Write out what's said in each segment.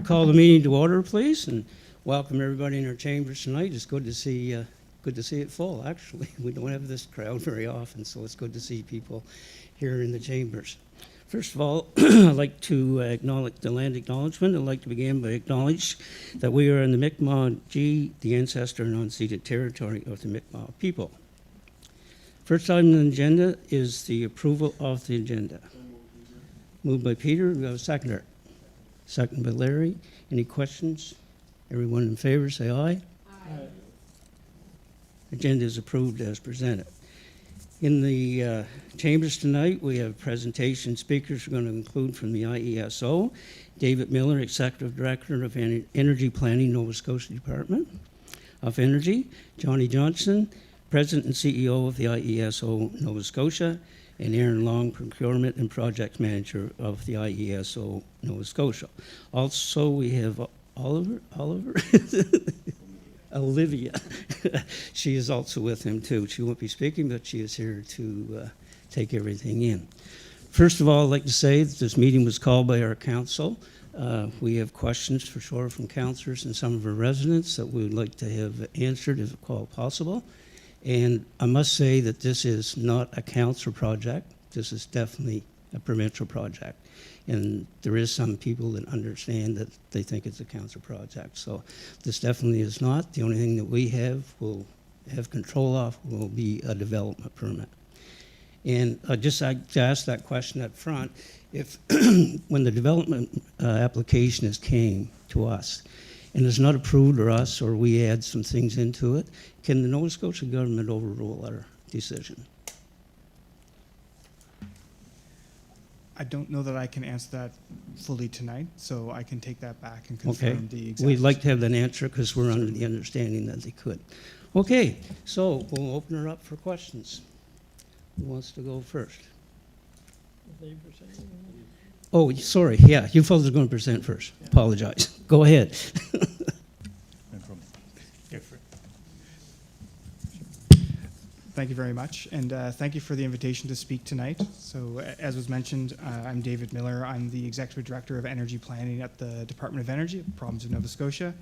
Call the meeting to order, please, and welcome everybody in our chambers tonight. It's good to see it full, actually. We don't have this crowd very often, so it's good to see people here in the chambers. First of all, I'd like to acknowledge the land acknowledgement. I'd like to begin by acknowledging that we are in the Mi'kmaq, the ancestor and unceded territory of the Mi'kmaq people. First item on the agenda is the approval of the agenda. Moved by Peter, we have a seconder. Second by Larry. Any questions? Everyone in favor, say aye. Aye. Agenda is approved as presented. In the chambers tonight, we have presentation speakers we're going to include from the IESO, David Miller, Executive Director of Energy Planning, Nova Scotia Department of Energy, Johnny Johnson, President and CEO of the IESO Nova Scotia, and Aaron Long, Procurement and Project Manager of the IESO Nova Scotia. Also, we have Olivia. She is also with him too. She won't be speaking, but she is here to take everything in. First of all, I'd like to say that this meeting was called by our council. We have questions for sure from councillors and some of our residents that we would like to have answered if at all possible. And I must say that this is not a council project. This is definitely a provincial project. And there is some people that understand that they think it's a council project. So this definitely is not. The only thing that we will have control of will be a development permit. And I asked that question up front. If when the development application came to us, and it's not approved or us, or we add some things into it, can the Nova Scotia government overrule our decision? I don't know that I can answer that fully tonight, so I can take that back and confirm the exact. We'd like to have that answer because we're under the understanding that they could. Okay, so we'll open her up for questions. Who wants to go first? Oh, sorry. Yeah, you fellas are going to present first. Yeah. Apologize. Go ahead. No problem. Thank you very much, and thank you for the invitation to speak tonight. So, as was mentioned, I'm David Miller. I'm the Executive Director of Energy Planning at the Department of Energy at the Province of Nova Scotia.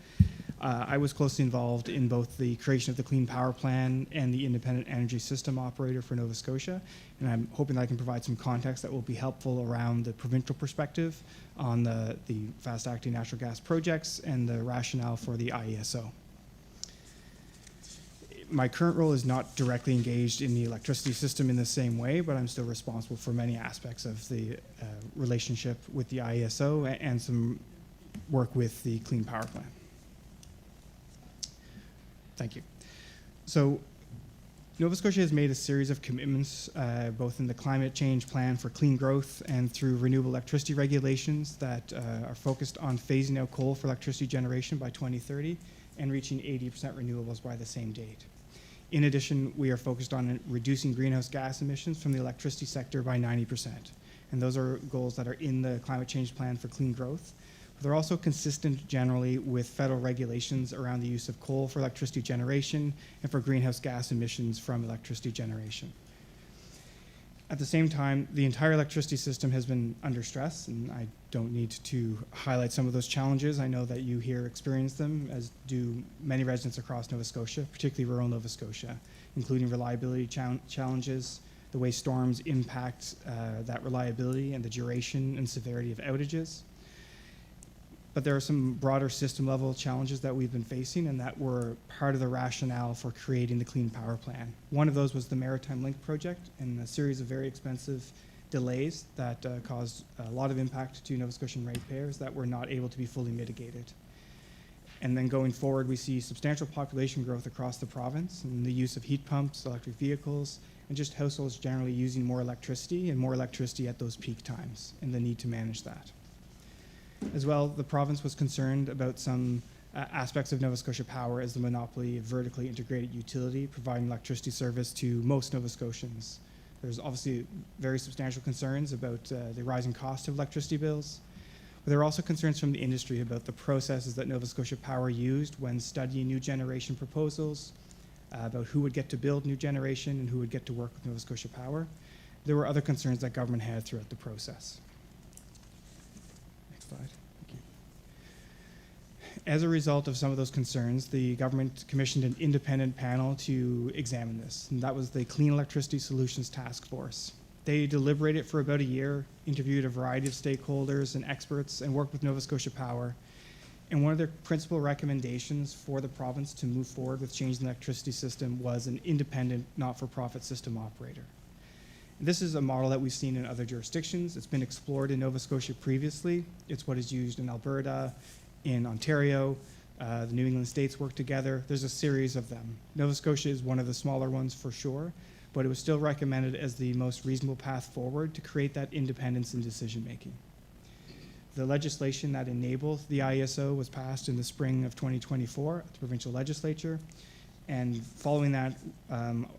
I was closely involved in both the creation of the Clean Power Plan and the Independent Energy System Operator for Nova Scotia, and I'm hoping that I can provide some context that will be helpful around the provincial perspective on the fast-acting natural gas projects and the rationale for the IESO. My current role is not directly engaged in the electricity system in the same way, but I'm still responsible for many aspects of the relationship with the IESO and some work with the Clean Power Plan. Thank you. So Nova Scotia has made a series of commitments, both in the Climate Change Plan for Clean Growth and through renewable electricity regulations that are focused on phasing out coal for electricity generation by 2030 and reaching 80% renewables by the same date. In addition, we are focused on reducing greenhouse gas emissions from the electricity sector by 90%. And those are goals that are in the Climate Change Plan for Clean Growth. They're also consistent generally with federal regulations around the use of coal for electricity generation and for greenhouse gas emissions from electricity generation. At the same time, the entire electricity system has been under stress, and I don't need to highlight some of those challenges. I know that you here experience them, as do many residents across Nova Scotia, particularly rural Nova Scotia, including reliability challenges, the way storms impact that reliability and the duration and severity of outages. But there are some broader system level challenges that we've been facing and that were part of the rationale for creating the Clean Power Plan. One of those was the Maritime Link project and a series of very expensive delays that caused a lot of impact to Nova Scotian ratepayers that were not able to be fully mitigated. And then going forward, we see substantial population growth across the province and the use of heat pumps, electric vehicles, and just households generally using more electricity and more electricity at those peak times and the need to manage that. As well, the province was concerned about some aspects of Nova Scotia Power as the monopoly of vertically integrated utility providing electricity service to most Nova Scotians. There's obviously very substantial concerns about the rising cost of electricity bills, but there are also concerns from the industry about the processes that Nova Scotia Power used when studying new generation proposals, about who would get to build new generation and who would get to work with Nova Scotia Power. There were other concerns that government had throughout the process. Slide. Thank you. as a result of some of those concerns, the government commissioned an independent panel to examine this, and that was the Clean Electricity Solutions Task Force. They deliberated for about a year, interviewed a variety of stakeholders and experts, and worked with Nova Scotia Power. And one of their principal recommendations for the province to move forward with changing the electricity system was an independent, not-for-profit system operator. This is a model that we've seen in other jurisdictions. It's been explored in Nova Scotia previously. It's what is used in Alberta, in Ontario. The New England states work together. There's a series of them. Nova Scotia is one of the smaller ones for sure, but it was still recommended as the most reasonable path forward to create that independence in decision making. The legislation that enables the IESO was passed in the spring of 2024 at the provincial legislature. And following that,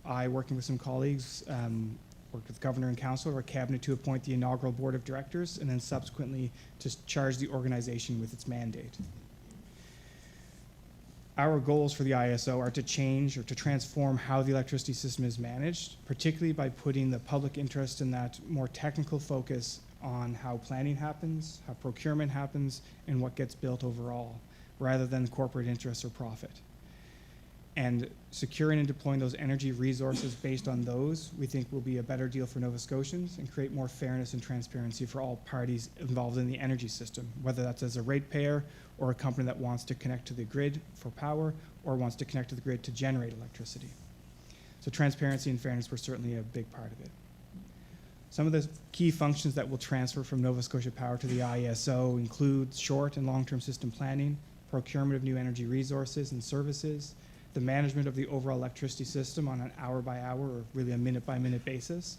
I, working with some colleagues, worked with Governor and Council, our cabinet, to appoint the inaugural board of directors and then subsequently to charge the organization with its mandate. Our goals for the IESO are to change or to transform how the electricity system is managed, particularly by putting the public interest in that more technical focus on how planning happens, how procurement happens, and what gets built overall, rather than corporate interests or profit. And securing and deploying those energy resources based on those, we think will be a better deal for Nova Scotians and create more fairness and transparency for all parties involved in the energy system, whether that's as a ratepayer or a company that wants to connect to the grid for power or wants to connect to the grid to generate electricity. So transparency and fairness were certainly a big part of it. Some of the key functions that will transfer from Nova Scotia Power to the IESO include short and long-term system planning, procurement of new energy resources and services, the management of the overall electricity system on an hour-by-hour or really a minute-by-minute basis,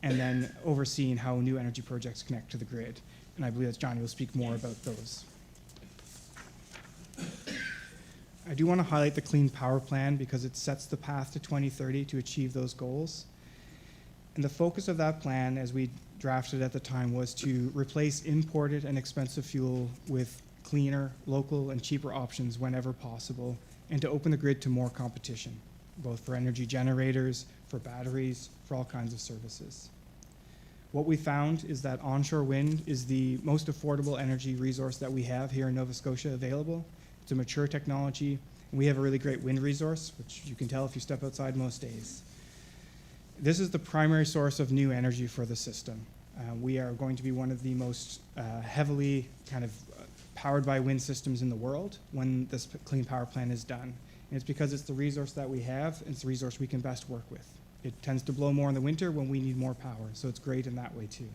and then overseeing how new energy projects connect to the grid. And I believe that Johnny will speak more about those. I do want to highlight the Clean Power Plan because it sets the path to 2030 to achieve those goals. And the focus of that plan, as we drafted at the time, was to replace imported and expensive fuel with cleaner, local, and cheaper options whenever possible, and to open the grid to more competition, both for energy generators, for batteries, for all kinds of services. What we found is that onshore wind is the most affordable energy resource that we have here in Nova Scotia available. It's a mature technology, and we have a really great wind resource, which you can tell if you step outside most days. This is the primary source of new energy for the system. We are going to be one of the most heavily kind of powered by wind systems in the world when this Clean Power Plan is done. And it's because it's the resource that we have, and it's the resource we can best work with. It tends to blow more in the winter when we need more power, so it's great in that way too.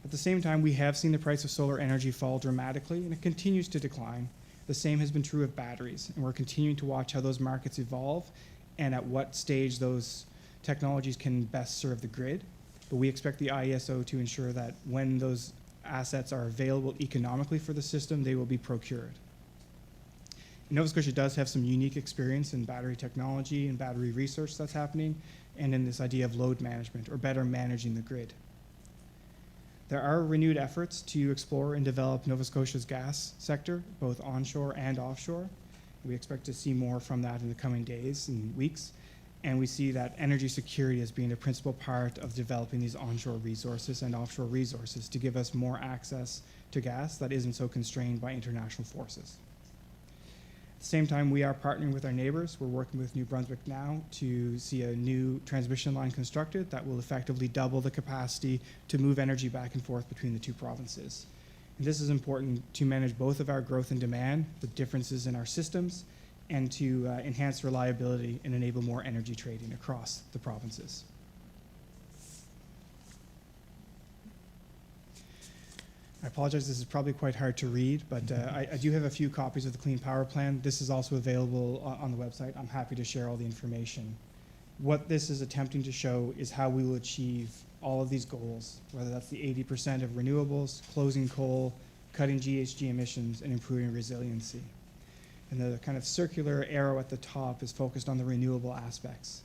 At the same time, we have seen the price of solar energy fall dramatically, and it continues to decline. The same has been true of batteries, and we're continuing to watch how those markets evolve and at what stage those technologies can best serve the grid. But we expect the IESO to ensure that when those assets are available economically for the system, they will be procured. Nova Scotia does have some unique experience in battery technology and battery research that's happening, and in this idea of load management, or better managing the grid. There are renewed efforts to explore and develop Nova Scotia's gas sector, both onshore and offshore. We expect to see more from that in the coming days and weeks. And we see that energy security as being a principal part of developing these onshore resources and offshore resources to give us more access to gas that isn't so constrained by international forces. At the same time, we are partnering with our neighbors. We're working with New Brunswick now to see a new transmission line constructed that will effectively double the capacity to move energy back and forth between the two provinces. And this is important to manage both of our growth and demand, the differences in our systems, and to enhance reliability and enable more energy trading across the provinces. I apologize, this is probably quite hard to read, but I do have a few copies of the Clean Power Plan. This is also available on the website. I'm happy to share all the information. What this is attempting to show is how we will achieve all of these goals, whether that's the 80% of renewables, closing coal, cutting GHG emissions, and improving resiliency. And the kind of circular arrow at the top is focused on the renewable aspects.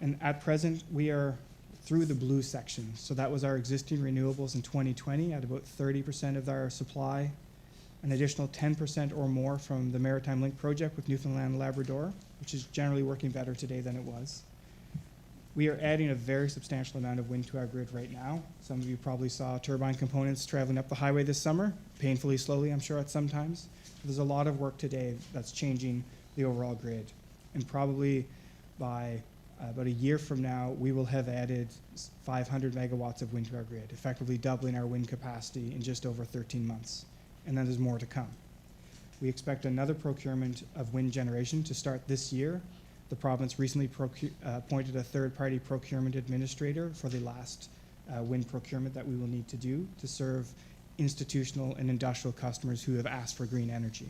And at present, we are through the blue section. So that was our existing renewables in 2020 at about 30% of our supply, an additional 10% or more from the Maritime Link project with Newfoundland and Labrador, which is generally working better today than it was. We are adding a very substantial amount of wind to our grid right now. Some of you probably saw turbine components traveling up the highway this summer, painfully slowly, I'm sure, at some times. There's a lot of work today that's changing the overall grid. And probably by about a year from now, we will have added 500 megawatts of wind to our grid, effectively doubling our wind capacity in just over 13 months. And then there's more to come. We expect another procurement of wind generation to start this year. The province recently appointed a third-party procurement administrator for the last wind procurement that we will need to do to serve institutional and industrial customers who have asked for green energy.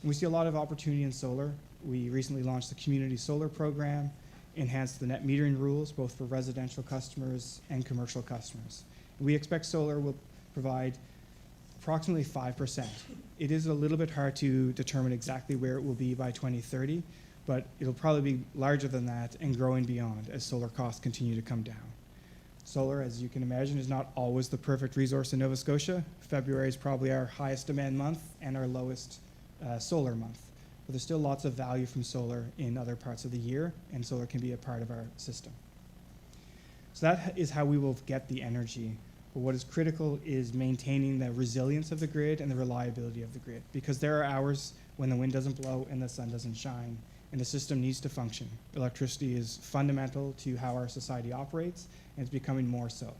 And we see a lot of opportunity in solar. We recently launched the community solar program, enhanced the net metering rules, both for residential customers and commercial customers. And we expect solar will provide approximately 5%. It is a little bit hard to determine exactly where it will be by 2030, but it'll probably be larger than that and growing beyond as solar costs continue to come down. Solar, as you can imagine, is not always the perfect resource in Nova Scotia. February is probably our highest demand month and our lowest solar month. But there's still lots of value from solar in other parts of the year, and solar can be a part of our system. So that is how we will get the energy. But what is critical is maintaining the resilience of the grid and the reliability of the grid, because there are hours when the wind doesn't blow and the sun doesn't shine, and the system needs to function. Electricity is fundamental to how our society operates, and it's becoming more so.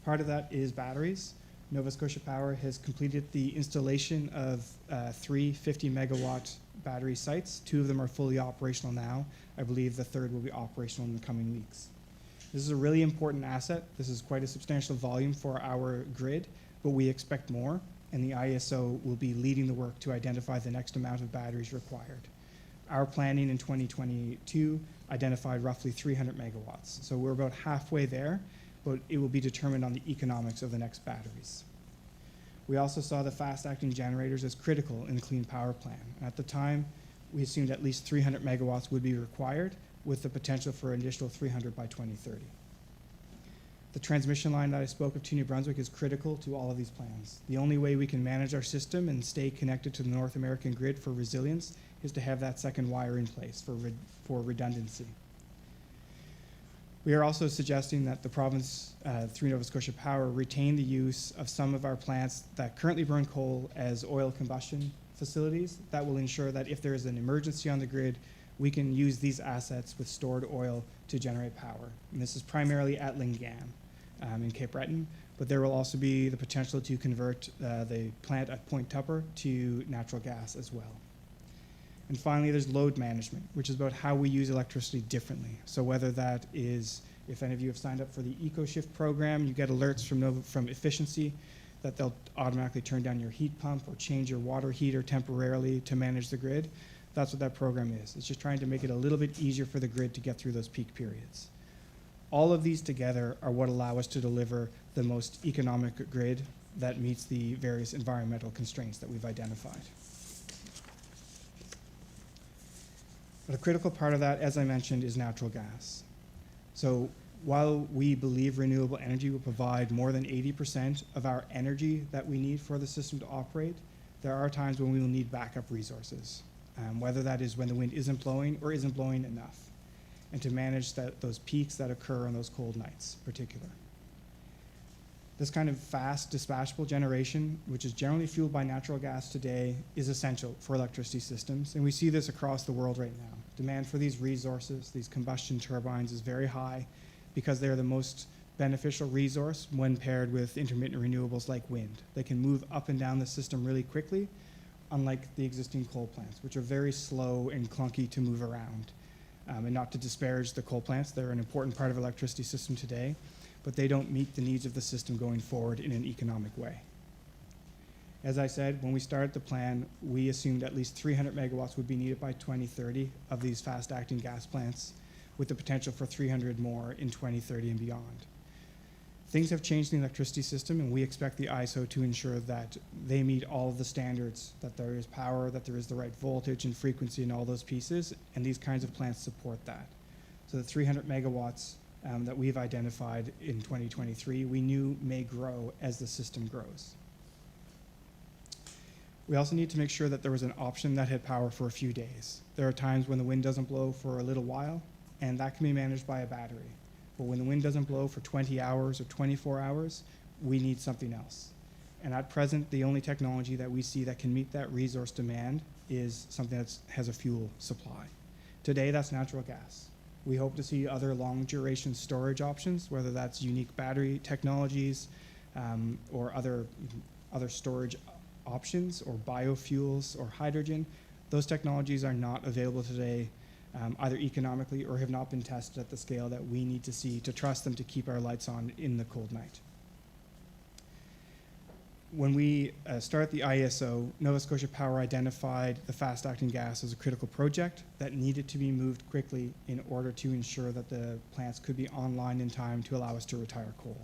Part of that is batteries. Nova Scotia Power has completed the installation of 3 50-megawatt battery sites. 2 of them are fully operational now. I believe the third will be operational in the coming weeks. This is a really important asset. This is quite a substantial volume for our grid, but we expect more, and the IESO will be leading the work to identify the next amount of batteries required. Our planning in 2022 identified roughly 300 megawatts. So we're about halfway there, but it will be determined on the economics of the next batteries. We also saw the fast-acting generators as critical in the Clean Power Plan. At the time, we assumed at least 300 megawatts would be required, with the potential for an additional 300 by 2030. The transmission line that I spoke of to New Brunswick is critical to all of these plans. The only way we can manage our system and stay connected to the North American grid for resilience is to have that second wire in place for redundancy. We are also suggesting that the province, through Nova Scotia Power, retain the use of some of our plants that currently burn coal as oil combustion facilities. That will ensure that if there is an emergency on the grid, we can use these assets with stored oil to generate power. And this is primarily at Lingam in Cape Breton, but there will also be the potential to convert the plant at Point Tupper to natural gas as well. And finally, there's load management, which is about how we use electricity differently. So whether that is, if any of you have signed up for the EcoShift program, you get alerts from efficiency that they'll automatically turn down your heat pump or change your water heater temporarily to manage the grid. That's what that program is. It's just trying to make it a little bit easier for the grid to get through those peak periods. All of these together are what allow us to deliver the most economic grid that meets the various environmental constraints that we've identified. But a critical part of that, as I mentioned, is natural gas. So while we believe renewable energy will provide more than 80% of our energy that we need for the system to operate, there are times when we will need backup resources, whether that is when the wind isn't blowing or isn't blowing enough, and to manage those peaks that occur on those cold nights in particular. This kind of fast dispatchable generation, which is generally fueled by natural gas today, is essential for electricity systems, and we see this across the world right now. Demand for these resources, these combustion turbines, is very high because they're the most beneficial resource when paired with intermittent renewables like wind. They can move up and down the system really quickly, unlike the existing coal plants, which are very slow and clunky to move around. And not to disparage the coal plants, they're an important part of the electricity system today, but they don't meet the needs of the system going forward in an economic way. As I said, when we started the plan, we assumed at least 300 megawatts would be needed by 2030 of these fast-acting gas plants, with the potential for 300 more in 2030 and beyond. Things have changed in the electricity system, and we expect the IESO to ensure that they meet all of the standards, that there is power, that there is the right voltage and frequency and all those pieces, and these kinds of plants support that. So the 300 megawatts that we've identified in 2023, we knew may grow as the system grows. We also need to make sure that there was an option that had power for a few days. There are times when the wind doesn't blow for a little while, and that can be managed by a battery. But when the wind doesn't blow for 20 hours or 24 hours, we need something else. And at present, the only technology that we see that can meet that resource demand is something that has a fuel supply. Today, that's natural gas. We hope to see other long duration storage options, whether that's unique battery technologies or other storage options or biofuels or hydrogen. Those technologies are not available today, either economically or have not been tested at the scale that we need to see to trust them to keep our lights on in the cold night. When we started the IESO, Nova Scotia Power identified the fast-acting gas as a critical project that needed to be moved quickly in order to ensure that the plants could be online in time to allow us to retire coal.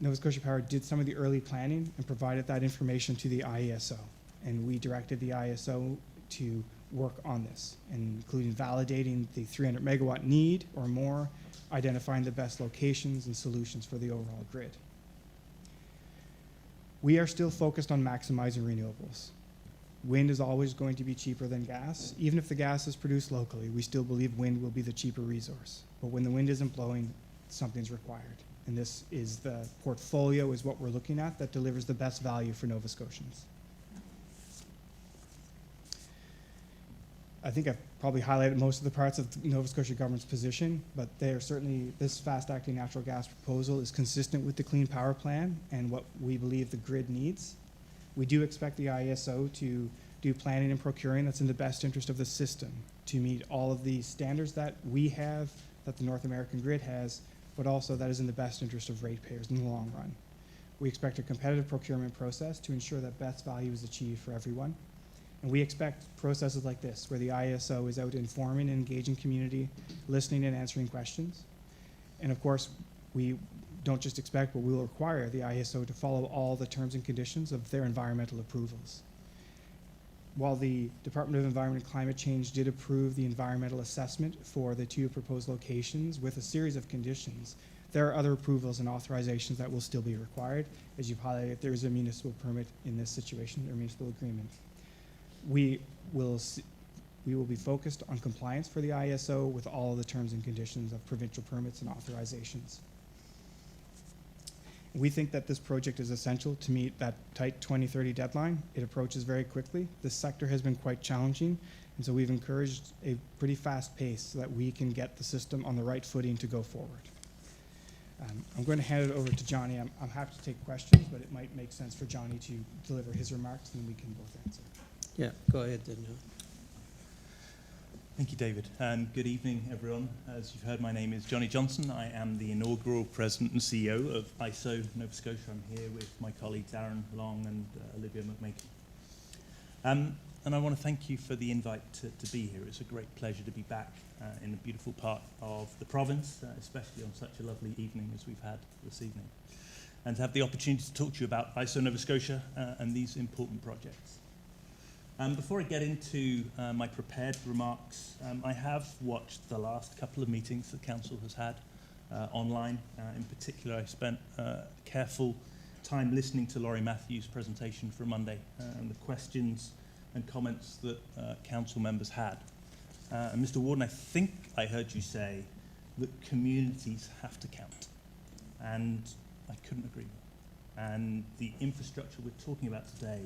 Nova Scotia Power did some of the early planning and provided that information to the IESO, and we directed the IESO to work on this, including validating the 300 megawatt need or more, identifying the best locations and solutions for the overall grid. We are still focused on maximizing renewables. Wind is always going to be cheaper than gas. Even if the gas is produced locally, we still believe wind will be the cheaper resource. But when the wind isn't blowing, something's required. And this is the portfolio is what we're looking at that delivers the best value for Nova Scotians. I think I've probably highlighted most of the parts of the Nova Scotia government's position, but they are certainly, this fast-acting natural gas proposal is consistent with the Clean Power Plan and what we believe the grid needs. We do expect the IESO to do planning and procuring that's in the best interest of the system to meet all of the standards that we have, that the North American grid has, but also that is in the best interest of ratepayers in the long run. We expect a competitive procurement process to ensure that best value is achieved for everyone. And we expect processes like this, where the IESO is out informing and engaging community, listening and answering questions. And of course, we don't just expect, but we will require the IESO to follow all the terms and conditions of their environmental approvals. While the Department of Environment and Climate Change did approve the environmental assessment for the two proposed locations with a series of conditions, there are other approvals and authorizations that will still be required. As you've highlighted, there is a municipal permit in this situation, or municipal agreement. We will be focused on compliance for the IESO with all of the terms and conditions of provincial permits and authorizations. We think that this project is essential to meet that tight 2030 deadline. It approaches very quickly. This sector has been quite challenging, and so we've encouraged a pretty fast pace so that we can get the system on the right footing to go forward. I'm going to hand it over to Johnny. I'm happy to take questions, but it might make sense for Johnny to deliver his remarks, and we can both answer. Yeah, go ahead then, John. Thank you, David, and good evening, everyone. As you've heard, my name is Johnny Johnson. I am the inaugural President and CEO of IESO Nova Scotia. I'm here with my colleagues Aaron Long and Olivia McMakin. And I want to thank you for the invite to be here. It's a great pleasure to be back in the beautiful part of the province, especially on such a lovely evening as we've had this evening, and to have the opportunity to talk to you about IESO Nova Scotia and these important projects. Before I get into my prepared remarks, I have watched the last couple of meetings the Council has had online. In particular, I spent careful time listening to Laurie Matthews' presentation for Monday and the questions and comments that Council members had. And Mr. Warden, I think I heard you say that communities have to count, and I couldn't agree more. And the infrastructure we're talking about today,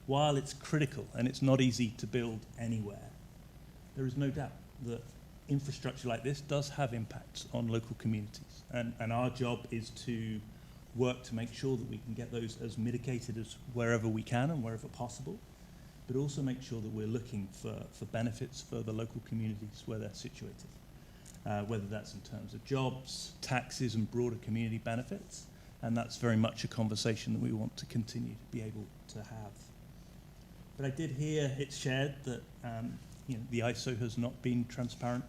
while it's critical and it's not easy to build anywhere, there is no doubt that infrastructure like this does have impacts on local communities. And our job is to work to make sure that we can get those as mitigated as wherever we can and wherever possible, but also make sure that we're looking for benefits for the local communities where they're situated, whether that's in terms of jobs, taxes, and broader community benefits. And that's very much a conversation that we want to continue to be able to have. But I did hear it shared that the IESO has not been transparent,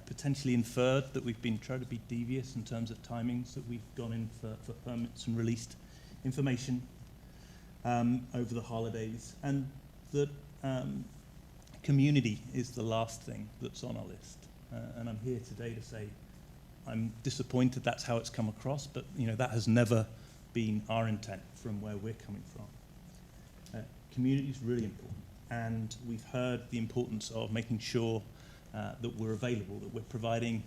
potentially inferred that we've been trying to be devious in terms of timings, that we've gone in for permits and released information over the holidays, and that community is the last thing that's on our list. And I'm here today to say I'm disappointed that's how it's come across, but that has never been our intent from where we're coming from. Community is really important, and we've heard the importance of making sure that we're available, that we're providing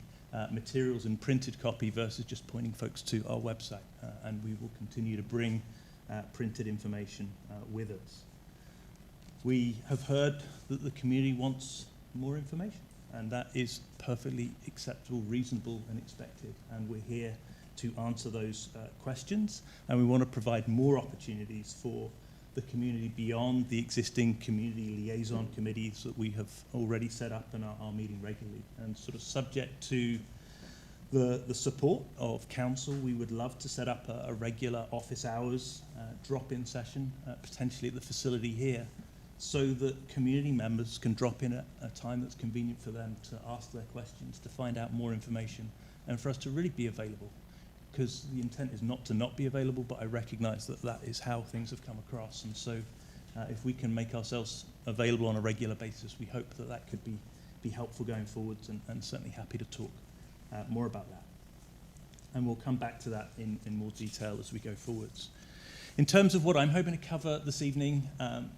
materials in printed copy versus just pointing folks to our website. And we will continue to bring printed information with us. We have heard that the community wants more information, and that is perfectly acceptable, reasonable, and expected. And we're here to answer those questions, and we want to provide more opportunities for the community beyond the existing community liaison committees that we have already set up and are meeting regularly. And sort of subject to the support of council, we would love to set up a regular office hours drop-in session, potentially at the facility here, so that community members can drop in at a time that's convenient for them to ask their questions, to find out more information, and for us to really be available. Because the intent is not to not be available, but I recognize that that is how things have come across. And so if we can make ourselves available on a regular basis, we hope that that could be helpful going forwards, and certainly happy to talk more about that. And we'll come back to that in more detail as we go forwards. In terms of what I'm hoping to cover this evening,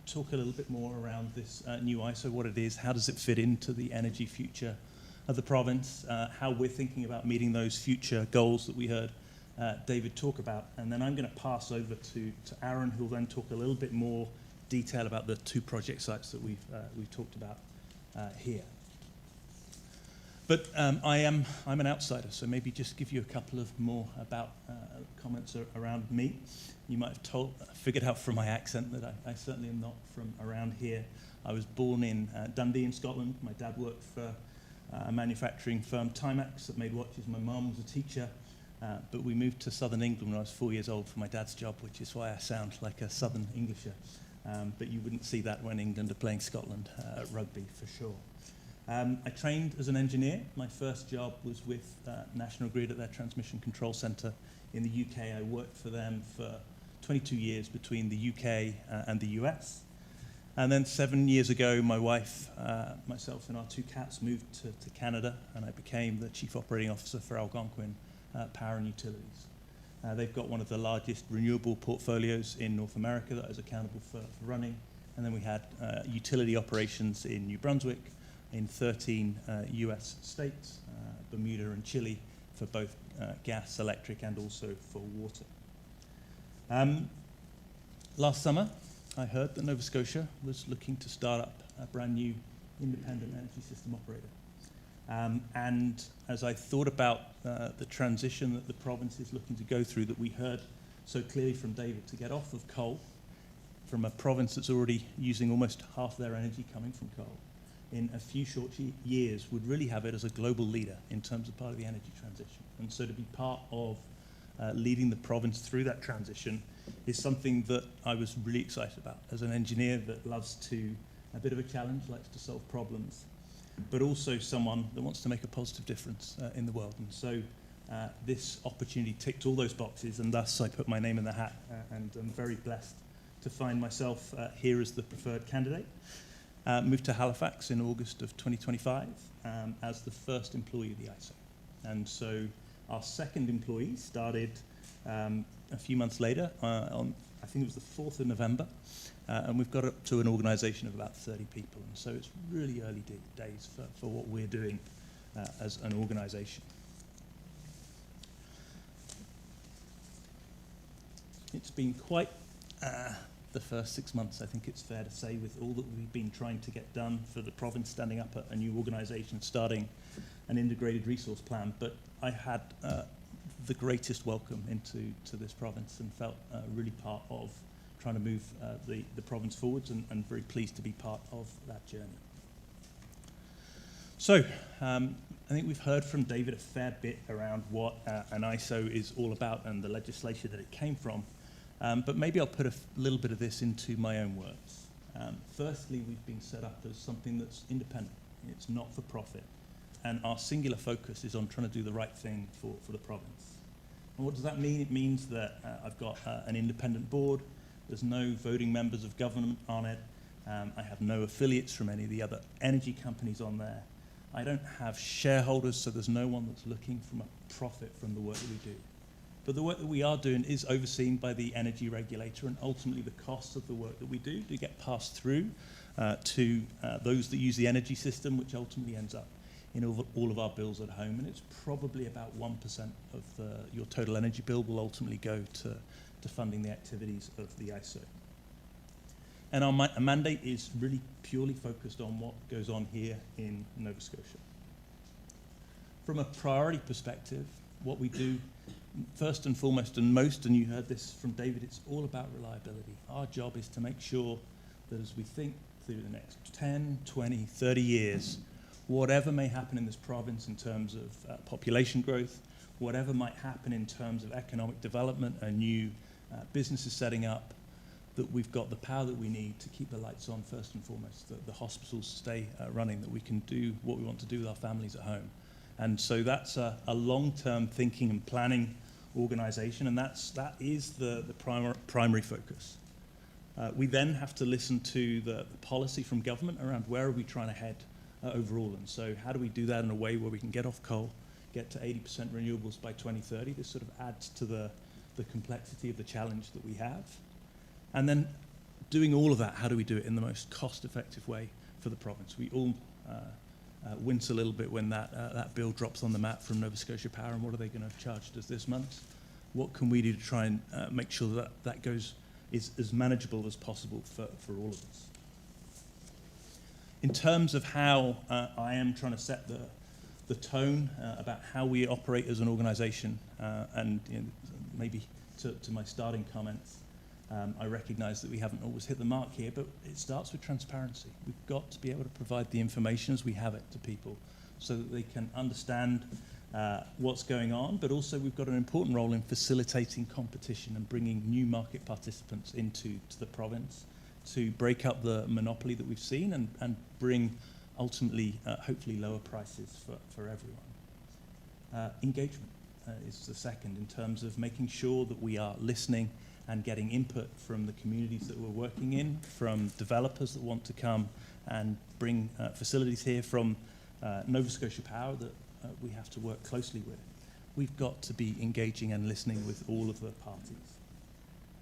talk a little bit more around this new IESO, what it is, how does it fit into the energy future of the province, how we're thinking about meeting those future goals that we heard David talk about. And then I'm going to pass over to Aaron, who will then talk a little bit more detail about the 2 project sites that we've talked about here. But I'm an outsider, so maybe just give you a couple of more about comments around me. You might have figured out from my accent that I certainly am not from around here. I was born in Dundee in Scotland. My dad worked for a manufacturing firm, Timex, that made watches. My mum was a teacher, but we moved to southern England when I was 4 years old for my dad's job, which is why I sound like a southern Englisher. But you wouldn't see that when England are playing Scotland at rugby, for sure. I trained as an engineer. My first job was with National Grid at their transmission control centre in the UK. I worked for them for 22 years between the UK and the US. And then 7 years ago, my wife, myself, and our 2 cats moved to Canada, and I became the Chief Operating Officer for Algonquin Power and Utilities. They've got one of the largest renewable portfolios in North America that I was accountable for running. And then we had utility operations in New Brunswick, in 13 US states, Bermuda and Chile, for both gas, electric, and also for water. Last summer, I heard that Nova Scotia was looking to start up a brand new independent energy system operator. And as I thought about the transition that the province is looking to go through, that we heard so clearly from David, to get off of coal, from a province that's already using almost half their energy coming from coal, in a few short years would really have it as a global leader in terms of part of the energy transition. And so to be part of leading the province through that transition is something that I was really excited about. As an engineer that loves a bit of a challenge, likes to solve problems, but also someone that wants to make a positive difference in the world. And so this opportunity ticked all those boxes, and thus I put my name in the hat, and I'm very blessed to find myself here as the preferred candidate. Moved to Halifax in August of 2025 as the first employee of the IESO. And so our second employee started a few months later on, I think it was the 4th of November, and we've got up to an organisation of about 30 people. And so it's really early days for what we're doing as an organisation. It's been quite the first 6 months, I think it's fair to say, with all that we've been trying to get done for the province, standing up a new organisation, starting an integrated resource plan. But I had the greatest welcome into this province, and felt really part of trying to move the province forwards, and very pleased to be part of that journey. So I think we've heard from David a fair bit around what an IESO is all about and the legislation that it came from. But maybe I'll put a little bit of this into my own words. Firstly, we've been set up as something that's independent. It's not for profit. And our singular focus is on trying to do the right thing for the province. And what does that mean? It means that I've got an independent board. There's no voting members of government on it. I have no affiliates from any of the other energy companies on there. I don't have shareholders, so there's no one that's looking from a profit from the work that we do. But the work that we are doing is overseen by the energy regulator, and ultimately the costs of the work that we do get passed through to those that use the energy system, which ultimately ends up in all of our bills at home, and it's probably about 1% of your total energy bill will ultimately go to funding the activities of the IESO. And our mandate is really purely focused on what goes on here in Nova Scotia. From a priority perspective, what we do first and foremost and most, and you heard this from David, it's all about reliability. Our job is to make sure that as we think through the next 10, 20, 30 years, whatever may happen in this province in terms of population growth, whatever might happen in terms of economic development and new businesses setting up, that we've got the power that we need to keep the lights on first and foremost, that the hospitals stay running, that we can do what we want to do with our families at home. And so that's a long-term thinking and planning organization, and that is the primary focus. We then have to listen to the policy from government around where are we trying to head overall, and so how do we do that in a way where we can get off coal, get to 80% renewables by 2030. This sort of adds to the complexity of the challenge that we have. And then doing all of that, how do we do it in the most cost-effective way for the province? We all wince a little bit when that bill drops on the map from Nova Scotia Power, and what are they going to charge us this month? What can we do to try and make sure that goes is as manageable as possible for all of us? In terms of how I am trying to set the tone about how we operate as an organisation, and maybe to my starting comments, I recognise that we haven't always hit the mark here, but it starts with transparency. We've got to be able to provide the information as we have it to people so that they can understand what's going on, but also we've got an important role in facilitating competition and bringing new market participants into the province to break up the monopoly that we've seen and bring ultimately, hopefully, lower prices for everyone. Engagement is the second, in terms of making sure that we are listening and getting input from the communities that we're working in, from developers that want to come and bring facilities here, from Nova Scotia Power that we have to work closely with. We've got to be engaging and listening with all of the parties.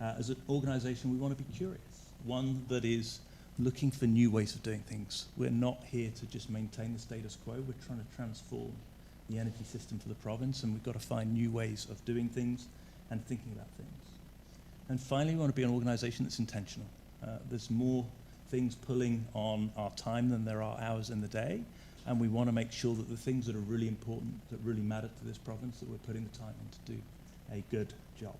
As an organisation, we want to be curious, one that is looking for new ways of doing things. We're not here to just maintain the status quo. We're trying to transform the energy system for the province, and we've got to find new ways of doing things and thinking about things. And finally, we want to be an organisation that's intentional. There's more things pulling on our time than there are hours in the day, and we want to make sure that the things that are really important, that really matter to this province, that we're putting the time in to do a good job.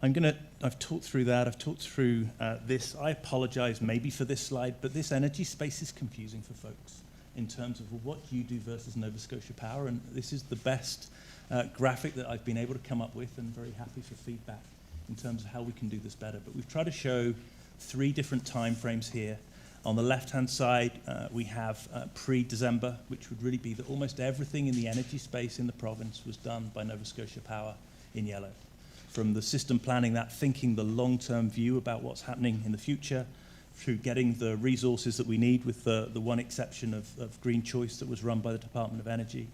I've talked through that, I've talked through this. I apologise maybe for this slide, but this energy space is confusing for folks in terms of what you do versus Nova Scotia Power, and this is the best graphic that I've been able to come up with, and very happy for feedback in terms of how we can do this better. But we've tried to show 3 different time frames here. On the left-hand side, we have pre-December, which would really be that almost everything in the energy space in the province was done by Nova Scotia Power in yellow. From the system planning, that thinking the long-term view about what's happening in the future, through getting the resources that we need, with the one exception of Green Choice that was run by the Department of Energy.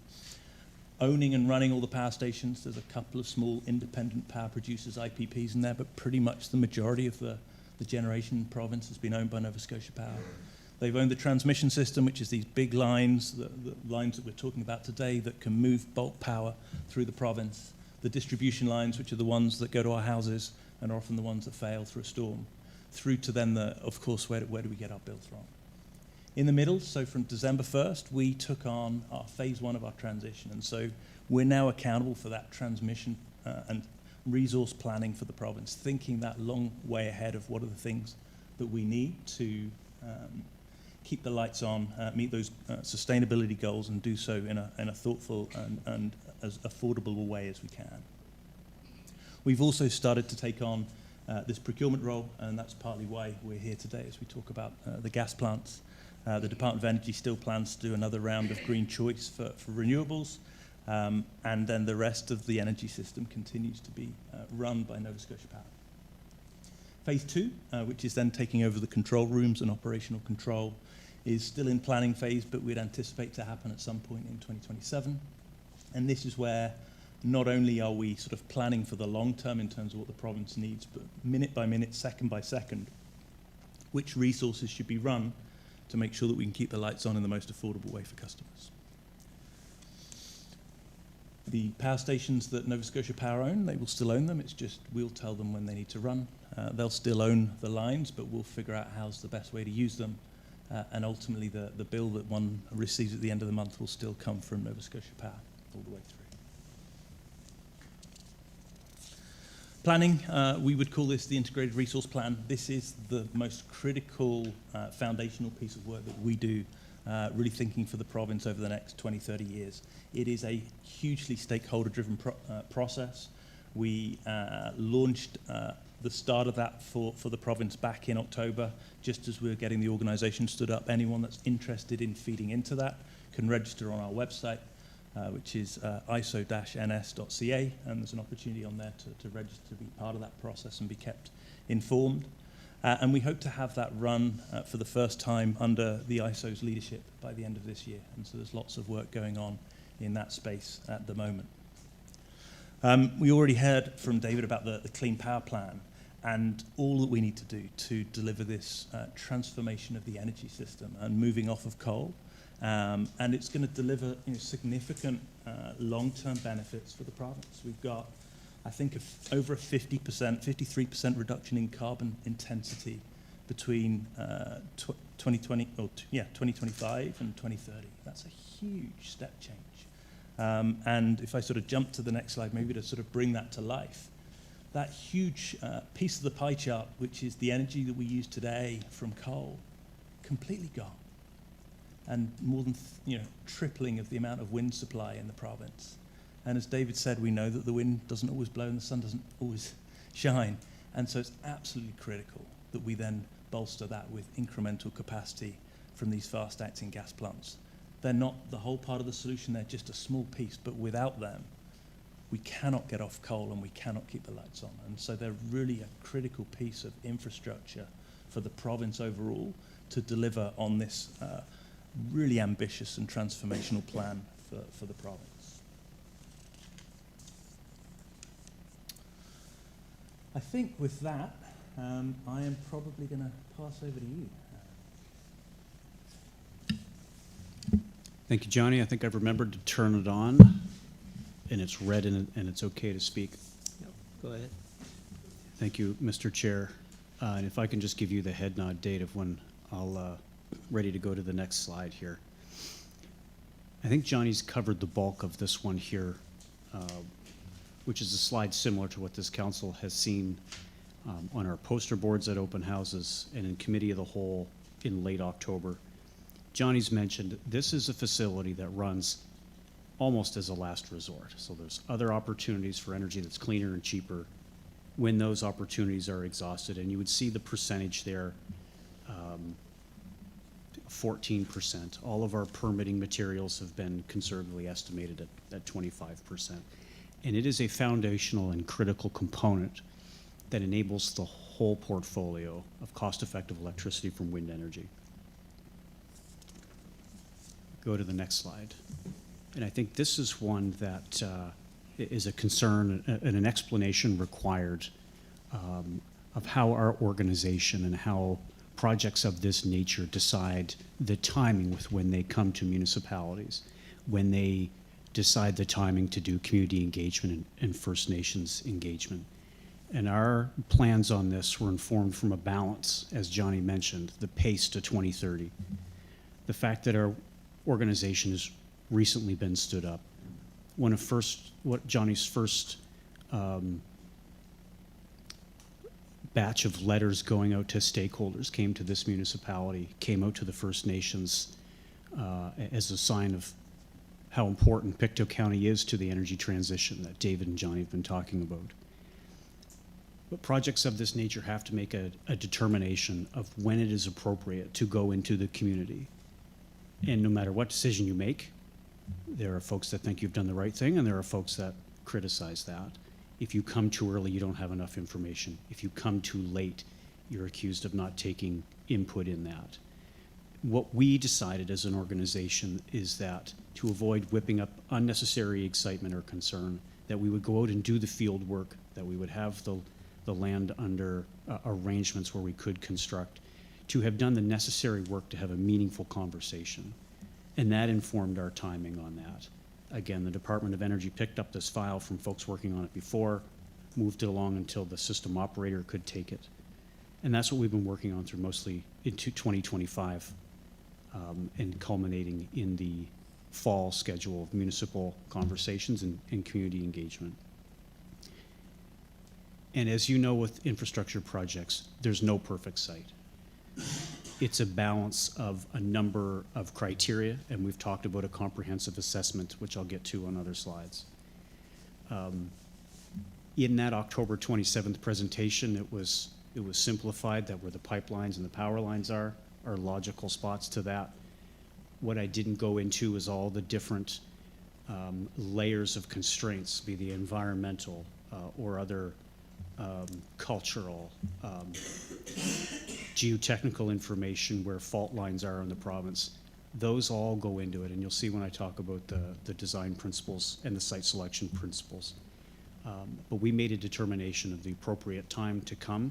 Owning and running all the power stations. There's a couple of small independent power producers, IPPs, in there, but pretty much the majority of the generation in the province has been owned by Nova Scotia Power. They've owned the transmission system, which is these big lines, the lines that we're talking about today that can move bulk power through the province. The distribution lines, which are the ones that go to our houses and are often the ones that fail through a storm, through to then, of course, where do we get our bills from? In the middle, so from December 1st, we took on our phase 1 of our transition, and so we're now accountable for that transmission and resource planning for the province, thinking that long way ahead of what are the things that we need to keep the lights on, meet those sustainability goals, and do so in a thoughtful and as affordable way as we can. We've also started to take on this procurement role, and that's partly why we're here today as we talk about the gas plants. The Department of Energy still plans to do another round of Green Choice for renewables, and then the rest of the energy system continues to be run by Nova Scotia Power. Phase 2, which is then taking over the control rooms and operational control, is still in planning phase, but we'd anticipate to happen at some point in 2027. And this is where not only are we sort of planning for the long term in terms of what the province needs, but minute by minute, second by second, which resources should be run to make sure that we can keep the lights on in the most affordable way for customers. The power stations that Nova Scotia Power own, they will still own them. It's just we'll tell them when they need to run. They'll still own the lines, but we'll figure out how's the best way to use them. And ultimately, the bill that one receives at the end of the month will still come from Nova Scotia Power all the way through. Planning, we would call this the Integrated Resource Plan. This is the most critical foundational piece of work that we do, really thinking for the province over the next 20, 30 years. It is a hugely stakeholder-driven process. We launched the start of that for the province back in October, just as we were getting the organisation stood up. Anyone that's interested in feeding into that can register on our website, which is IESO-ns.ca, and there's an opportunity on there to register to be part of that process and be kept informed. And we hope to have that run for the first time under the IESO's leadership by the end of this year. And so there's lots of work going on in that space at the moment. We already heard from David about the Clean Power Plan and all that we need to do to deliver this transformation of the energy system and moving off of coal. And it's going to deliver significant long-term benefits for the province. We've got, I think, over a 50%, 53% reduction in carbon intensity between 2025 and 2030. That's a huge step change. And if I sort of jump to the next slide, maybe to sort of bring that to life, that huge piece of the pie chart, which is the energy that we use today from coal, completely gone. And more than tripling of the amount of wind supply in the province. And as David said, we know that the wind doesn't always blow and the sun doesn't always shine. And so it's absolutely critical that we then bolster that with incremental capacity from these fast-acting gas plants. They're not the whole part of the solution, they're just a small piece, but without them, we cannot get off coal and we cannot keep the lights on. And so they're really a critical piece of infrastructure for the province overall to deliver on this really ambitious and transformational plan for the province. I think with that, I am probably going to pass over to you. Thank you, Johnny. I think I've remembered to turn it on, and it's red and it's okay to speak. Yep, go ahead. Thank you, Mr. Chair. And if I can just give you the head nod date of when I'll ready to go to the next slide here. I think Johnny's covered the bulk of this one here, which is a slide similar to what this council has seen on our poster boards at open houses and in committee of the whole in late October. Johnny's mentioned this is a facility that runs almost as a last resort. So there's other opportunities for energy that's cleaner and cheaper when those opportunities are exhausted. And you would see the percentage there, 14%. All of our permitting materials have been conservatively estimated at 25%. And it is a foundational and critical component that enables the whole portfolio of cost-effective electricity from wind energy. Go to the next slide. And I think this is one that is a concern and an explanation required of how our organization and how projects of this nature decide the timing with when they come to municipalities, when they decide the timing to do community engagement and First Nations engagement. And our plans on this were informed from a balance, as Johnny mentioned, the pace to 2030. The fact that our organization has recently been stood up. What Johnny's first batch of letters going out to stakeholders came to this municipality, came out to the First Nations as a sign of how important Pictou County is to the energy transition that David and Johnny have been talking about. But projects of this nature have to make a determination of when it is appropriate to go into the community. And no matter what decision you make, there are folks that think you've done the right thing, and there are folks that criticize that. If you come too early, you don't have enough information. If you come too late, you're accused of not taking input in that. What we decided as an organization is that to avoid whipping up unnecessary excitement or concern, that we would go out and do the field work, that we would have the land under arrangements where we could construct, to have done the necessary work to have a meaningful conversation. And that informed our timing on that. Again, the Department of Energy picked up this file from folks working on it before, moved it along until the system operator could take it. And that's what we've been working on through mostly into 2025, and culminating in the fall schedule of municipal conversations and community engagement. And as you know, with infrastructure projects, there's no perfect site. It's a balance of a number of criteria, and we've talked about a comprehensive assessment, which I'll get to on other slides. In that October 27th presentation, it was simplified that where the pipelines and the power lines are logical spots to that. What I didn't go into is all the different layers of constraints, be the environmental or other cultural, geotechnical information where fault lines are in the province. Those all go into it, and you'll see when I talk about the design principles and the site selection principles. But we made a determination of the appropriate time to come,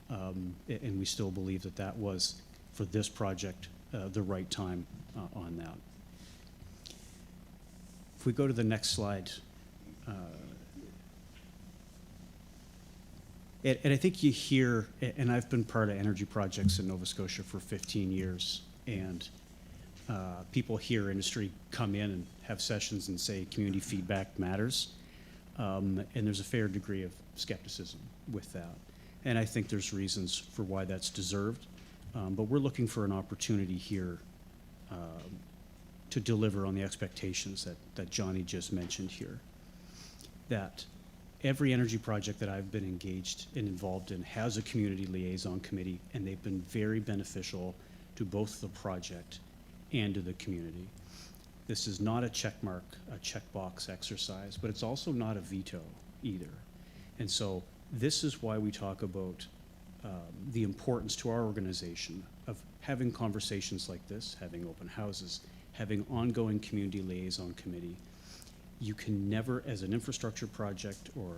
and we still believe that that was, for this project, the right time on that. If we go to the next slide. And I think you hear, and I've been part of energy projects in Nova Scotia for 15 years, and people hear industry come in and have sessions and say community feedback matters, and there's a fair degree of skepticism with that. And I think there's reasons for why that's deserved, but we're looking for an opportunity here to deliver on the expectations that Johnny just mentioned here. That every energy project that I've been engaged and involved in has a community liaison committee, and they've been very beneficial to both the project and to the community. This is not a checkmark, a checkbox exercise, but it's also not a veto either. And so this is why we talk about the importance to our organization of having conversations like this, having open houses, having ongoing community liaison committee. You can never, as an infrastructure project or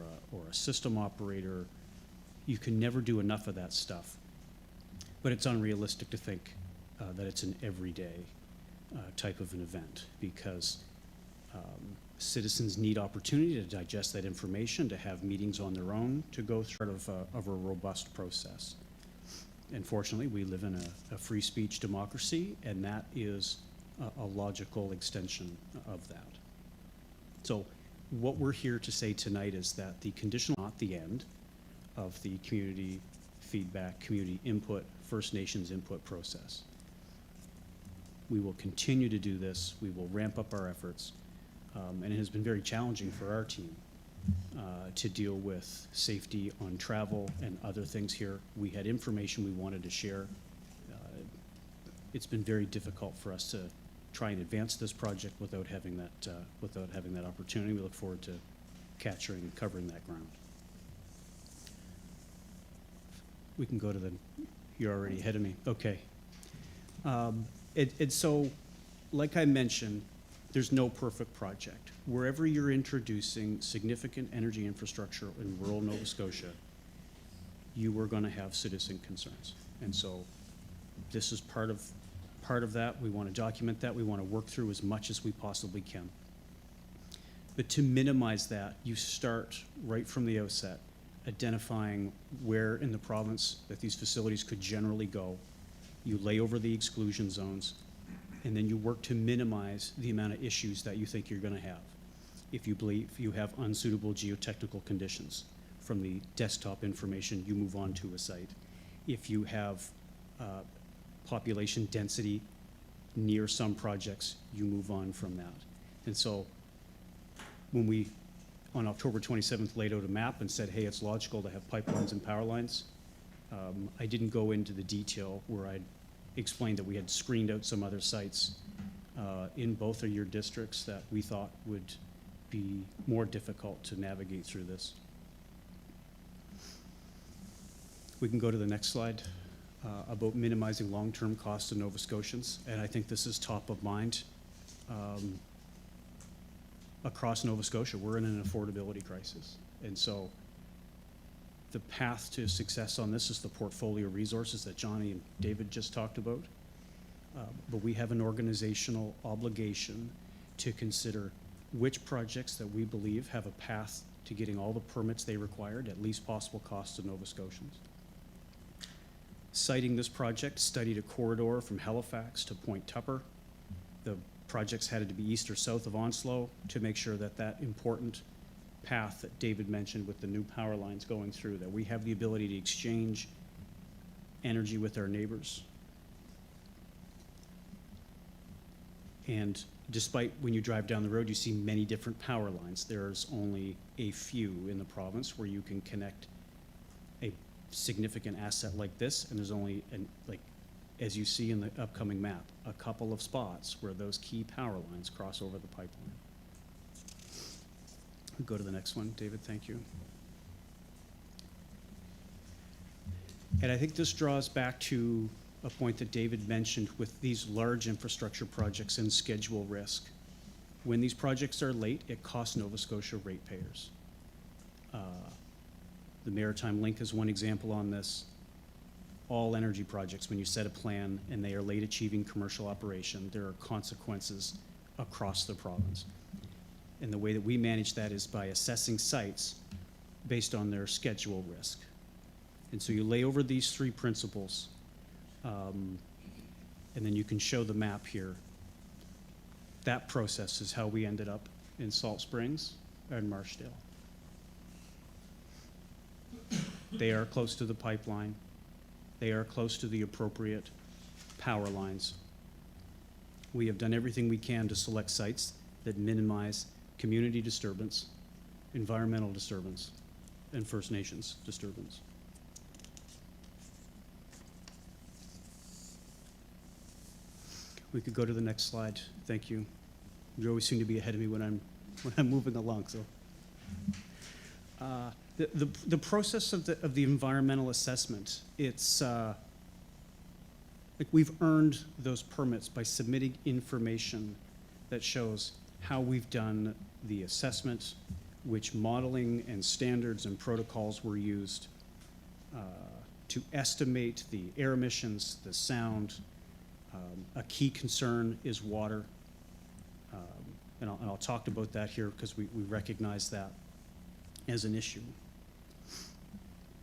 a system operator, you can never do enough of that stuff. But it's unrealistic to think that it's an everyday type of an event, because citizens need opportunity to digest that information, to have meetings on their own, to go through of a robust process. And fortunately, we live in a free speech democracy, and that is a logical extension of that. So what we're here to say tonight is that the conditional, not the end of the community feedback, community input, First Nations input process. We will continue to do this. We will ramp up our efforts. And it has been very challenging for our team to deal with safety on travel and other things here. We had information we wanted to share. It's been very difficult for us to try and advance this project without having that opportunity. We look forward to capturing and covering that ground. We can go to the, you're already ahead of me. Okay. And so, like I mentioned, there's no perfect project. Wherever you're introducing significant energy infrastructure in rural Nova Scotia, you are going to have citizen concerns. And so this is part of that. We want to document that. We want to work through as much as we possibly can. But to minimize that, you start right from the outset identifying where in the province that these facilities could generally go. You lay over the exclusion zones, and then you work to minimize the amount of issues that you think you're going to have. If you believe you have unsuitable geotechnical conditions, from the desktop information, you move on to a site. If you have population density near some projects, you move on from that. And so when we, on October 27th, laid out a map and said, hey, it's logical to have pipelines and power lines, I didn't go into the detail where I explained that we had screened out some other sites in both of your districts that we thought would be more difficult to navigate through this. We can go to the next slide about minimizing long-term costs to Nova Scotians, and I think this is top of mind across Nova Scotia. We're in an affordability crisis, and so The path to success on this is the portfolio of resources that Johnny and David just talked about. But we have an organizational obligation to consider which projects that we believe have a path to getting all the permits they required at least possible cost to Nova Scotians. Citing this project, studied a corridor from Halifax to Point Tupper. The projects had to be east or south of Onslow to make sure that that important path that David mentioned with the new power lines going through, that we have the ability to exchange energy with our neighbors. And despite when you drive down the road, you see many different power lines. There's only a few in the province where you can connect a significant asset like this, and there's only, like, as you see in the upcoming map, a couple of spots where those key power lines cross over the pipeline. Go to the next one, David, thank you. And I think this draws back to a point that David mentioned with these large infrastructure projects and schedule risk. When these projects are late, it costs Nova Scotia ratepayers. The Maritime Link is one example on this. All energy projects, when you set a plan and they are late achieving commercial operation, there are consequences across the province. And the way that we manage that is by assessing sites based on their schedule risk. And so you lay over these three principles, and then you can show the map here. That process is how we ended up in Salt Springs and Marshdale. They are close to the pipeline. They are close to the appropriate power lines. We have done everything we can to select sites that minimize community disturbance, environmental disturbance, and First Nations disturbance. We could go to the next slide. Thank you. You always seem to be ahead of me when I'm moving along. So, the process of the environmental assessment, it's like we've earned those permits by submitting information that shows how we've done the assessment, which modeling and standards and protocols were used to estimate the air emissions, the sound. A key concern is water, and I'll talk about that here because we recognize that as an issue.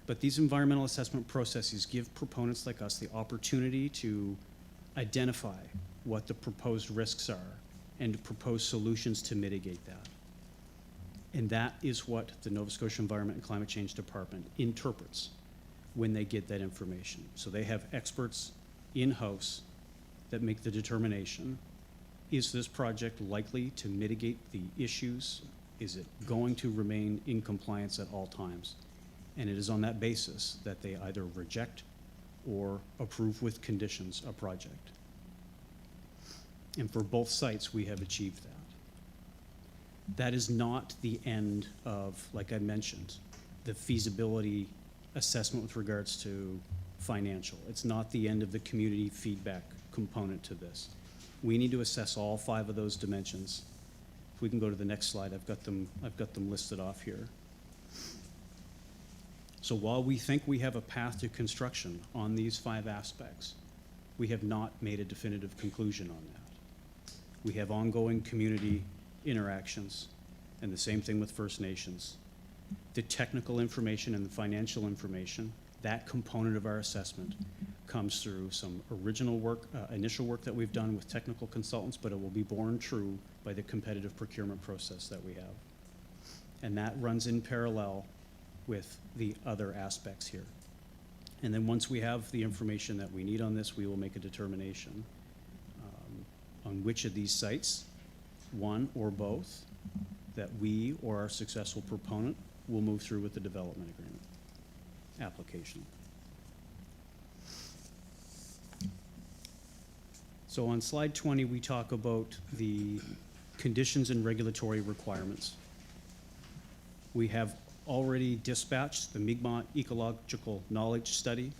But these environmental assessment processes give proponents like us the opportunity to identify what the proposed risks are and to propose solutions to mitigate that. And that is what the Nova Scotia Environment and Climate Change Department interprets when they get that information. So they have experts in-house that make the determination, is this project likely to mitigate the issues? Is it going to remain in compliance at all times? And it is on that basis that they either reject or approve with conditions a project. And for both sites, we have achieved that. That is not the end of, like I mentioned, the feasibility assessment with regards to financial. It's not the end of the community feedback component to this. We need to assess all 5 of those dimensions. If we can go to the next slide, I've got them listed off here. So while we think we have a path to construction on these 5 aspects, we have not made a definitive conclusion on that. We have ongoing community interactions, and the same thing with First Nations. The technical information and the financial information, that component of our assessment comes through some original work, initial work that we've done with technical consultants, but it will be borne true by the competitive procurement process that we have. And that runs in parallel with the other aspects here. And then once we have the information that we need on this, we will make a determination on which of these sites, one or both, that we or our successful proponent will move through with the development agreement application. So on slide 20, we talk about the conditions and regulatory requirements. We have already dispatched the Mi'kmaq Ecological Knowledge Study.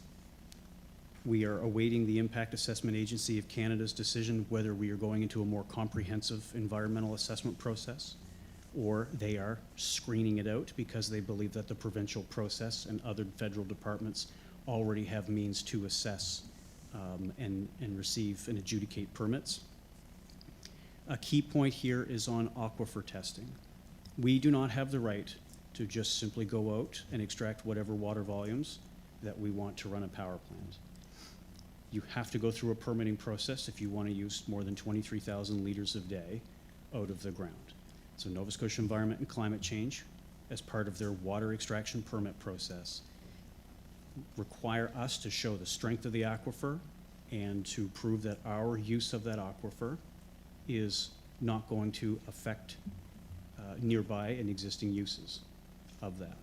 We are awaiting the Impact Assessment Agency of Canada's decision whether we are going into a more comprehensive environmental assessment process or they are screening it out because they believe that the provincial process and other federal departments already have means to assess and receive and adjudicate permits. A key point here is on aquifer testing. We do not have the right to just simply go out and extract whatever water volumes that we want to run a power plant. You have to go through a permitting process if you want to use more than 23,000 liters a day out of the ground. So Nova Scotia Environment and Climate Change, as part of their water extraction permit process, require us to show the strength of the aquifer and to prove that our use of that aquifer is not going to affect nearby and existing uses of that.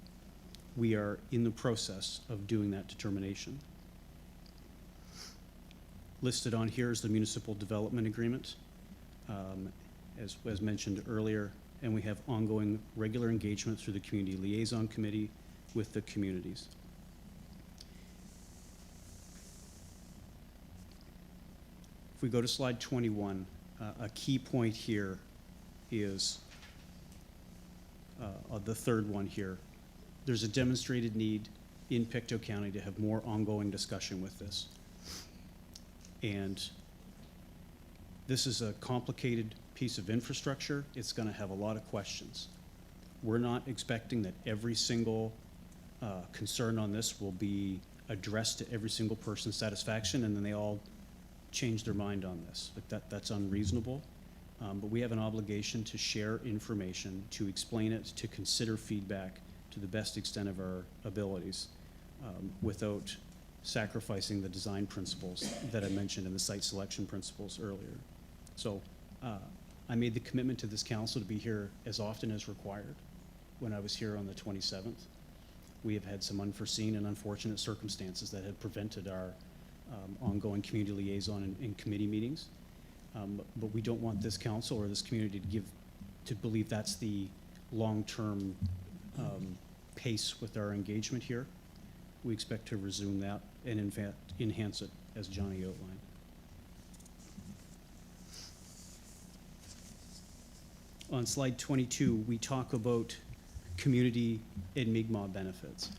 We are in the process of doing that determination. Listed on here is the Municipal Development Agreement, as mentioned earlier, and we have ongoing regular engagement through the Community Liaison Committee with the communities. If we go to slide 21, a key point here is the third one here. There's a demonstrated need in Pictou County to have more ongoing discussion with this. And this is a complicated piece of infrastructure. It's going to have a lot of questions. We're not expecting that every single concern on this will be addressed to every single person's satisfaction and then they all change their mind on this. But that's unreasonable. But we have an obligation to share information, to explain it, to consider feedback to the best extent of our abilities without sacrificing the design principles that I mentioned and the site selection principles earlier. So I made the commitment to this council to be here as often as required when I was here on the 27th. We have had some unforeseen and unfortunate circumstances that had prevented our ongoing community liaison and committee meetings. But we don't want this council or this community to believe that's the long-term pace with our engagement here. We expect to resume that and in fact enhance it as Johnny outlined. On slide 22, we talk about community and Mi'kmaq benefits.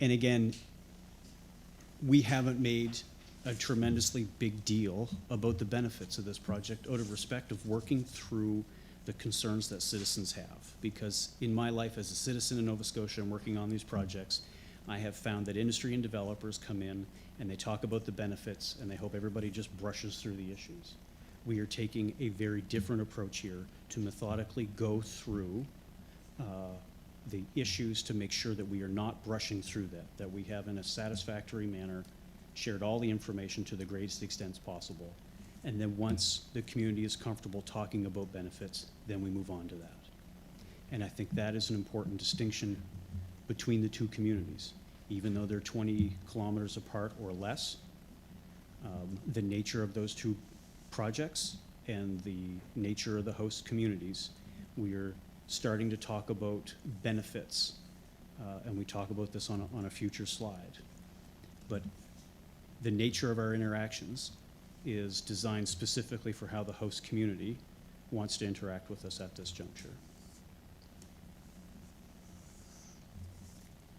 And again, we haven't made a tremendously big deal about the benefits of this project out of respect of working through the concerns that citizens have. Because in my life as a citizen in Nova Scotia and working on these projects, I have found that industry and developers come in and they talk about the benefits and they hope everybody just brushes through the issues. We are taking a very different approach here to methodically go through the issues to make sure that we are not brushing through that we have in a satisfactory manner shared all the information to the greatest extent possible. And then once the community is comfortable talking about benefits, then we move on to that. And I think that is an important distinction between the two communities. Even though they're 20 kilometers apart or less, the nature of those two projects and the nature of the host communities, we are starting to talk about benefits. And we talk about this on a future slide. But the nature of our interactions is designed specifically for how the host community wants to interact with us at this juncture.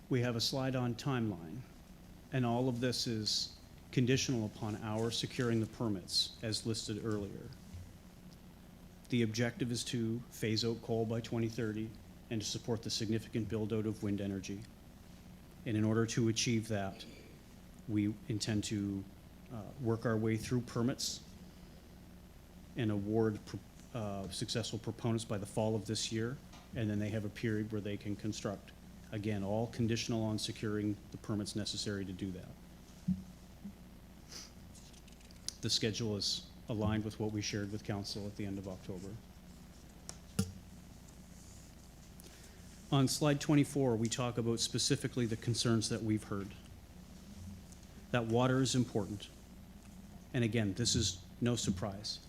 We have a slide on timeline, and all of this is conditional upon our securing the permits as listed earlier. The objective is to phase out coal by 2030 and to support the significant build-out of wind energy. And in order to achieve that, we intend to work our way through permits and award successful proponents by the fall of this year, and then they have a period where they can construct. Again, all conditional on securing the permits necessary to do that. The schedule is aligned with what we shared with council at the end of October. On slide 24, we talk about specifically the concerns that we've heard. That water is important. And again, this is no surprise.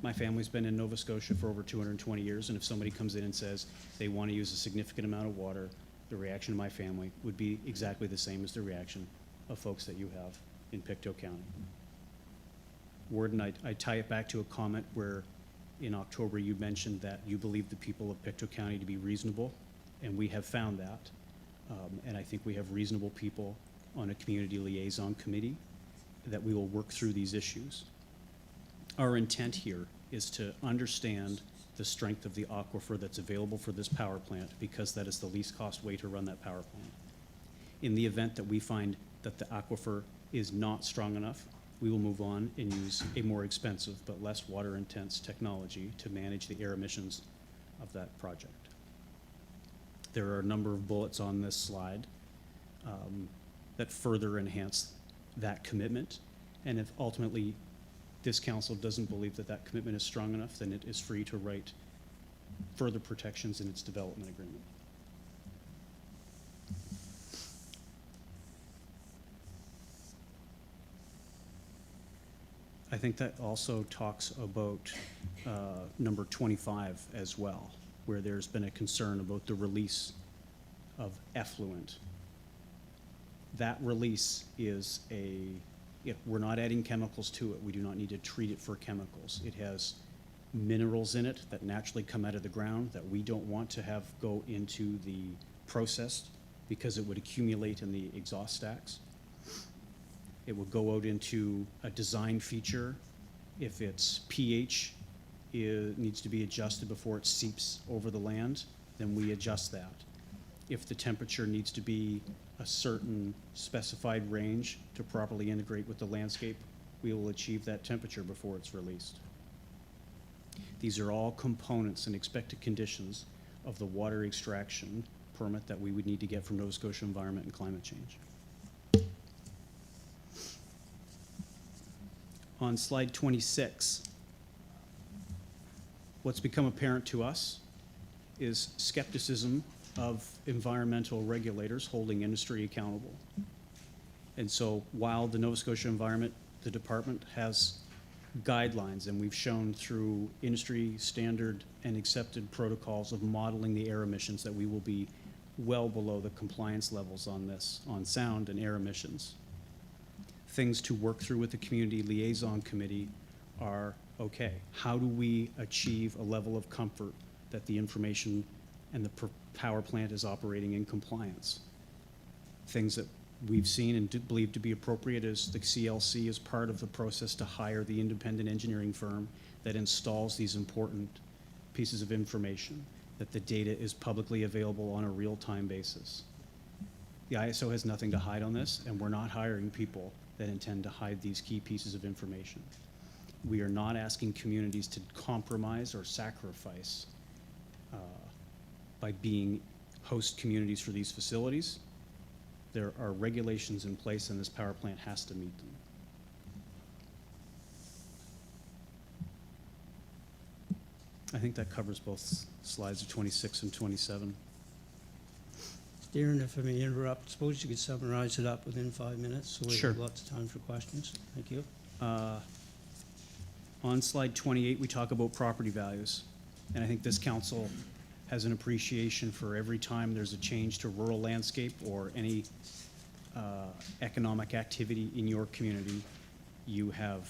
My family's been in Nova Scotia for over 220 years, and if somebody comes in and says they want to use a significant amount of water, the reaction of my family would be exactly the same as the reaction of folks that you have in Pictou County. Warden, I tie it back to a comment where In October, you mentioned that you believe the people of Pictou County to be reasonable, and we have found that. And I think we have reasonable people on a community liaison committee that we will work through these issues. Our intent here is to understand the strength of the aquifer that's available for this power plant, because that is the least cost way to run that power plant. In the event that we find that the aquifer is not strong enough, we will move on and use a more expensive but less water-intense technology to manage the air emissions of that project. There are a number of bullets on this slide that further enhance that commitment. And if ultimately this council doesn't believe that that commitment is strong enough, then it is free to write further protections in its development agreement. I think that also talks about number 25 as well, where there's been a concern about the release of effluent. That release is we're not adding chemicals to it. We do not need to treat it for chemicals. It has minerals in it that naturally come out of the ground that we don't want to have go into the process because it would accumulate in the exhaust stacks. It will go out into a design feature. If its pH needs to be adjusted before it seeps over the land, then we adjust that. If the temperature needs to be a certain specified range to properly integrate with the landscape, we will achieve that temperature before it's released. These are all components and expected conditions of the water extraction permit that we would need to get from Nova Scotia Environment and Climate Change. On slide 26, what's become apparent to us is skepticism of environmental regulators holding industry accountable. And so while the Nova Scotia Environment, the department, has guidelines, and we've shown through industry standard and accepted protocols of modeling the air emissions that we will be well below the compliance levels on this, on sound and air emissions. Things to work through with the community liaison committee are, okay, how do we achieve a level of comfort that the information and the power plant is operating in compliance? Things that we've seen and believe to be appropriate is the CLC is part of the process to hire the independent engineering firm that installs these important pieces of information, that the data is publicly available on a real-time basis. The IESO has nothing to hide on this, and we're not hiring people that intend to hide these key pieces of information. We are not asking communities to compromise or sacrifice by being host communities for these facilities. There are regulations in place, and this power plant has to meet them. I think that covers both slides of 26 and 27. Darren, if I may interrupt, suppose you could summarize it up within 5 minutes so we Sure. have lots of time for questions. Thank you. On slide 28, we talk about property values. And I think this council has an appreciation for every time there's a change to rural landscape or any economic activity in your community, you have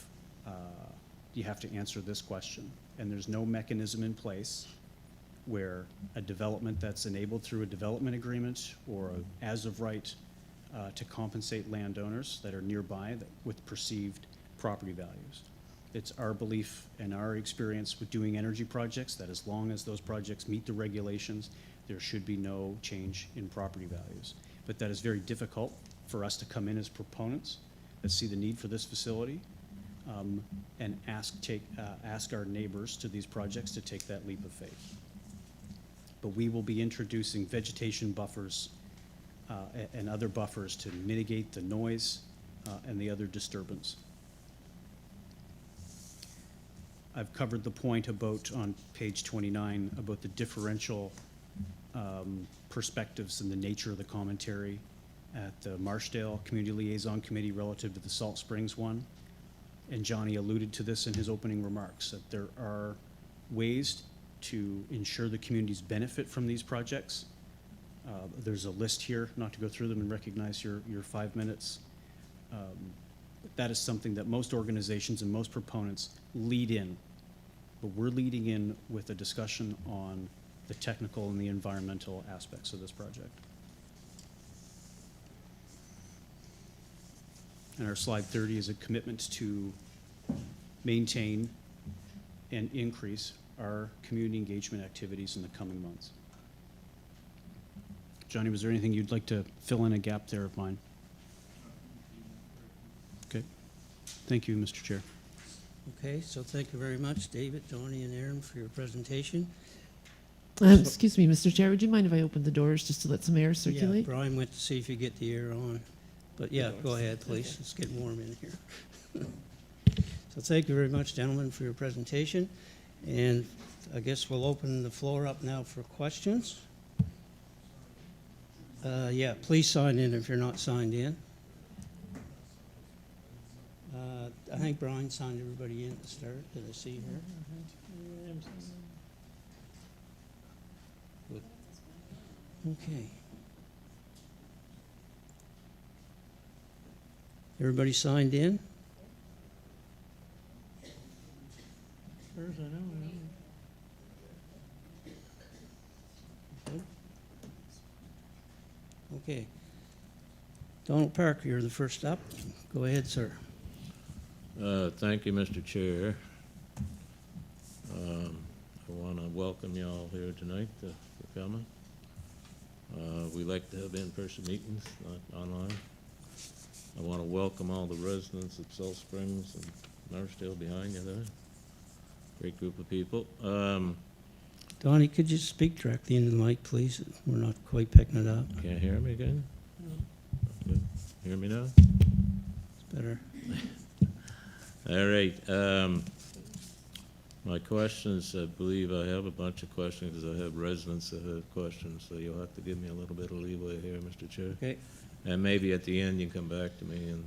to answer this question. And there's no mechanism in place where a development that's enabled through a development agreement or a as of right to compensate landowners that are nearby with perceived property values. It's our belief and our experience with doing energy projects that as long as those projects meet the regulations, there should be no change in property values. But that is very difficult for us to come in as proponents that see the need for this facility and ask our neighbors to these projects to take that leap of faith. But we will be introducing vegetation buffers and other buffers to mitigate the noise and the other disturbance. I've covered the point about, on page 29, about the differential perspectives and the nature of the commentary at the Marshdale Community Liaison Committee relative to the Salt Springs one. And Johnny alluded to this in his opening remarks, that there are ways to ensure the communities benefit from these projects. There's a list here, not to go through them and recognize your 5 minutes. That is something that most organizations and most proponents lead in but we're leading in with a discussion on the technical and the environmental aspects of this project. And our slide 30 is a commitment to maintain and increase our community engagement activities in the coming months. Johnny, was there anything you'd like to fill in a gap there of mine? Okay. Thank you, Mr. Chair. Okay, so thank you very much, David, Johnny, and Aaron, for your presentation. Excuse me, Mr. Chair, would you mind if I opened the doors just to let some air Yeah, circulate? Brian went to see if you get the air on. But yeah, go ahead, please. It's getting warm in here. So thank you very much, gentlemen, for your presentation. And I guess we'll open the floor up now for questions. Yeah, please sign in if you're not signed in. I think Brian signed everybody in at the start. Did I see her? Good. Okay. Everybody signed in? Okay. Donald Parker, you're the first up. Go ahead, sir. Thank you, Mr. Chair. I want to welcome you all here tonight for coming. We like to have in-person meetings, not online. I want to welcome all the residents of Salt Springs and Marsdale behind you there. Great group of people. Donnie, could you speak directly into the mic, please? We're not quite picking it up. Can't hear me again? Good. Hear me now? It's better. All right. My questions, I believe I have a bunch of questions because I have residents that have questions, so you'll have to give me a little bit of leeway here, Mr. Chair. Okay. And maybe at the end you can come back to me. And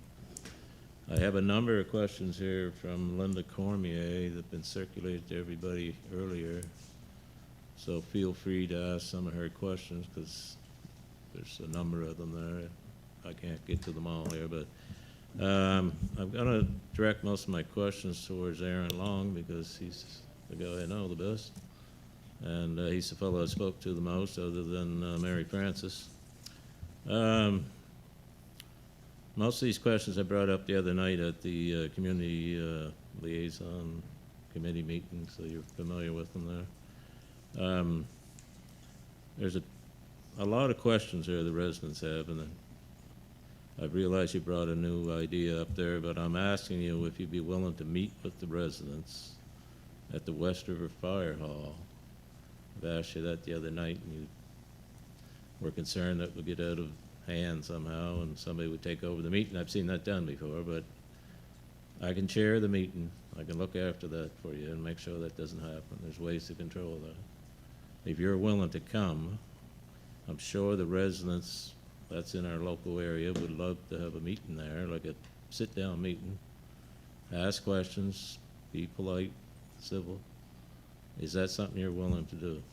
I have a number of questions here from Linda Cormier that have been circulated to everybody earlier. So feel free to ask some of her questions because there's a number of them there. I can't get to them all here, but I'm going to direct most of my questions towards Aaron Long because he's the guy I know the best. And he's the fellow I spoke to the most other than Mary Francis. Most of these questions I brought up the other night at the Community Liaison Committee meeting, so you're familiar with them there. There's a lot of questions here the residents have, and I've realized you brought a new idea up there, but I'm asking you if you'd be willing to meet with the residents at the West River Fire Hall. I've asked you that the other night, and you were concerned that would get out of hand somehow and somebody would take over the meeting. I've seen that done before, but I can chair the meeting. I can look after that for you and make sure that doesn't happen. There's ways to control that. If you're willing to come, I'm sure the residents that's in our local area would love to have a meeting there, like a sit-down meeting. Ask questions, be polite, civil. Is that something you're willing to do?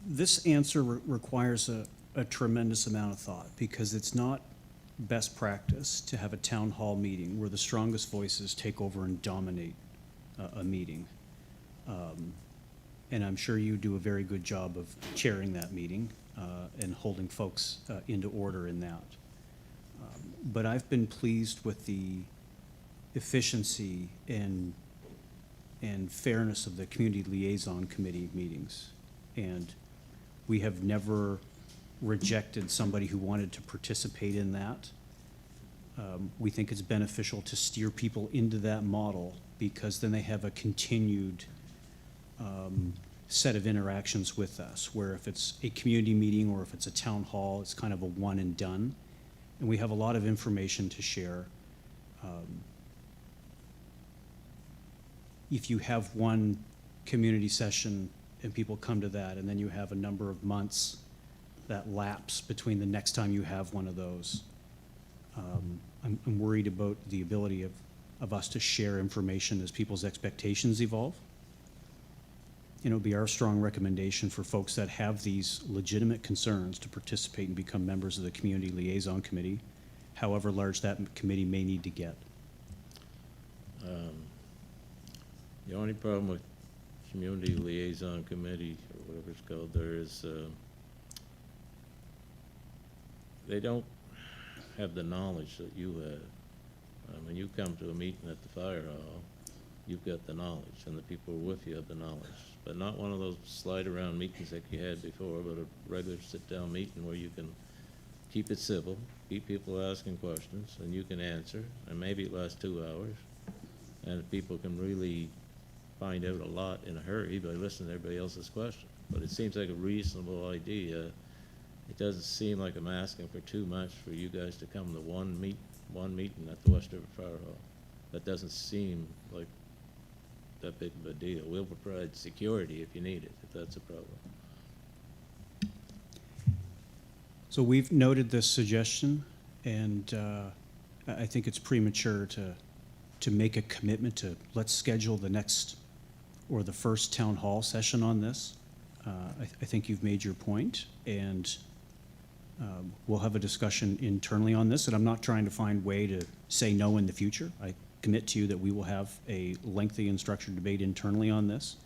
This answer requires a tremendous amount of thought because it's not best practice to have a town hall meeting where the strongest voices take over and dominate a meeting. And I'm sure you do a very good job of chairing that meeting and holding folks into order in that. But I've been pleased with the efficiency and fairness of the Community Liaison Committee meetings. And we have never rejected somebody who wanted to participate in that. We think it's beneficial to steer people into that model because then they have a continued set of interactions with us, where if it's a community meeting or if it's a town hall, it's kind of a one and done. And we have a lot of information to share. If you have one community session and people come to that, and then you have a number of months that lapse between the next time you have one of those, I'm worried about the ability of us to share information as people's expectations evolve. And it would be our strong recommendation for folks that have these legitimate concerns to participate and become members of the Community Liaison Committee, however large that committee may need to get. The only problem with community liaison committee, or whatever it's called there, is they don't have the knowledge that you have. When you come to a meeting at the fire hall, you've got the knowledge, and the people who are with you have the knowledge. But not one of those slide-around meetings that you had before, but a regular sit-down meeting where you can keep it civil, keep people asking questions, and you can answer, and maybe it lasts 2 hours, and people can really find out a lot in a hurry by listening to everybody else's question. But it seems like a reasonable idea. It doesn't seem like I'm asking for too much for you guys to come to one meeting at the West River Fire Hall. That doesn't seem like that big of a deal. We'll provide security if you need it, if that's a problem. So we've noted this suggestion, and I think it's premature to make a commitment to let's schedule the next or the first town hall session on this. I think you've made your point, and we'll have a discussion internally on this, and I'm not trying to find a way to say no in the future. I commit to you that we will have a lengthy and structured debate internally on this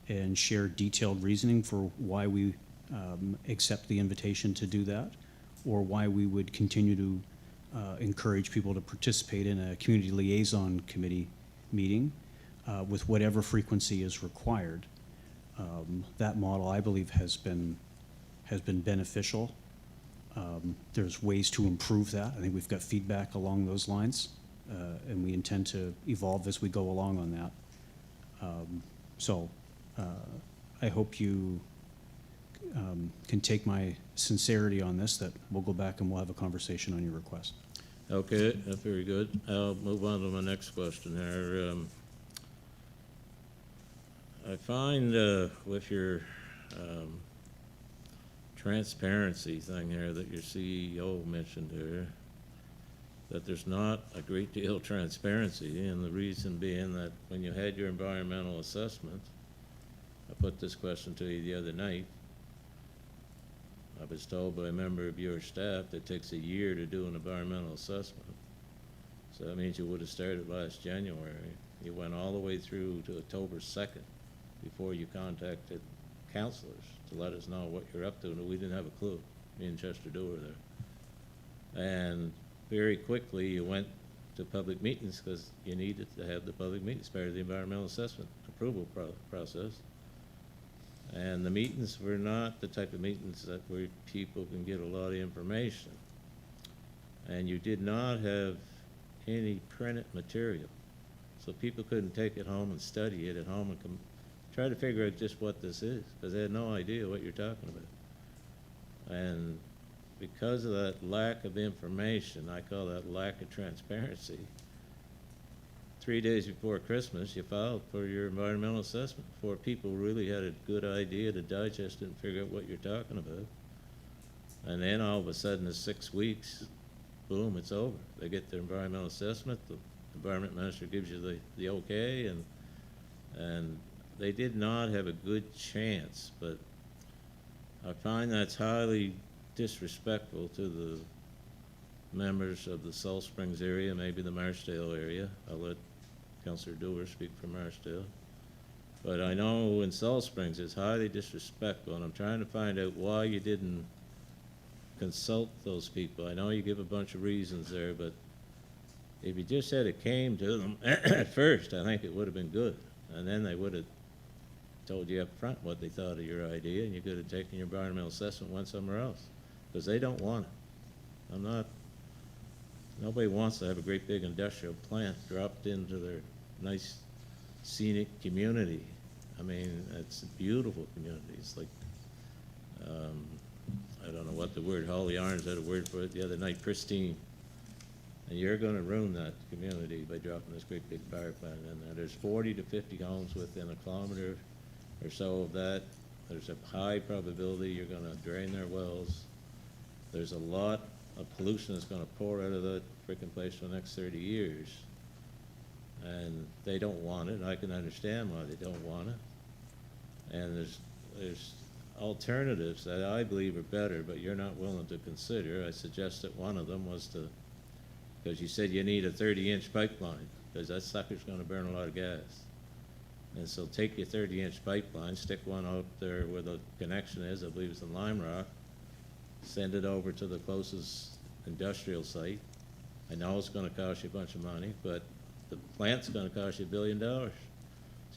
and share detailed reasoning for why we accept the invitation to do that, or why we would continue to encourage people to participate in a community liaison committee meeting with whatever frequency is required. That model, I believe, has been beneficial. There's ways to improve that. I think we've got feedback along those lines, and we intend to evolve as we go along on that. So I hope you can take my sincerity on this, that we'll go back and we'll have a conversation on your request. Okay, that's very good. I'll move on to my next question here. I find with your transparency thing here that your CEO mentioned here, that there's not a great deal of transparency, and the reason being that when you had your environmental assessment, I put this question to you the other night, I was told by a member of your staff that it takes a year to do an environmental assessment. So that means you would have started last January. You went all the way through to October 2nd before you contacted counselors to let us know what you're up to, and we didn't have a clue. Me and Chester Doer were there. And very quickly you went to public meetings because you needed to have the public meetings part of the environmental assessment approval process. And the meetings were not the type of meetings that where people can get a lot of information. And you did not have any printed material. So people couldn't take it home and study it at home and try to figure out just what this is, because they had no idea what you're talking about. And because of that lack of information, I call that lack of transparency, 3 days before Christmas, you filed for your environmental assessment before people really had a good idea to digest it and figure out what you're talking about. And then all of a sudden, in 6 weeks, boom, it's over. They get their environmental assessment, the environment minister gives you the okay, and they did not have a good chance. But I find that's highly disrespectful to the members of the Salt Springs area, maybe the Marsdale area. I'll let Councillor Doer speak for Marsdale. But I know in Salt Springs it's highly disrespectful, and I'm trying to find out why you didn't consult those people. I know you give a bunch of reasons there, but if you just said it came to them at first, I think it would have been good. And then they would have told you up front what they thought of your idea, and you could have taken your environmental assessment and went somewhere else. Because they don't want it. Nobody wants to have a great big industrial plant dropped into their nice scenic community. I mean, it's a beautiful community. It's like, I don't know what the word, Holly Arns had a word for it the other night, pristine. And you're going to ruin that community by dropping this great big power plant in there. There's 40 to 50 homes within a kilometer or so of that. There's a high probability you're going to drain their wells. There's a lot of pollution that's going to pour out of that freaking place for the next 30 years. And they don't want it. I can understand why they don't want it. And there's alternatives that I believe are better, but you're not willing to consider. I suggest that one of them was to because you said you need a 30-inch pipeline, because that sucker's gonna burn a lot of gas. And so take your 30-inch pipeline, stick one out there where the connection is, I believe it's in Lime Rock, send it over to the closest industrial site. I know it's gonna cost you a bunch of money, but the plant's gonna cost you $1 billion. So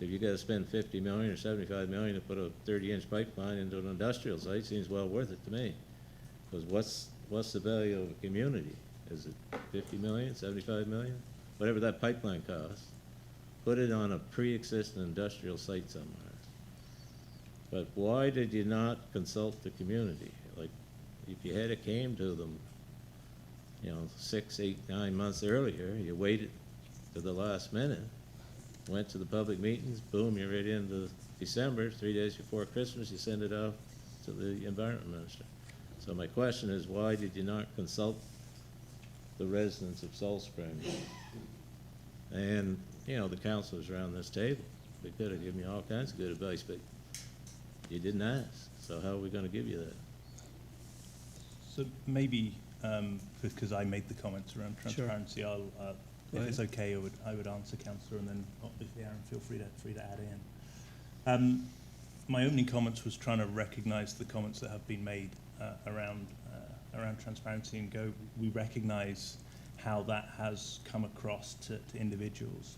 if you gotta spend 50 million or 75 million to put a 30-inch pipeline into an industrial site, seems well worth it to me. Because what's the value of a community? Is it 50 million, 75 million? Whatever that pipeline costs, put it on a pre-existing industrial site somewhere. But why did you not consult the community? Like, if you had it came to them, 6, 8, 9 months earlier, you waited to the last minute, went to the public meetings, boom, you're right into December, 3 days before Christmas, you send it off to the environment minister. So my question is, why did you not consult the residents of Salt Spring? And, the councilors around this table, they could have given you all kinds of good advice, but you didn't ask. So how are we gonna give you that? So maybe, because I made the comments around transparency, I'll, if it's okay, I would answer, Councillor, and then obviously Aaron, feel free to add in. My opening comments was trying to recognise the comments that have been made around transparency and go. We recognise how that has come across to individuals.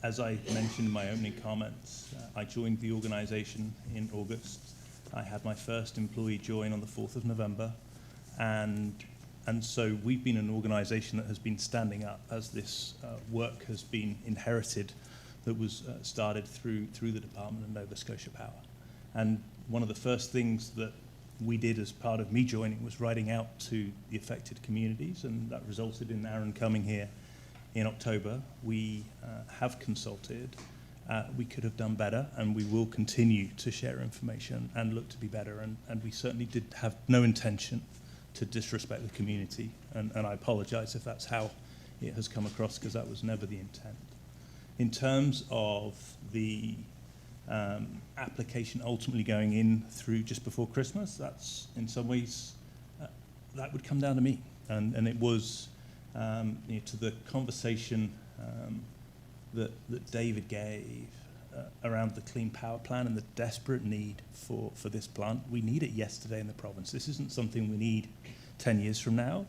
As I mentioned in my opening comments, I joined the organisation in August. I had my first employee join on the 4th of November, and so we've been an organisation that has been standing up as this work has been inherited, that was started through the Department of Nova Scotia Power. And one of the first things that we did as part of me joining was writing out to the affected communities, and that resulted in Aaron coming here in October. We have consulted. We could have done better, and we will continue to share information and look to be better. And we certainly did have no intention to disrespect the community. And I apologise if that's how it has come across, because that was never the intent. In terms of the application ultimately going in through just before Christmas, that's in some ways, that would come down to me. And it was to the conversation that David gave around the Clean Power Plan and the desperate need for this plant. We need it yesterday in the province. This isn't something we need 10 years from now.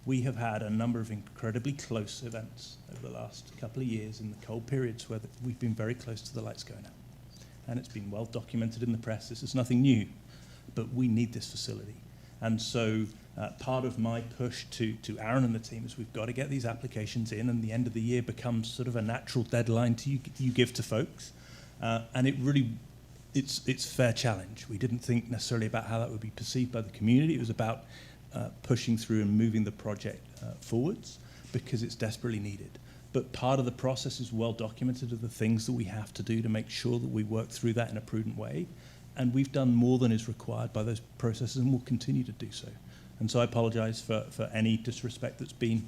We have had a number of incredibly close events over the last couple of years in the cold periods where we've been very close to the lights going out. And it's been well documented in the press. This is nothing new, but we need this facility. And so part of my push to Aaron and the team is we've got to get these applications in, and the end of the year becomes sort of a natural deadline to you give to folks. And it's fair challenge. We didn't think necessarily about how that would be perceived by the community. It was about pushing through and moving the project forwards because it's desperately needed. But part of the process is well documented of the things that we have to do to make sure that we work through that in a prudent way. And we've done more than is required by those processes, and will continue to do so. And so I apologise for any disrespect that's been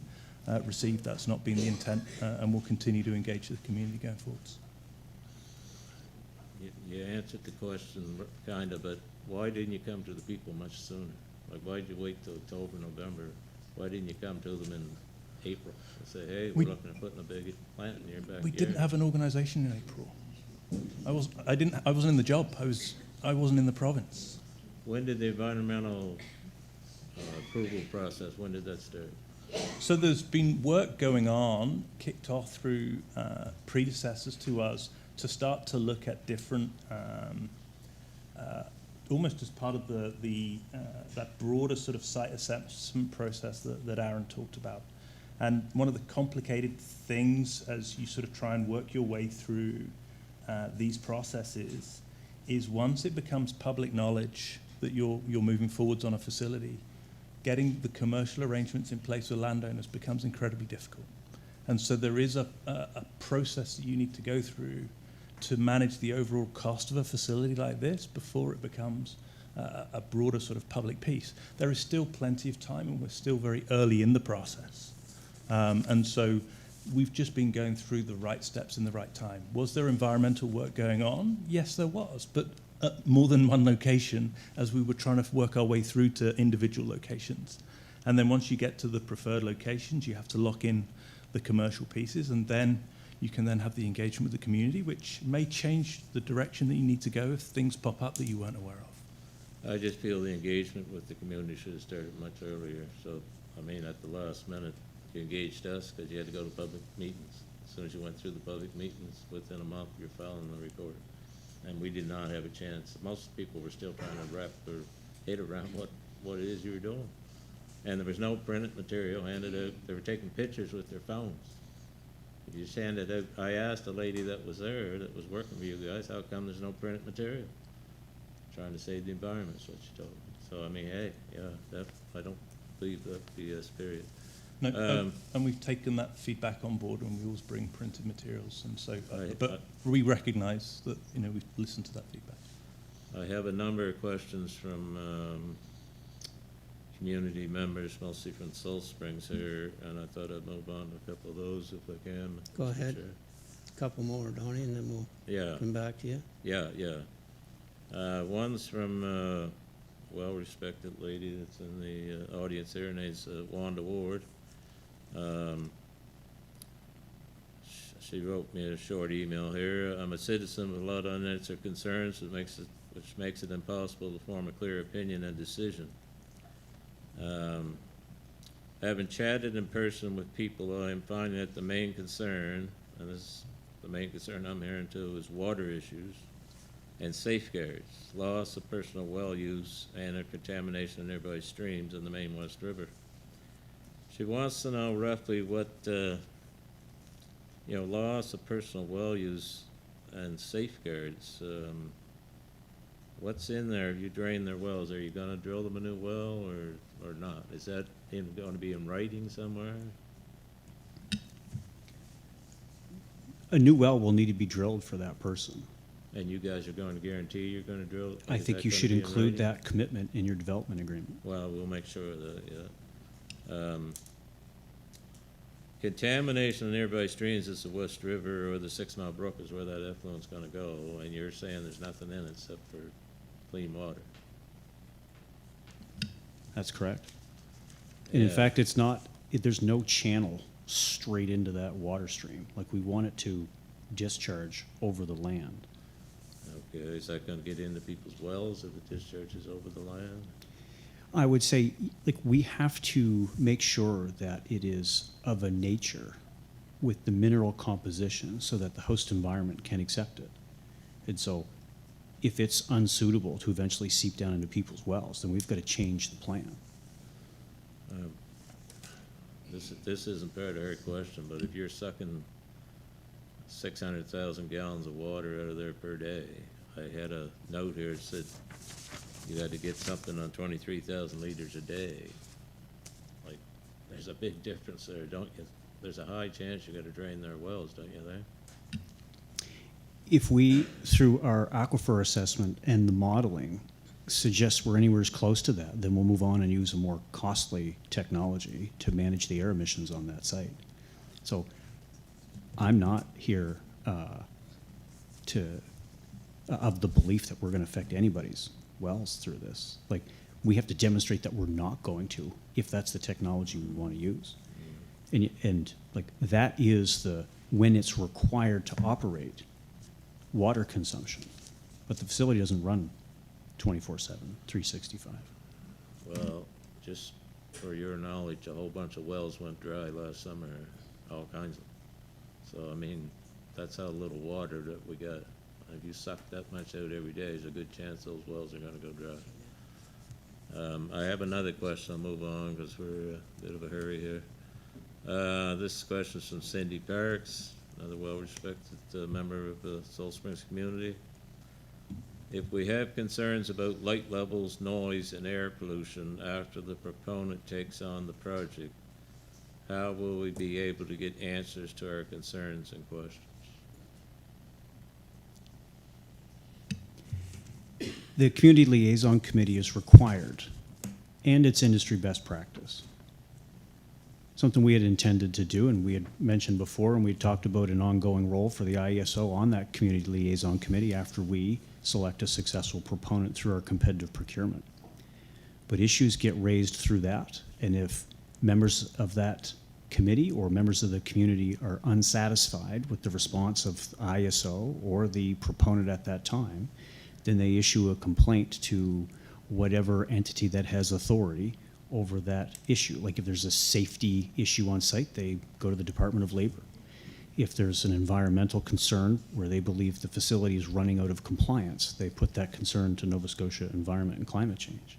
received. That's not been the intent, and we'll continue to engage the community going forwards. You answered the question kind of, but why didn't you come to the people much sooner? Like, why did you wait till October, November? Why didn't you come to them in April and say, hey, we're looking at putting a big plant in your backyard? We didn't have an organisation in April. I wasn't in the job. I wasn't in the province. When did the environmental approval process, when did that start? So there's been work going on, kicked off through predecessors to us, to start to look at different, almost as part of that broader sort of site assessment process that Aaron talked about. And one of the complicated things as you sort of try and work your way through these processes is once it becomes public knowledge that you're moving forwards on a facility, getting the commercial arrangements in place with landowners becomes incredibly difficult. And so there is a process that you need to go through to manage the overall cost of a facility like this before it becomes a broader sort of public piece. There is still plenty of time, and we're still very early in the process. And so we've just been going through the right steps in the right time. Was there environmental work going on? Yes, there was, but at more than one location as we were trying to work our way through to individual locations. And then once you get to the preferred locations, you have to lock in the commercial pieces, and then you can then have the engagement with the community, which may change the direction that you need to go if things pop up that you weren't aware of. I just feel the engagement with the community should have started much earlier. So, I mean, at the last minute, you engaged us because you had to go to public meetings. As soon as you went through the public meetings, within a month, you're filing the report. And we did not have a chance. Most people were still trying to wrap their head around what it is you were doing. And there was no printed material handed out. They were taking pictures with their phones. You just handed out. I asked a lady that was there, that was working for you guys, how come there's no printed material? Trying to save the environment is what she told me. So, I mean, hey, yeah, I don't believe that BS, period. No, and we've taken that feedback on board, and we always bring printed materials. And so, Right. but we recognise that we've listened to that feedback. I have a number of questions from community members, mostly from Salt Springs here, and I thought I'd move on to a couple of those if I can. Go Mr. ahead. Chair. A couple more, Donnie, and then we'll Yeah, come back to you. yeah. One's from a well-respected lady that's in the audience here, her name's Wanda Ward. She wrote me a short email here. I'm a citizen with a lot of unanswered concerns, which makes it impossible to form a clear opinion and decision. Having chatted in person with people, I am finding that the main concern, and this is the main concern I'm hearing too, is water issues and safeguards, loss of personal well use, and a contamination of nearby streams in the main West River. She wants to know roughly what, loss of personal well use and safeguards. What's in there? You drain their wells. Are you going to drill them a new well or not? Is that going to be in writing somewhere? A new well will need to be drilled for that person. And you guys are going to guarantee you're going to drill it? I Is think that you gonna should be in include writing? that commitment in your development agreement. Well, we'll make sure of that, yeah. Contamination of nearby streams is the West River or the 6 Mile Brook is where that effluent's gonna go, and you're saying there's nothing in it except for clean water. That's correct. And in Yeah. fact, there's no channel straight into that water stream. Like, we want it to discharge over the land. Okay, is that gonna get into people's wells if it discharges over the land? I would say, like, we have to make sure that it is of a nature with the mineral composition so that the host environment can accept it. And so if it's unsuitable to eventually seep down into people's wells, then we've got to change the plan. This isn't part of her question, but if you're sucking 600,000 gallons of water out of there per day, I had a note here that said you had to get something on 23,000 liters a day. Like, there's a big difference there, don't you? There's a high chance you gotta drain their wells, don't you think? If we, through our aquifer assessment and the modeling, suggest we're anywhere as close to that, then we'll move on and use a more costly technology to manage the air emissions on that site. So I'm not here of the belief that we're going to affect anybody's wells through this. Like, we have to demonstrate that we're not going to, if that's the technology we want to use. And like, that is when it's required to operate, water consumption. But the facility doesn't run 24/7, 365. Well, just for your knowledge, a whole bunch of wells went dry last summer, all kinds of. So, I mean, that's how little water that we got. If you suck that much out every day, there's a good chance those wells are gonna go dry. I have another question, I'll move on because we're in a bit of a hurry here. This question is from Cindy Parks, another well-respected member of the Salt Springs community. If we have concerns about light levels, noise, and air pollution after the proponent takes on the project, how will we be able to get answers to our concerns and questions? The Community Liaison Committee is required, and it's industry best practice. Something we had intended to do, and we had mentioned before, and we had talked about an ongoing role for the IESO on that Community Liaison Committee after we select a successful proponent through our competitive procurement. But issues get raised through that, and if members of that committee or members of the community are unsatisfied with the response of IESO or the proponent at that time, then they issue a complaint to whatever entity that has authority over that issue. Like if there's a safety issue on site, they go to the Department of Labor. If there's an environmental concern where they believe the facility is running out of compliance, they put that concern to Nova Scotia Environment and Climate Change.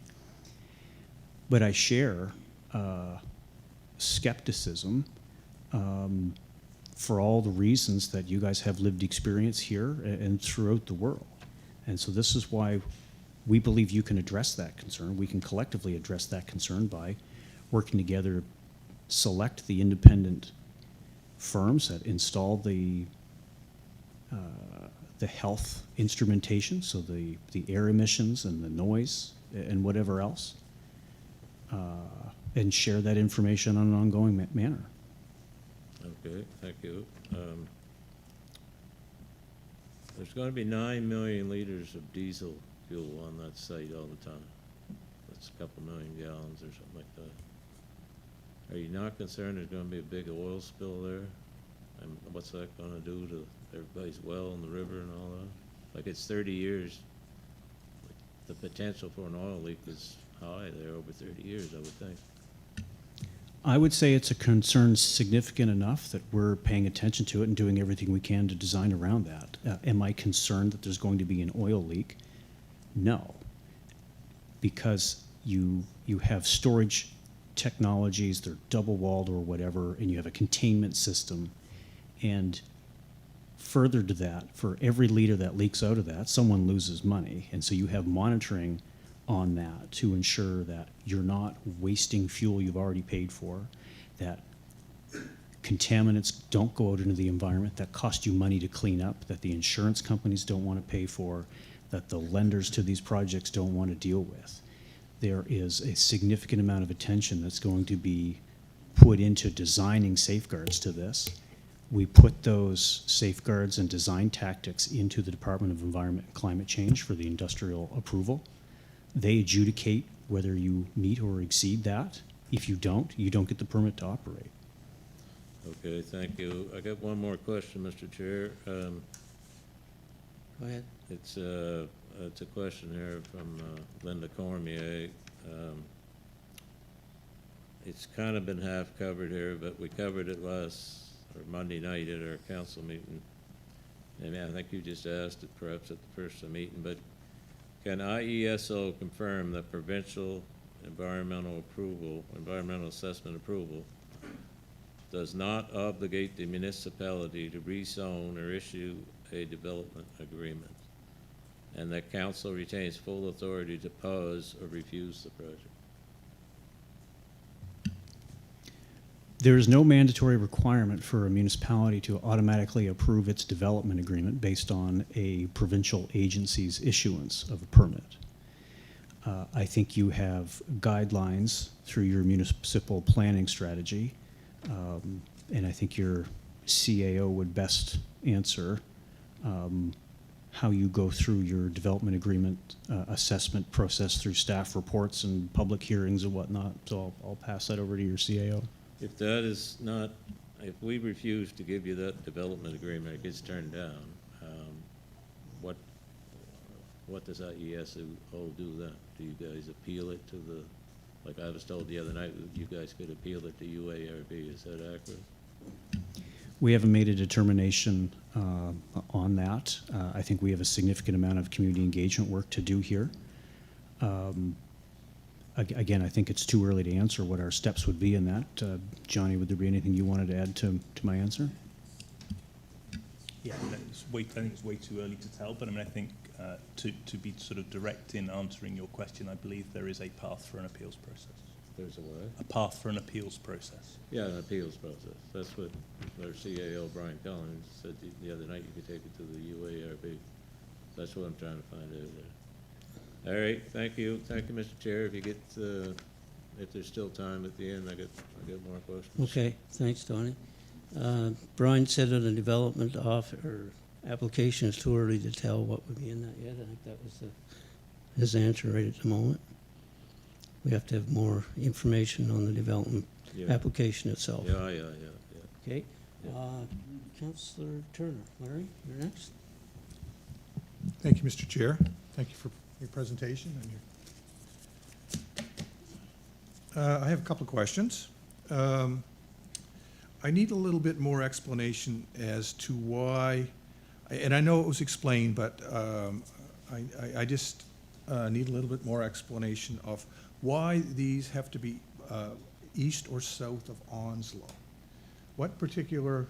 But I share skepticism for all the reasons that you guys have lived experience here and throughout the world. And so this is why we believe you can address that concern. We can collectively address that concern by working together to select the independent firms that install the health instrumentation, so the air emissions and the noise and whatever else, and share that information on an ongoing manner. Okay, thank you. There's going to be 9 million liters of diesel fuel on that site all the time. That's a couple million gallons or something like that. Are you not concerned there's going to be a big oil spill there? And what's that going to do to everybody's well in the river and all that? Like it's 30 years. The potential for an oil leak is high there over 30 years, I would think. I would say it's a concern significant enough that we're paying attention to it and doing everything we can to design around that. Am I concerned that there's going to be an oil leak? No, because you have storage technologies, they're double-walled or whatever, and you have a containment system. And further to that, for every liter that leaks out of that, someone loses money. And so you have monitoring on that to ensure that you're not wasting fuel you've already paid for, that contaminants don't go out into the environment that cost you money to clean up, that the insurance companies don't want to pay for, that the lenders to these projects don't want to deal with. There is a significant amount of attention that's going to be put into designing safeguards to this. We put those safeguards and design tactics into the Department of Environment and Climate Change for the industrial approval. They adjudicate whether you meet or exceed that. If you don't get the permit to operate. Okay, thank you. I got one more question, Mr. Chair. Go ahead. It's a question here from Linda Cormier. It's kind of been half covered here, but we covered it Monday night at our council meeting. And I think you just asked it perhaps at the first meeting, but can IESO confirm that provincial environmental assessment approval does not obligate the municipality to rezone or issue a development agreement, and that council retains full authority to pause or refuse the project? There is no mandatory requirement for a municipality to automatically approve its development agreement based on a provincial agency's issuance of a permit. I think you have guidelines through your municipal planning strategy, and I think your CAO would best answer how you go through your development agreement assessment process through staff reports and public hearings and whatnot. So I'll pass that over to your CAO. If that is not, if we refuse to give you that development agreement, it gets turned down, what does IESO do then? Do you guys appeal it to the, like I was told the other night, you guys could appeal it to UARB, is that accurate? We haven't made a determination on that. I think we have a significant amount of community engagement work to do here. Again, I think it's too early to answer what our steps would be in that. Johnny, would there be anything you wanted to add to my answer? Yeah, I think it's way too early to tell, but I mean, I think to be sort of direct in answering your question, I believe there is a path for an appeals process. There's a what? A path for an appeals process. Yeah, an appeals process. That's what our CAO, Brian Collins, said the other night, you could take it to the UARB. That's what I'm trying to find out there. All right, thank you. Thank you, Mr. Chair. If you get, if there's still time at the end, I got more questions. Okay, thanks, Tony. Brian said that a development application is too early to tell what would be in that yet. I think that was his answer right at the moment. we have to have more information on the development Yeah. application itself. Yeah. Okay. Councillor Turner. Larry, you're next. Thank you, Mr. Chair. Thank you for your presentation and your. I have a couple of questions. I need a little bit more explanation as to why, and I know it was explained, but I just need a little bit more explanation of why these have to be east or south of Onslow. What particular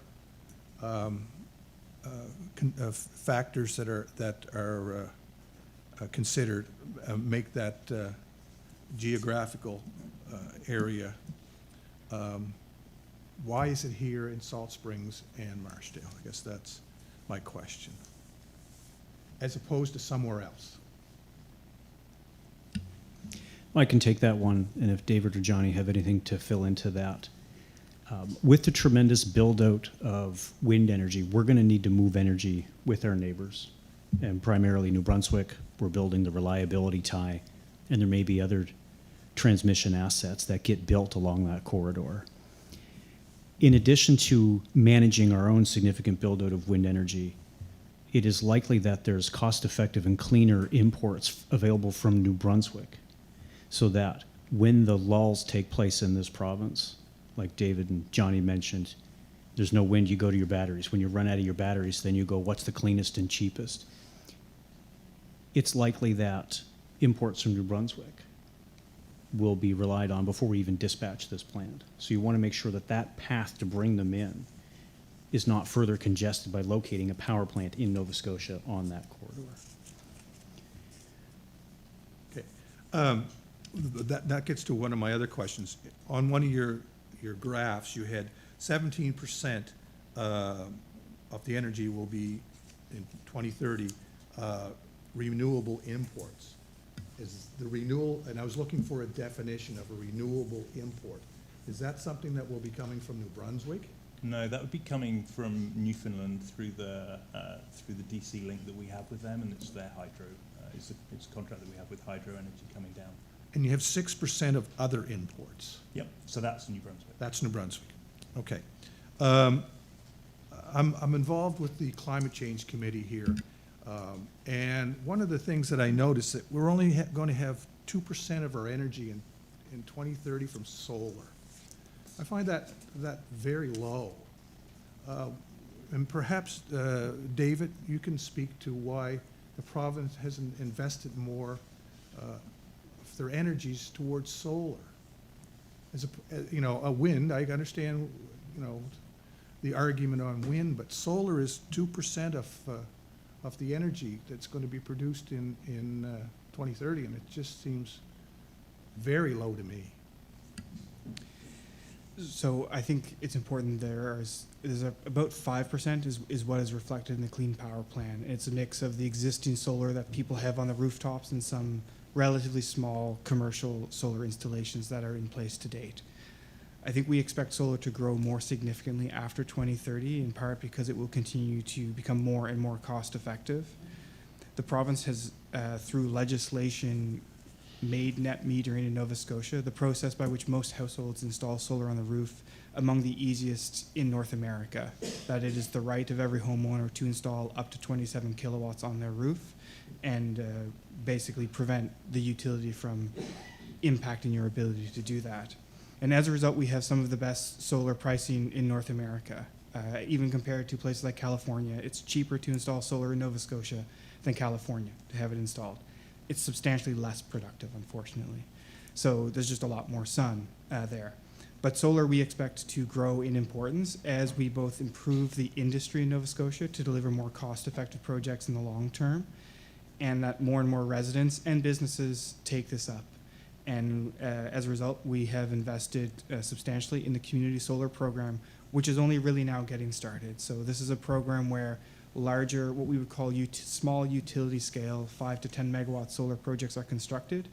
factors that are considered make that geographical area? Why is it here in Salt Springs and Marshdale? I guess that's my question, as opposed to somewhere else. I can take that one, and if David or Johnny have anything to fill into that. With the tremendous build-out of wind energy, we're going to need to move energy with our neighbors, and primarily New Brunswick. We're building the reliability tie, and there may be other transmission assets that get built along that corridor. In addition to managing our own significant build-out of wind energy, it is likely that there's cost-effective and cleaner imports available from New Brunswick, so that when the lulls take place in this province, like David and Johnny mentioned, there's no wind, you go to your batteries. When you run out of your batteries, then you go, what's the cleanest and cheapest? It's likely that imports from New Brunswick will be relied on before we even dispatch this plant. So you want to make sure that that path to bring them in is not further congested by locating a power plant in Nova Scotia on that corridor. Okay. That gets to one of my other questions. On one of your graphs, you had 17% of the energy will be in 2030 renewable imports. Is the renewal, and I was looking for a definition of a renewable import. Is that something that will be coming from New Brunswick? No, that would be coming from Newfoundland through the DC link that we have with them, and it's their hydro. It's a contract that we have with hydro energy coming down. And you have 6% of other imports. Yep. So that's New Brunswick. That's New Brunswick. Okay. I'm involved with the Climate Change Committee here. And one of the things that I noticed that we're only going to have 2% of our energy in 2030 from solar. I find that very low. And perhaps, David, you can speak to why the province hasn't invested more of their energies towards solar. As a wind, I understand, the argument on wind, but solar is 2% of the energy that's going to be produced in 2030, and it just seems very low to me. So I think it's important there's about 5% is what is reflected in the Clean Power Plan. It's a mix of the existing solar that people have on the rooftops and some relatively small commercial solar installations that are in place to date. I think we expect solar to grow more significantly after 2030, in part because it will continue to become more and more cost effective. The province has, through legislation, made net metering in Nova Scotia, the process by which most households install solar on the roof, among the easiest in North America. That it is the right of every homeowner to install up to 27 kilowatts on their roof and basically prevent the utility from impacting your ability to do that. And as a result, we have some of the best solar pricing in North America. Even compared to places like California, it's cheaper to install solar in Nova Scotia than California to have it installed. It's substantially less productive, unfortunately. So there's just a lot more sun there. But solar we expect to grow in importance as we both improve the industry in Nova Scotia to deliver more cost-effective projects in the long term, and that more and more residents and businesses take this up. And as a result, we have invested substantially in the community solar program, which is only really now getting started. So this is a program where larger, what we would call small utility scale, 5 to 10 megawatt solar projects are constructed,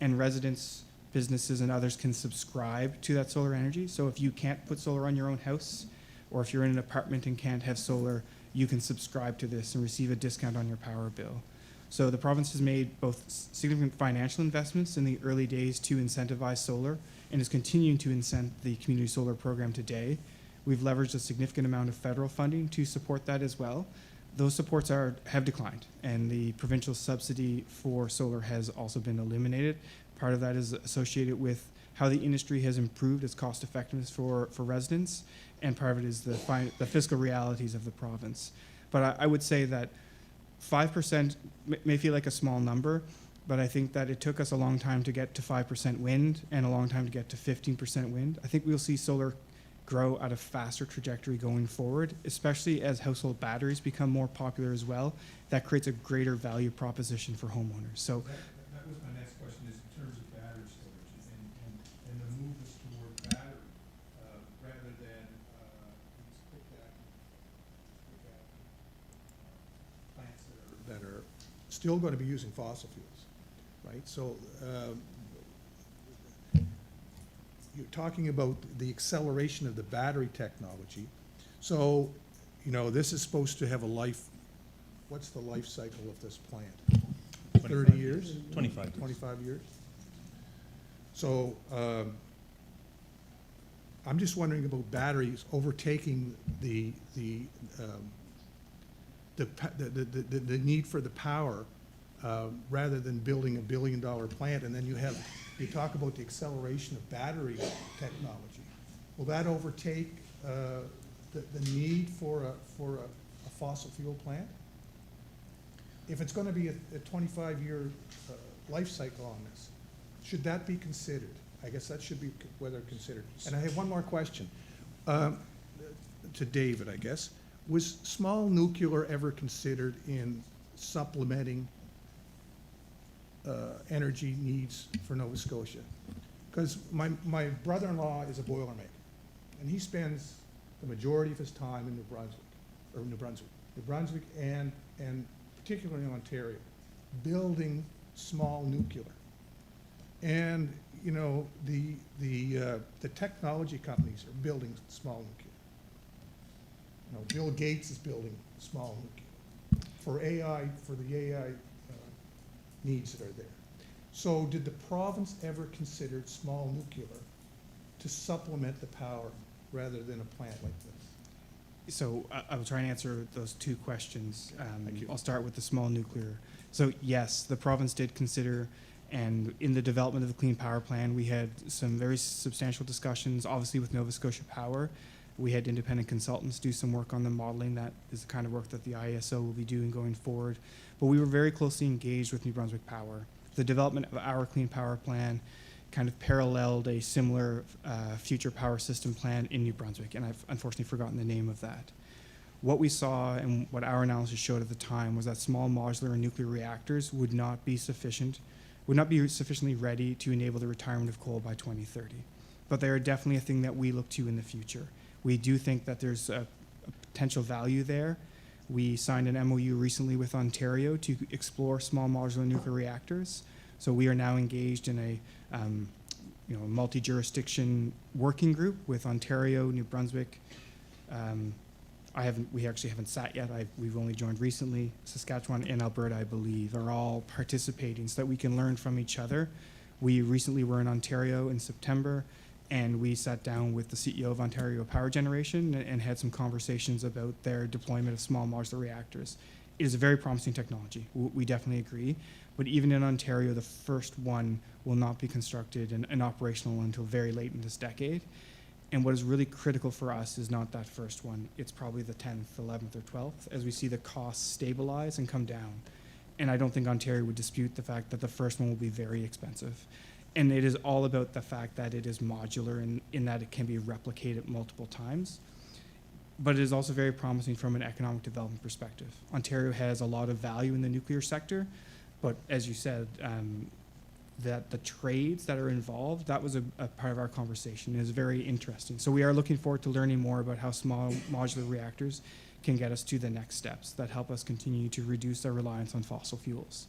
and residents, businesses, and others can subscribe to that solar energy. So if you can't put solar on your own house, or if you're in an apartment and can't have solar, you can subscribe to this and receive a discount on your power bill. So the province has made both significant financial investments in the early days to incentivize solar and is continuing to incent the community solar program today. We've leveraged a significant amount of federal funding to support that as well. Those supports have declined, and the provincial subsidy for solar has also been eliminated. Part of that is associated with how the industry has improved its cost effectiveness for residents, and part of it is the fiscal realities of the province. But I would say that 5% may feel like a small number, but I think that it took us a long time to get to 5% wind and a long time to get to 15% wind. I think we'll see solar grow at a faster trajectory going forward, especially as household batteries become more popular as well. That creates a greater value proposition for homeowners. So That was my next question, is in terms of battery storage and the move us toward battery, rather than these quick plants that are still going to be using fossil fuels, right? So you're talking about the acceleration of the battery technology. So, you know, this is supposed to have a life, what's the life cycle of this plant? 30 years? 25. 25 years? So I'm just wondering about batteries overtaking the need for the power, rather than building $1 billion plant, and then you talk about the acceleration of battery technology. Will that overtake the need for a fossil fuel plant? If it's going to be a 25-year life cycle on this, should that be considered? I guess that should be whether considered. And I have one more question to David, I guess. Was small nuclear ever considered in supplementing energy needs for Nova Scotia? Because my brother-in-law is a Boilermaker, and he spends the majority of his time in New Brunswick and particularly in Ontario, building small nuclear. And you know, the technology companies are building small nuclear. You know, Bill Gates is building small nuclear for AI, for the AI needs that are there. So did the province ever consider small nuclear to supplement the power rather than a plant like this? So I will try and answer those two questions. Thank you. I'll start with the small nuclear. So yes, the province did consider, and in the development of the Clean Power Plan, we had some very substantial discussions, obviously with Nova Scotia Power. We had independent consultants do some work on the modeling. That is the kind of work that the IESO will be doing going forward. But we were very closely engaged with New Brunswick Power. The development of our Clean Power Plan kind of paralleled a similar future power system plan in New Brunswick, and I've unfortunately forgotten the name of that. What we saw and what our analysis showed at the time was that small modular and nuclear reactors would not be sufficiently ready to enable the retirement of coal by 2030. But they are definitely a thing that we look to in the future. We do think that there's a potential value there. We signed an MOU recently with Ontario to explore small modular nuclear reactors. So we are now engaged in a multi-jurisdiction working group with Ontario, New Brunswick. We actually haven't sat yet. We've only joined recently. Saskatchewan and Alberta, I believe, are all participating so that we can learn from each other. We recently were in Ontario in September, and we sat down with the CEO of Ontario Power Generation and had some conversations about their deployment of small modular reactors. It is a very promising technology. We definitely agree. But even in Ontario, the first one will not be constructed and operational until very late in this decade. And what is really critical for us is not that first one. It's probably the 10th, 11th, or 12th as we see the costs stabilize and come down. And I don't think Ontario would dispute the fact that the first one will be very expensive. And it is all about the fact that it is modular in that it can be replicated multiple times. But it is also very promising from an economic development perspective. Ontario has a lot of value in the nuclear sector, but as you said, that the trades that are involved, that was a part of our conversation. It is very interesting. So we are looking forward to learning more about how small modular reactors can get us to the next steps that help us continue to reduce our reliance on fossil fuels.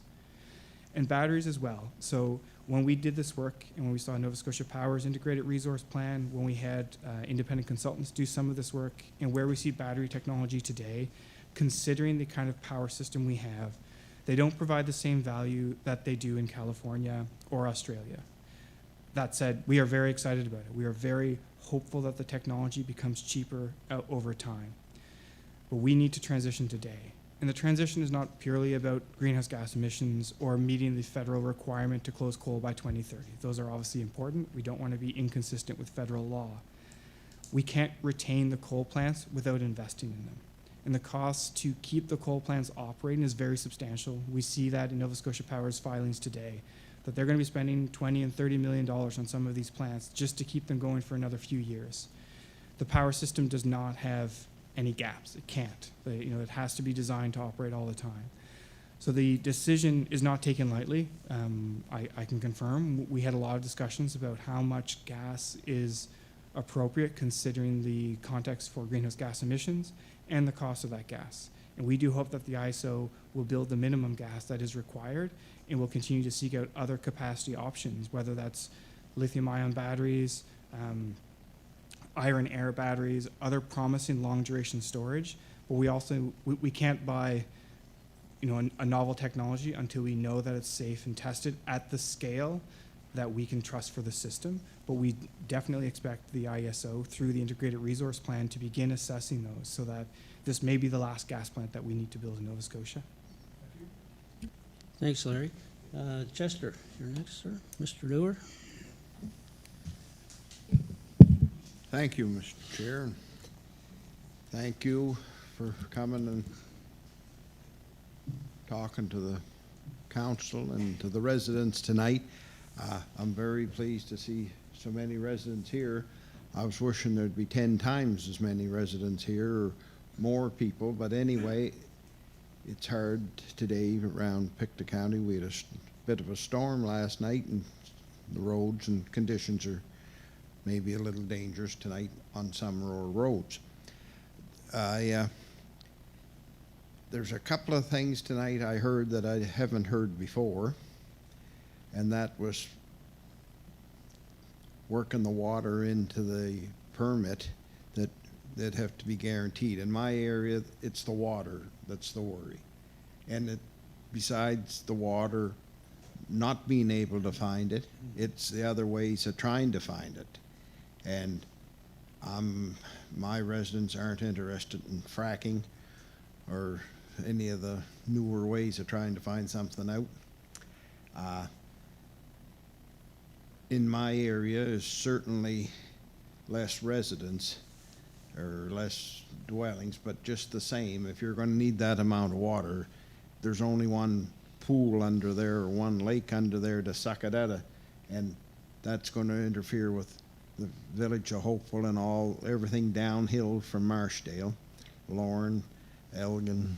And batteries as well. So when we did this work and when we saw Nova Scotia Power's integrated resource plan, when we had independent consultants do some of this work, and where we see battery technology today, considering the kind of power system we have, They don't provide the same value that they do in California or Australia. That said, we are very excited about it. We are very hopeful that the technology becomes cheaper over time. But we need to transition today. And the transition is not purely about greenhouse gas emissions or meeting the federal requirement to close coal by 2030. Those are obviously important. We don't want to be inconsistent with federal law. We can't retain the coal plants without investing in them. And the cost to keep the coal plants operating is very substantial. We see that in Nova Scotia Power's filings today, that they're going to be spending $20 and $30 million on some of these plants just to keep them going for another few years. The power system does not have any gaps. It can't. It has to be designed to operate all the time. So the decision is not taken lightly. I can confirm. We had a lot of discussions about how much gas is appropriate considering the context for greenhouse gas emissions and the cost of that gas. And we do hope that the IESO will build the minimum gas that is required and will continue to seek out other capacity options, whether that's lithium-ion batteries, iron air batteries, other promising long duration storage. But we can't buy a novel technology until we know that it's safe and tested at the scale that we can trust for the system. But we definitely expect the IESO through the integrated resource plan to begin assessing those so that this may be the last gas plant that we need to build in Nova Scotia. Thanks, Larry. Chester, you're next, sir. Mr. Dewar. Thank you, Mr. Chair. And thank you for coming and talking to the council and to the residents tonight. I'm very pleased to see so many residents here. I was wishing there'd be 10 times as many residents here or more people, but anyway, it's hard today around Pictou County. We had a bit of a storm last night, and the roads and conditions are maybe a little dangerous tonight on some rural roads. There's a couple of things tonight I heard that I haven't heard before, and that was working the water into the permit that have to be guaranteed. In my area, it's the water that's the worry. And besides the water not being able to find it, it's the other ways of trying to find it. And my residents aren't interested in fracking or any of the newer ways of trying to find something out. In my area is certainly less residents or less dwellings, but just the same, if you're going to need that amount of water, there's only one pool under there or one lake under there to suck it out of, and that's going to interfere with the village of Hopewell and everything downhill from Marshdale, Lorne, Elgin,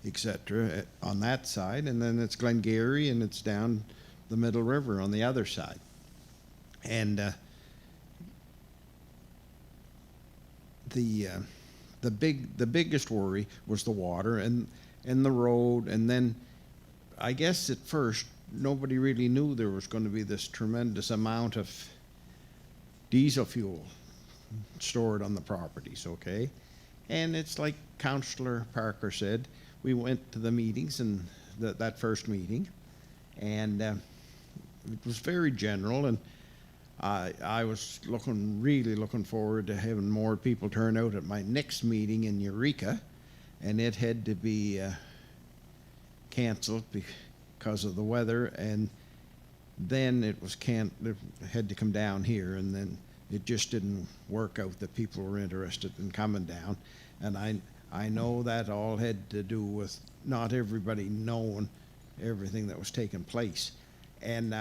etc. on that side, and then it's Glengarry and it's down the Middle River on the other side. And the biggest worry was the water and the road, and then I guess at first nobody really knew there was going to be this tremendous amount of diesel fuel stored on the properties, okay? And it's like Councillor Parker said, we went to the meetings and that first meeting, and it was very general, and I was really looking forward to having more people turn out at my next meeting in Eureka, and it had to be canceled because of the weather, and then it had to come down here, and then it just didn't work out that people were interested in coming down. And I know that all had to do with not everybody knowing everything that was taking place. And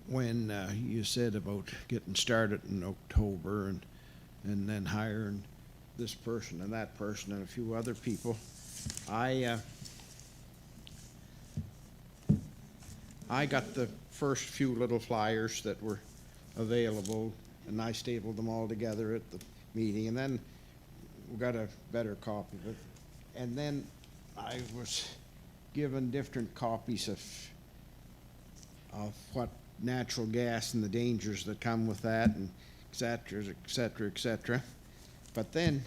when you said about getting started in October and then hiring this person and that person and a few other people, I got the first few little flyers that were available, and I stapled them all together at the meeting, and then we got a better copy of it. And then I was given different copies of what natural gas and the dangers that come with that, and et cetera, et cetera, et cetera. But then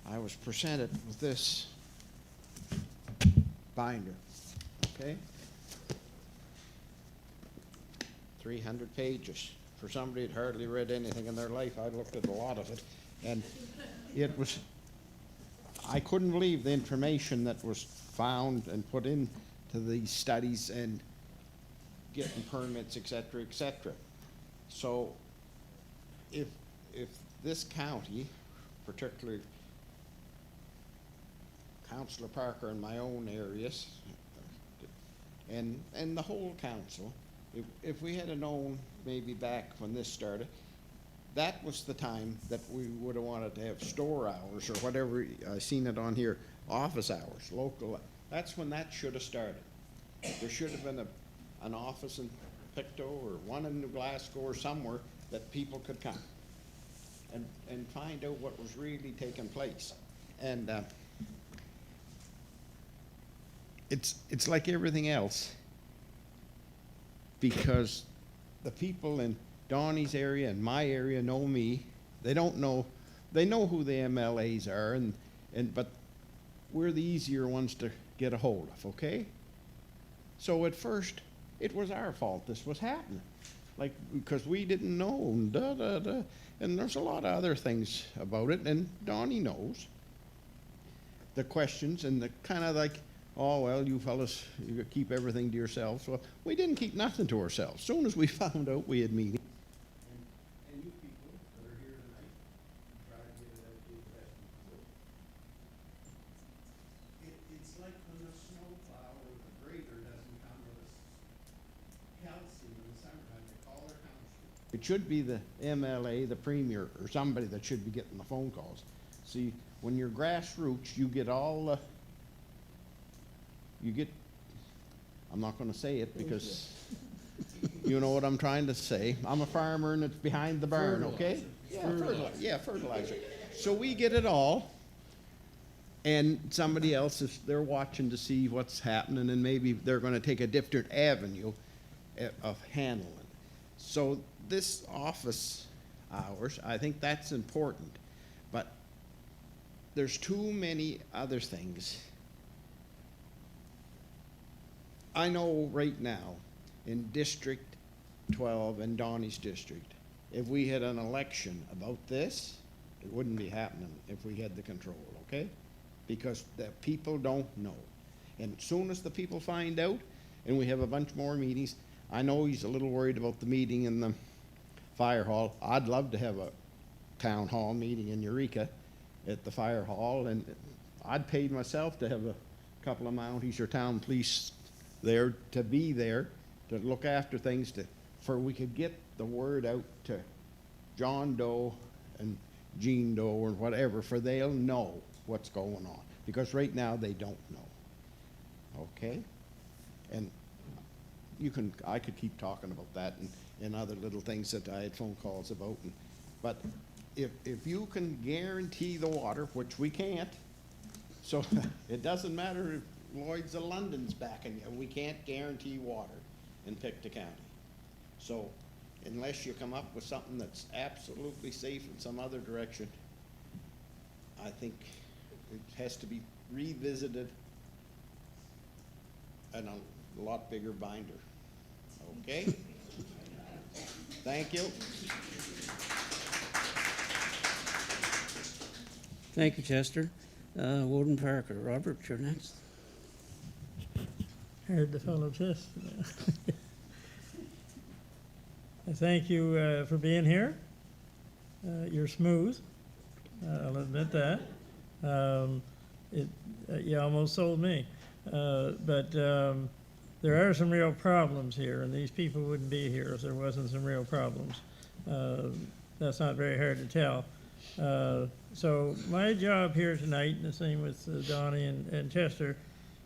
I was presented with this binder, okay? 300 pages. For somebody that hardly read anything in their life, I looked at a lot of it, and it was, I couldn't believe the information that was found and put into these studies and getting permits, et cetera, et cetera. So if this county, particularly Councillor Parker and my own areas, and the whole council, if we had known maybe back when this started, that was the time that we would have wanted to have store hours or whatever. I seen it on here, office hours, local. That's when that should have started. There should have been an office in Pictou or one in New Glasgow or somewhere that people could come and find out what was really taking place. And it's like everything else, because the people in Donnie's area and my area know me. They don't know, they know who the MLAs are, but we're the easier ones to get a hold of, okay? So at first, it was our fault this was happening. Like, because we didn't know, and and there's a lot of other things about it, and Donnie knows. The questions and the kind of like, oh, well, you fellas, you keep everything to yourselves. Well, we didn't keep nothing to ourselves. As soon as we found out we had meetings, and you people that are here tonight, try to get it out to the best you can. It's like when the snowplow or the grader doesn't come with calcium in the summertime, they call their council. It should be the MLA, the premier, or somebody that should be getting the phone calls. See, when you're grassroots, you get all the, I'm not going to say it because you know what I'm trying to say. I'm a farmer and it's behind the barn, okay? Yeah, fertilizer. So we get it all, and somebody else is, they're watching to see what's happening, and maybe they're going to take a different avenue of handling. So this office hours, I think that's important, but there's too many other things. I know right now in District 12 and Donnie's district, if we had an election about this, it wouldn't be happening if we had the control, okay? Because the people don't know. And as soon as the people find out, and we have a bunch more meetings, I know he's a little worried about the meeting in the fire hall. I'd love to have a town hall meeting in Eureka at the fire hall, and I'd pay myself to have a couple of Mounties or town police there to be there to look after things for we could get the word out to John Doe and Jean Doe or whatever, for they'll know what's going on, because right now they don't know. Okay? And I could keep talking about that and other little things that I had phone calls about, but if you can guarantee the water, which we can't, so it doesn't matter if Lloyd's of London's backing you, we can't guarantee water in Pictou County. So unless you come up with something that's absolutely safe in some other direction, I think it has to be revisited in a lot bigger binder. Okay? Thank you. Thank you, Chester. Woden Parker. Robert, you're next. Heard the fellow Chester. I thank you for being here. You're smooth. I'll admit that. You almost sold me. But there are some real problems here, and these people wouldn't be here if there wasn't some real problems. That's not very hard to tell. So my job here tonight, and the same with Donnie and Chester,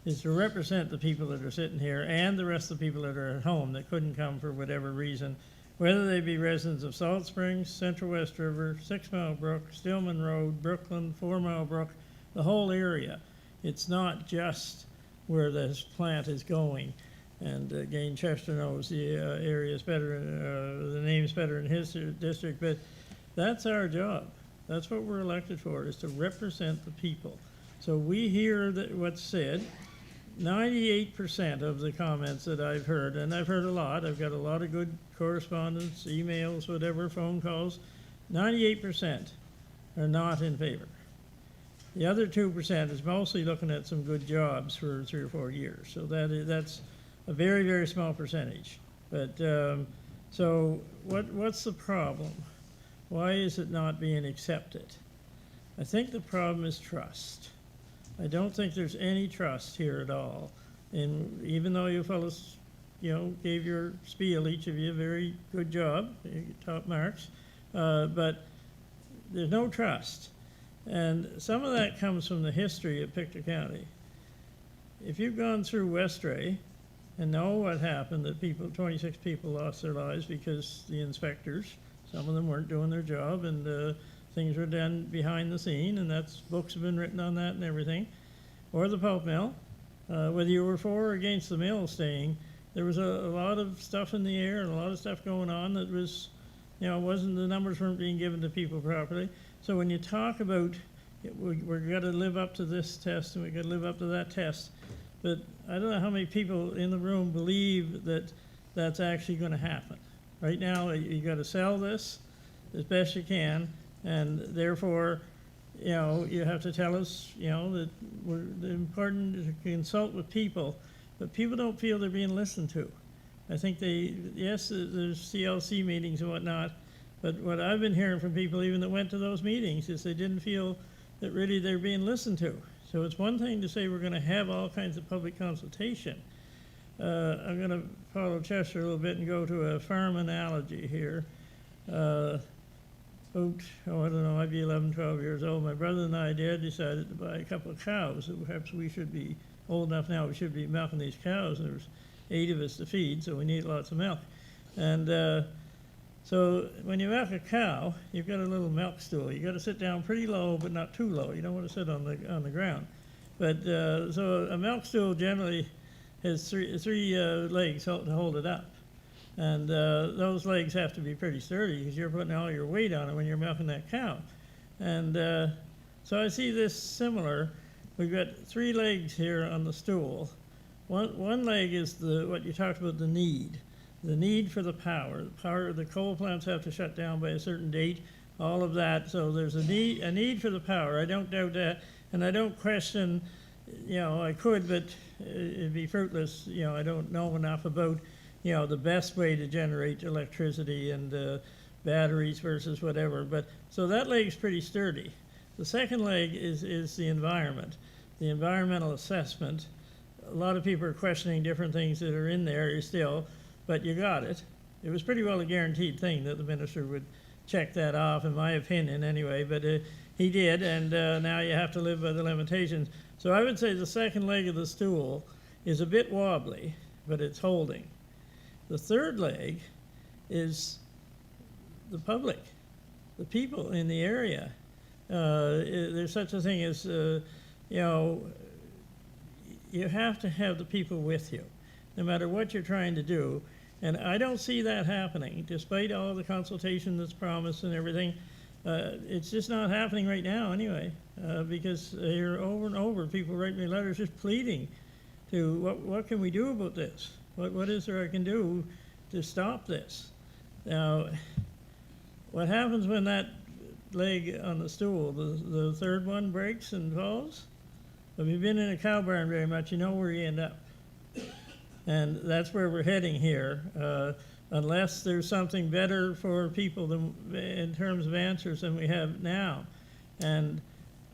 is to represent the people that are sitting here and the rest of the people that are at home that couldn't come for whatever reason, whether they be residents of Salt Springs, Central West River, 6 Mile Brook, Stillman Road, Brooklyn, 4 Mile Brook, the whole area. It's not just where this plant is going. And again, Chester knows the areas better, the names better in his district, but that's our job. That's what we're elected for, is to represent the people. So we hear what's said. 98% of the comments that I've heard, and I've heard a lot, I've got a lot of good correspondence, emails, whatever, phone calls, 98% are not in favor. The other 2% is mostly looking at some good jobs for 3 or 4 years. So that's a very, very small percentage. But so what's the problem? Why is it not being accepted? I think the problem is trust. I don't think there's any trust here at all. And even though you fellows, gave your spiel, each of you, a very good job, top marks, but there's no trust. And some of that comes from the history of Pictou County. If you've gone through Westray and know what happened, that 26 people lost their lives because the inspectors, some of them weren't doing their job, and things were done behind the scene, and books have been written on that and everything, or the pulp mill. Whether you were for or against the mill staying, there was a lot of stuff in the air and a lot of stuff going on that was, the numbers weren't being given to people properly. So when you talk about we're got to live up to this test and we got to live up to that test, but I don't know how many people in the room believe that that's actually going to happen. Right now, you got to sell this as best you can, and therefore, you have to tell us, that it's important to consult with people, but people don't feel they're being listened to. I think yes, there's CLC meetings and whatnot, but what I've been hearing from people even that went to those meetings is they didn't feel that really they're being listened to. So it's one thing to say we're going to have all kinds of public consultation. I'm going to follow Chester a little bit and go to a farm analogy here. I don't know, I'd be 11, 12 years old. My brother and I decided to buy a couple of cows. Perhaps we should be old enough now, we should be milking these cows. There was 8 of us to feed, so we need lots of milk. And so when you milk a cow, you've got a little milk stool. You've got to sit down pretty low, but not too low. You don't want to sit on the ground. But so a milk stool generally has three legs to hold it up. And those legs have to be pretty sturdy because you're putting all your weight on it when you're milking that cow. And so I see this similar. We've got 3 legs here on the stool. One leg is what you talked about, the need for the power. The coal plants have to shut down by a certain date, all of that. So there's a need for the power. I don't doubt that, and I don't question. I could, but it'd be fruitless. I don't know enough about the best way to generate electricity and batteries versus whatever. But so that leg's pretty sturdy. The second leg is the environment, the environmental assessment. A lot of people are questioning different things that are in there still, but you got it. It was pretty well a guaranteed thing that the minister would check that off, in my opinion anyway, but he did, and now you have to live by the limitations. So I would say the second leg of the stool is a bit wobbly, but it's holding. The third leg is the public, the people in the area. There's such a thing as, you have to have the people with you, no matter what you're trying to do. And I don't see that happening, despite all the consultation that's promised and everything. It's just not happening right now anyway, because here over and over, people write me letters just pleading to, what can we do about this? What is there I can do to stop this? Now, what happens when that leg on the stool, the third one, breaks and falls? If you've been in a cow barn very much, you know where you end up. And that's where we're heading here, unless there's something better for people in terms of answers than we have now. And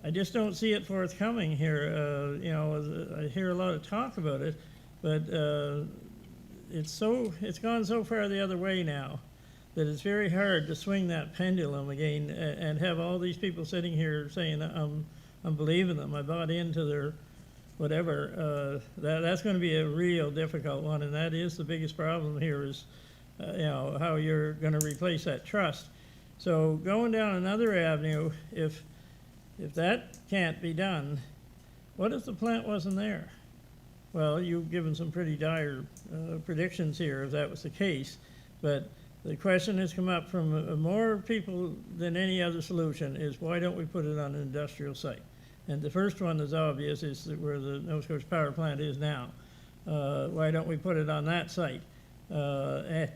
I just don't see it forthcoming here. I hear a lot of talk about it, but it's gone so far the other way now that it's very hard to swing that pendulum again and have all these people sitting here saying, I'm believing them, I bought into their whatever. That's going to be a real difficult one, and that is the biggest problem here is, how you're going to replace that trust. So going down another avenue, if that can't be done, what if the plant wasn't there? Well, you've given some pretty dire predictions here if that was the case, but The question has come up from more people than any other solution is, why don't we put it on an industrial site? And the first one that's obvious is that where the Nova Scotia power plant is now. Why don't we put it on that site? And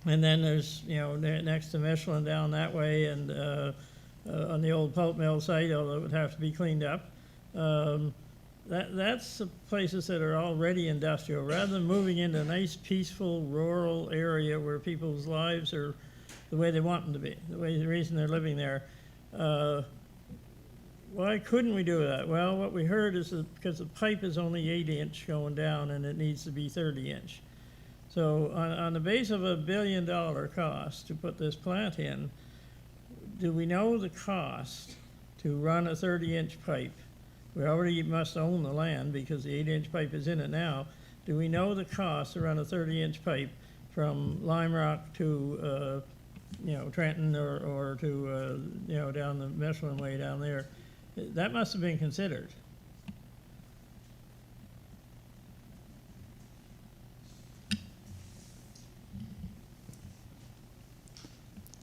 then there's, next to Michelin down that way, and on the old pulp mill site, although it would have to be cleaned up. That's the places that are already industrial, rather than moving into a nice, peaceful, rural area where people's lives are the way they want them to be, the reason they're living there. Why couldn't we do that? Well, what we heard is that because the pipe is only 8-inch going down and it needs to be 30-inch. So on the base of $1 billion cost to put this plant in, do we know the cost to run a 30-inch pipe? We already must own the land because the 8-inch pipe is in it now. Do we know the cost to run a 30-inch pipe from Lime Rock to, Trenton or to, down the Michelin way down there? That must have been considered.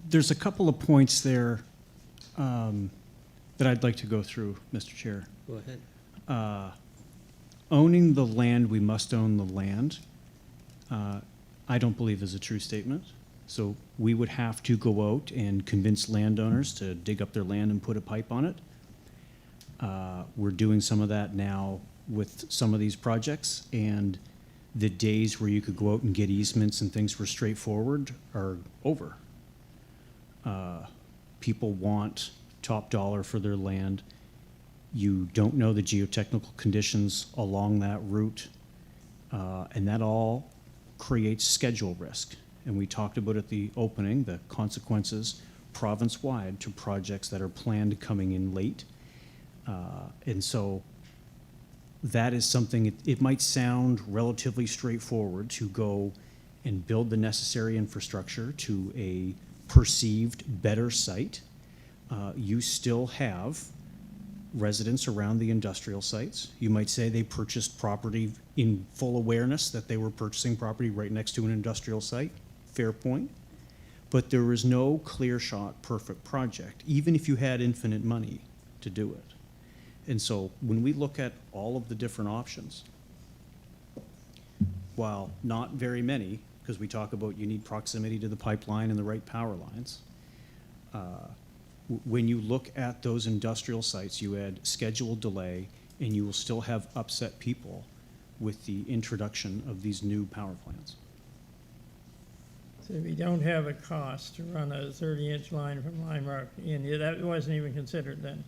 There's a couple of points there that I'd like to go through, Mr. Chair. Go ahead. Owning the land, we must own the land, I don't believe is a true statement. So we would have to go out and convince landowners to dig up their land and put a pipe on it. We're doing some of that now with some of these projects, and the days where you could go out and get easements and things were straightforward are over. People want top dollar for their land. You don't know the geotechnical conditions along that route, and that all creates schedule risk. And we talked about at the opening, the consequences province-wide to projects that are planned coming in late. And so that is something, it might sound relatively straightforward to go and build the necessary infrastructure to a perceived better site. You still have residents around the industrial sites. You might say they purchased property in full awareness that they were purchasing property right next to an industrial site. Fair point. But there is no clear shot, perfect project, even if you had infinite money to do it. And so when we look at all of the different options, while not very many, because we talk about you need proximity to the pipeline and the right power lines, when you look at those industrial sites, you add scheduled delay, and you will still have upset people with the introduction of these new power plants. So we don't have a cost to run a 30-inch line from Lime Rock in. That wasn't even considered then.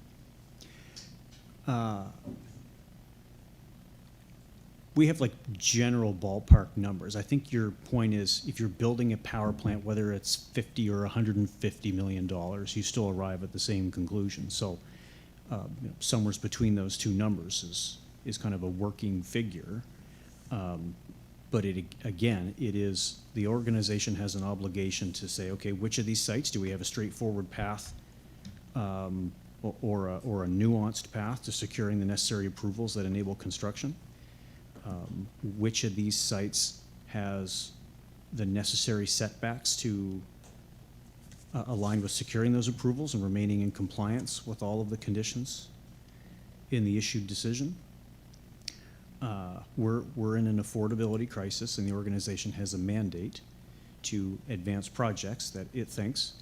We have like general ballpark numbers. I think your point is if you're building a power plant, whether it's $50 or $150 million, you still arrive at the same conclusion. So somewhere between those two numbers is kind of a working figure. But again, it is the organization has an obligation to say, okay, which of these sites do we have a straightforward path or a nuanced path to securing the necessary approvals that enable construction? Which of these sites has the necessary setbacks to align with securing those approvals and remaining in compliance with all of the conditions in the issued decision? We're in an affordability crisis, and the organization has a mandate to advance projects that it thinks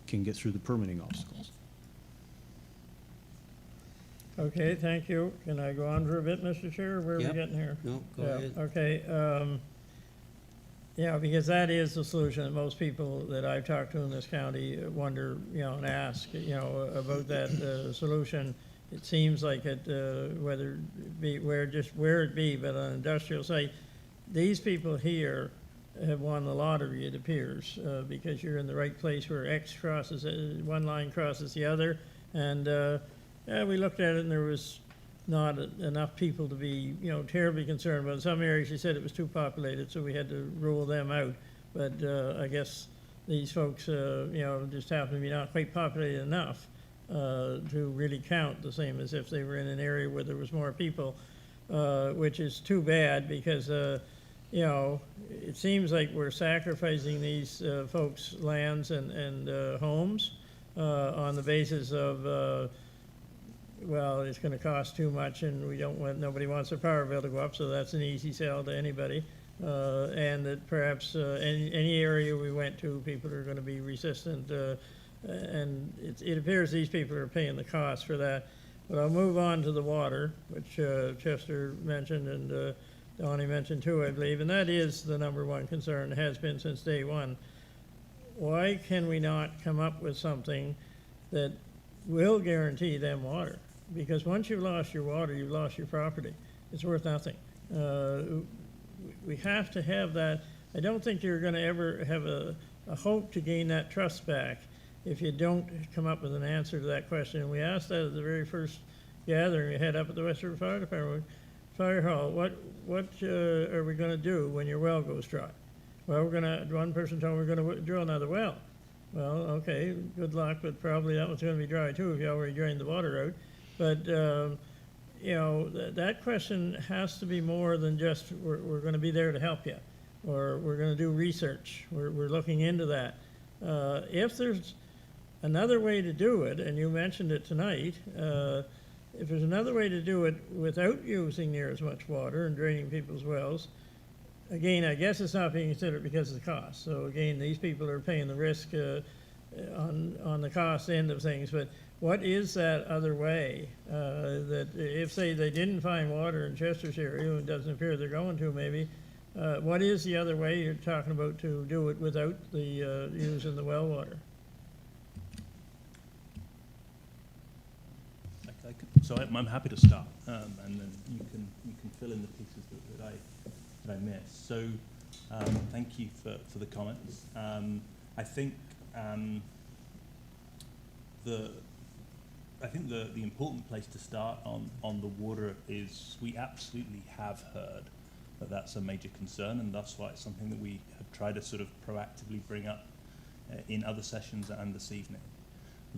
can get through the permitting obstacles. Okay, thank you. Can I go on for a bit, Mr. Chair? Where are we Yep. getting here? No, go Yeah, ahead. okay. Yeah, because that is the solution that most people that I've talked to in this county wonder, and ask, about that solution. It seems like it, whether it be where it be, but on an industrial site, these people here have won the lottery, it appears, because you're in the right place where X crosses, one line crosses the other, and yeah, we looked at it and there was not enough people to be, terribly concerned about. In some areas, you said it was too populated, so we had to rule them out. But I guess these folks, just happen to be not quite populated enough to really count the same as if they were in an area where there was more people, which is too bad because, you know, it seems like we're sacrificing these folks' lands and homes on the basis of, well, it's going to cost too much, and we don't want, nobody wants their power bill to go up, so that's an easy sell to anybody. And that perhaps any area we went to, people are going to be resistant, and it appears these people are paying the cost for that. But I'll move on to the water, which Chester mentioned and Donnie mentioned too, I believe, and that is the number one concern, has been since day one. Why can we not come up with something that will guarantee them water? Because once you've lost your water, you've lost your property. It's worth nothing. We have to have that. I don't think you're going to ever have a hope to gain that trust back if you don't come up with an answer to that question. And we asked that at the very first gathering we had up at the West River Fire Department Fire Hall. What are we going to do when your well goes dry? Well, one person told me we're going to drill another well. Well, okay, good luck, but probably that one's going to be dry too if you already drained the water out. But you know, that question has to be more than just we're going to be there to help you, or we're going to do research. We're looking into that. If there's another way to do it, and you mentioned it tonight, if there's another way to do it without using near as much water and draining people's wells, again, I guess it's not being considered because of the cost. So again, these people are paying the risk on the cost end of things. But what is that other way that if, say, they didn't find water in Chester's area, it doesn't appear they're going to maybe, what is the other way you're talking about to do it without the using the well water? So I'm happy to start, and then you can fill in the pieces that I missed. So thank you for the comments. I think the important place to start on the water is we absolutely have heard that that's a major concern, and that's why it's something that we have tried to sort of proactively bring up in other sessions and this evening.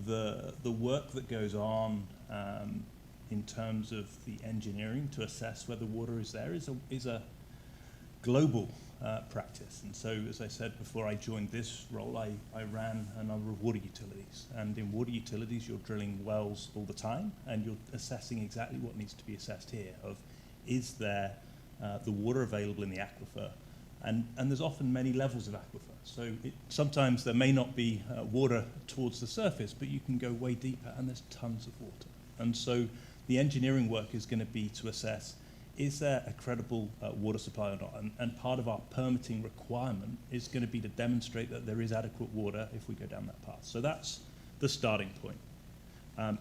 The work that goes on in terms of the engineering to assess whether water is there is a global practice. And so, as I said before I joined this role, I ran a number of water utilities. And in water utilities, you're drilling wells all the time, and you're assessing exactly what needs to be assessed here of, is there the water available in the aquifer? And there's often many levels of aquifer. So sometimes there may not be water towards the surface, but you can go way deeper, and there's tons of water. And so the engineering work is going to be to assess, is there a credible water supply or not? And part of our permitting requirement is going to be to demonstrate that there is adequate water if we go down that path. So that's the starting point.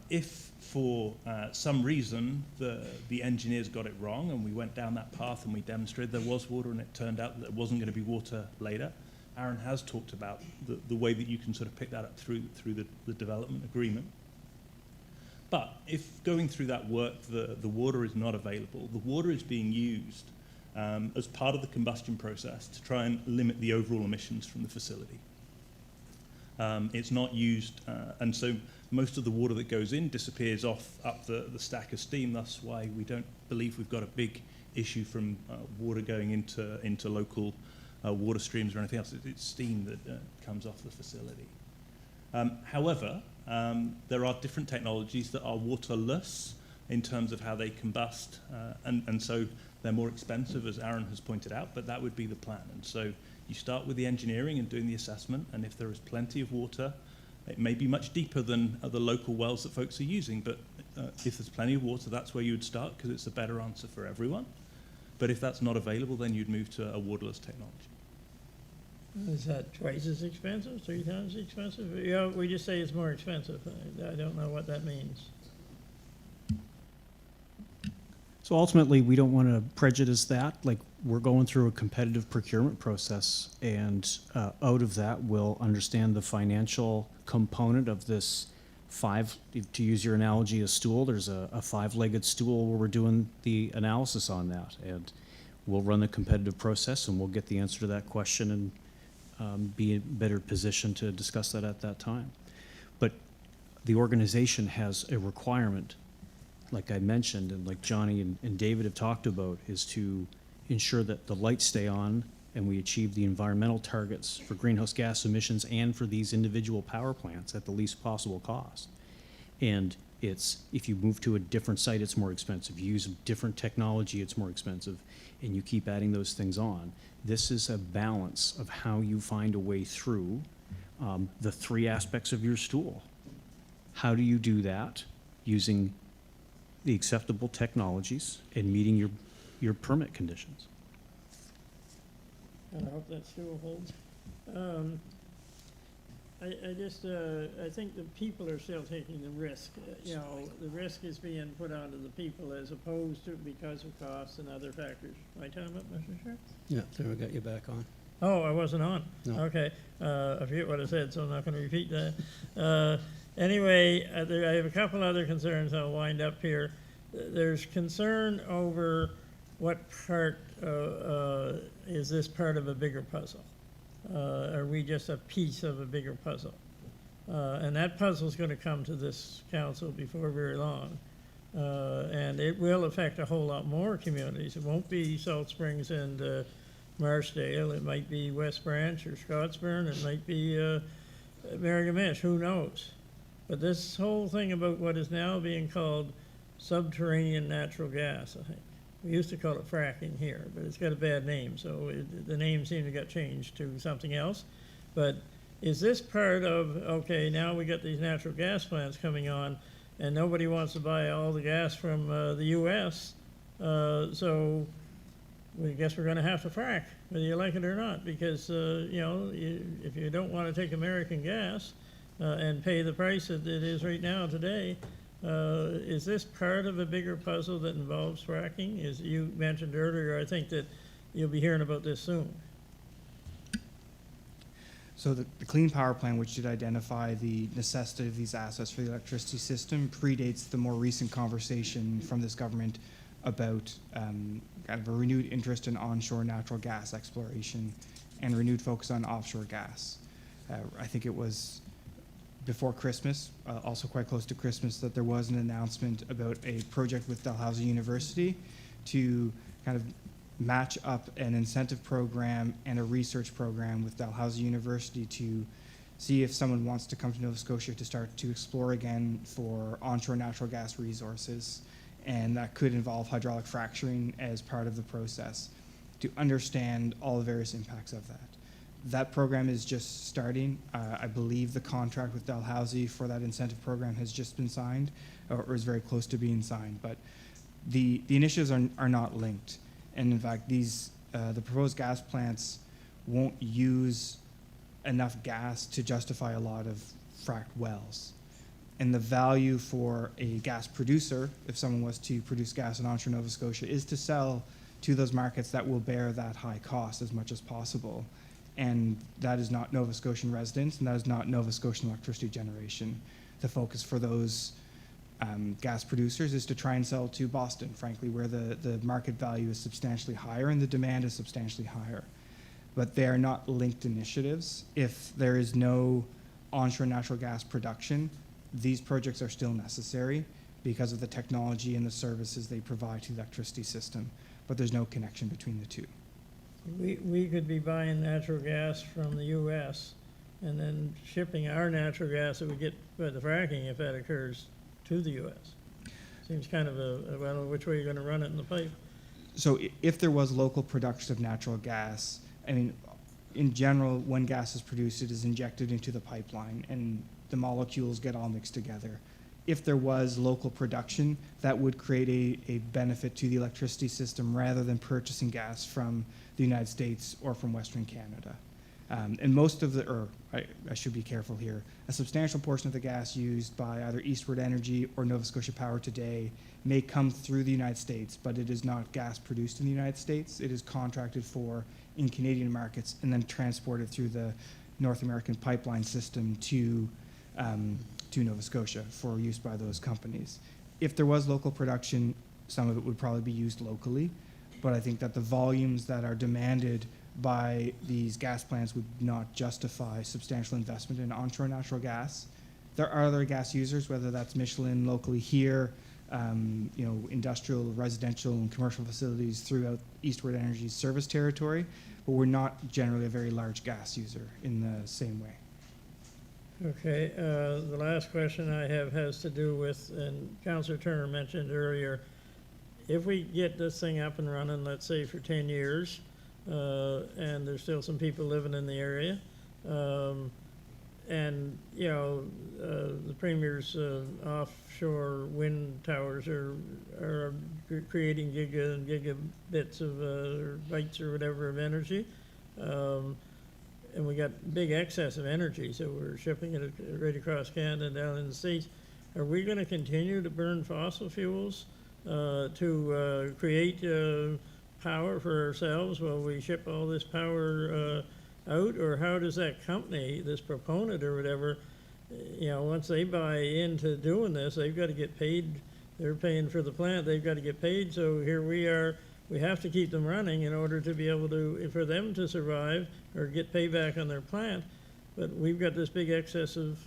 If for some reason the engineers got it wrong and we went down that path and we demonstrated there was water and it turned out that there wasn't going to be water later, Aaron has talked about the way that you can sort of pick that up through the development agreement. But if going through that work, the water is not available, the water is being used as part of the combustion process to try and limit the overall emissions from the facility. It's not used, and so most of the water that goes in disappears up the stack of steam. That's why we don't believe we've got a big issue from water going into local water streams or anything else. It's steam that comes off the facility. However, there are different technologies that are waterless in terms of how they combust, and so they're more expensive, as Aaron has pointed out, but that would be the plan. And so you start with the engineering and doing the assessment, and if there is plenty of water, it may be much deeper than other local wells that folks are using, but if there's plenty of water, that's where you would start because it's a better answer for everyone. But if that's not available, then you'd move to a waterless technology. Is that twice as expensive, 3 times as expensive? Yeah, we just say it's more expensive. I don't know what that means. So ultimately, we don't want to prejudice that. Like, we're going through a competitive procurement process, and out of that, we'll understand the financial component of this to use your analogy, a stool. There's a 5-legged stool where we're doing the analysis on that, and we'll run the competitive process, and we'll get the answer to that question and be in a better position to discuss that at that time. But the organization has a requirement, like I mentioned, and like Johnny and David have talked about, is to ensure that the lights stay on and we achieve the environmental targets for greenhouse gas emissions and for these individual power plants at the least possible cost. And if you move to a different site, it's more expensive. You use different technology, it's more expensive, and you keep adding those things on. This is a balance of how you find a way through the three aspects of your stool. How do you do that? Using the acceptable technologies and meeting your permit conditions. And I hope that still holds. I think the people are still taking the risk. The risk is being put onto the people as opposed to because of costs and other factors. My time up, Mr. Chair? Yeah, there we got you back on. Oh, I wasn't on? No. Okay. I forget what I said, so I'm not going to repeat that. Anyway, I have a couple other concerns. I'll wind up here. There's concern over what part is this part of a bigger puzzle? Are we just a piece of a bigger puzzle? And that puzzle is going to come to this council before very long. And it will affect a whole lot more communities. It won't be Salt Springs and Marsdale. It might be West Branch or Scottsburn. It might be Merrimack, who knows? But this whole thing about what is now being called subterranean natural gas, I think. We used to call it fracking here, but it's got a bad name, so the name seemed to get changed to something else. But is this part of, okay, now we got these natural gas plants coming on, and nobody wants to buy all the gas from the U.S., so we guess we're going to have to frack, whether you like it or not, because, if you don't want to take American gas and pay the price that it is right now today, is this part of a bigger puzzle that involves fracking? As you mentioned earlier, I think that you'll be hearing about this soon. So the Clean Power Plan, which should identify the necessity of these assets for the electricity system, predates the more recent conversation from this government about kind of a renewed interest in onshore natural gas exploration and renewed focus on offshore gas. I think it was before Christmas, also quite close to Christmas, that there was an announcement about a project with Dalhousie University to kind of match up an incentive program and a research program with Dalhousie University to see if someone wants to come to Nova Scotia to start to explore again for onshore natural gas resources. And that could involve hydraulic fracturing as part of the process to understand all the various impacts of that. That program is just starting. I believe the contract with Dalhousie for that incentive program has just been signed or is very close to being signed. But the initiatives are not linked. And in fact, the proposed gas plants won't use enough gas to justify a lot of fracked wells. And the value for a gas producer, if someone was to produce gas in onshore Nova Scotia, is to sell to those markets that will bear that high cost as much as possible. And that is not Nova Scotian residents, and that is not Nova Scotian electricity generation. The focus for those gas producers is to try and sell to Boston, frankly, where the market value is substantially higher and the demand is substantially higher. But they are not linked initiatives. If there is no onshore natural gas production, these projects are still necessary because of the technology and the services they provide to the electricity system, but there's no connection between the two. We could be buying natural gas from the U.S. and then shipping our natural gas that we get by the fracking, if that occurs, to the U.S. Seems kind of well, which way you're going to run it in the pipe. So if there was local production of natural gas, I mean, in general, when gas is produced, it is injected into the pipeline and the molecules get all mixed together. If there was local production, that would create a benefit to the electricity system rather than purchasing gas from the United States or from Western Canada. And most of I should be careful here, a substantial portion of the gas used by either Eastward Energy or Nova Scotia Power today may come through the United States, but it is not gas produced in the United States. It is contracted for in Canadian markets and then transported through the North American pipeline system to Nova Scotia for use by those companies. If there was local production, some of it would probably be used locally, but I think that the volumes that are demanded by these gas plants would not justify substantial investment in onshore natural gas. There are other gas users, whether that's Michelin locally here, industrial, residential, and commercial facilities throughout Eastward Energy's service territory, but we're not generally a very large gas user in the same way. Okay, the last question I have has to do with, and Councillor Turner mentioned earlier, if we get this thing up and running, let's say for 10 years, and there's still some people living in the area, and, the Premier's offshore wind towers are creating gigabits of, or bytes or whatever of energy, and we got big excess of energy, so we're shipping it right across Canada and down in the States. Are we going to continue to burn fossil fuels to create power for ourselves while we ship all this power out? Or how does that company, this proponent or whatever, once they buy into doing this, they've got to get paid. They're paying for the plant, they've got to get paid, so here we are. We have to keep them running in order to be able to, for them to survive or get payback on their plant. But we've got this big excess of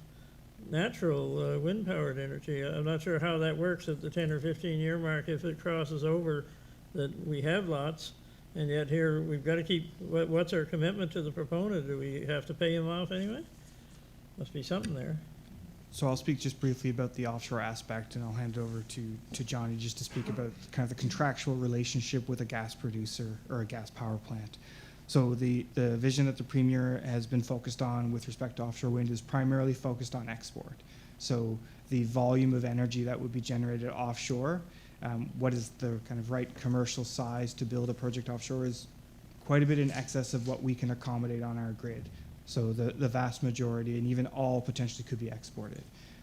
natural wind-powered energy. I'm not sure how that works at the 10 or 15-year mark if it crosses over that we have lots, and yet here we've got to keep, what's our commitment to the proponent? Do we have to pay him off anyway? Must be something there. So I'll speak just briefly about the offshore aspect, and I'll hand it over to Johnny just to speak about kind of the contractual relationship with a gas producer or a gas power plant. So the vision that the Premier has been focused on with respect to offshore wind is primarily focused on export. So the volume of energy that would be generated offshore, what is the kind of right commercial size to build a project offshore is quite a bit in excess of what we can accommodate on our grid. So the vast majority, and even all, potentially could be exported.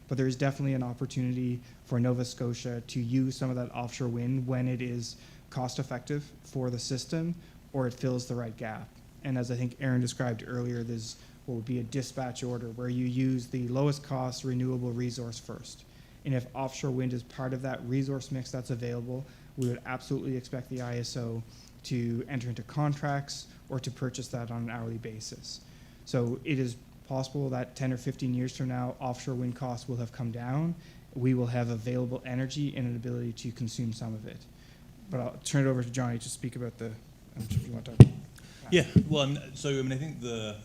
But there is definitely an opportunity for Nova Scotia to use some of that offshore wind when it is cost effective for the system or it fills the right gap. And as I think Aaron described earlier, there's what would be a dispatch order where you use the lowest cost renewable resource first. And if offshore wind is part of that resource mix that's available, we would absolutely expect the IESO to enter into contracts or to purchase that on an hourly basis. So it is possible that 10 or 15 years from now, offshore wind costs will have come down. We will have available energy and an ability to consume some of it. But I'll turn it over to Johnny to speak about the, I'm sure if you want to talk. Yeah, well, so I think the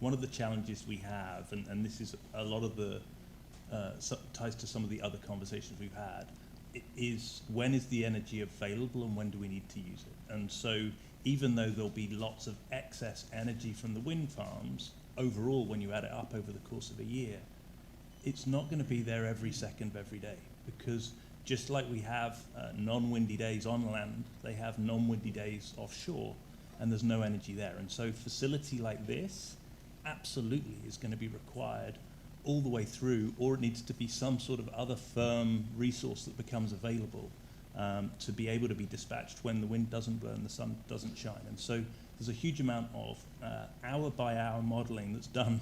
one of the challenges we have, and this is a lot of the ties to some of the other conversations we've had, is when is the energy available and when do we need to use it? And so even though there'll be lots of excess energy from the wind farms, overall, when you add it up over the course of a year, it's not going to be there every second of every day, because just like we have non-windy days on land, they have non-windy days offshore, and there's no energy there. And so a facility like this absolutely is going to be required all the way through, or it needs to be some sort of other firm resource that becomes available to be able to be dispatched when the wind doesn't blow and the sun doesn't shine. And so there's a huge amount of hour-by-hour modeling that's done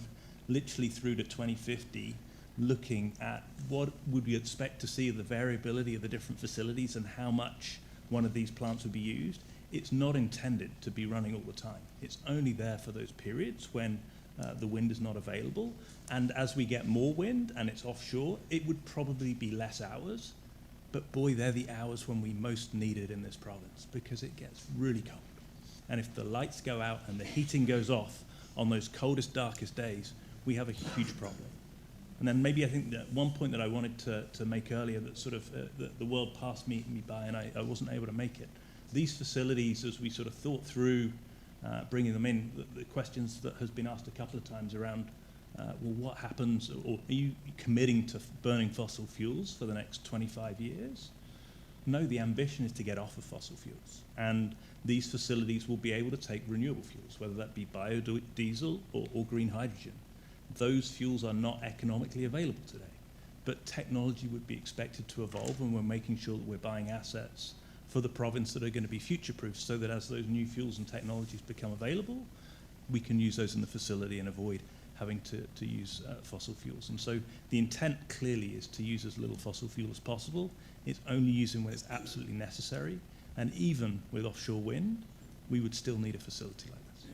literally through to 2050, looking at what would we expect to see of the variability of the different facilities and how much one of these plants would be used. It's not intended to be running all the time. It's only there for those periods when the wind is not available. And as we get more wind and it's offshore, it would probably be less hours. But boy, they're the hours when we most need it in this province, because it gets really cold. And if the lights go out and the heating goes off on those coldest, darkest days, we have a huge problem. And then maybe I think that one point that I wanted to make earlier that sort of the world passed me by and I wasn't able to make it. These facilities, as we sort of thought through bringing them in, the questions that has been asked a couple of times around, well, what happens, or are you committing to burning fossil fuels for the next 25 years? No, the ambition is to get off of fossil fuels. And these facilities will be able to take renewable fuels, whether that be biodiesel or green hydrogen. Those fuels are not economically available today. But technology would be expected to evolve, and we're making sure that we're buying assets for the province that are going to be future-proof, so that as those new fuels and technologies become available, we can use those in the facility and avoid having to use fossil fuels. And so the intent clearly is to use as little fossil fuel as possible. It's only using when it's absolutely necessary. And even with offshore wind, we would still need a facility like this.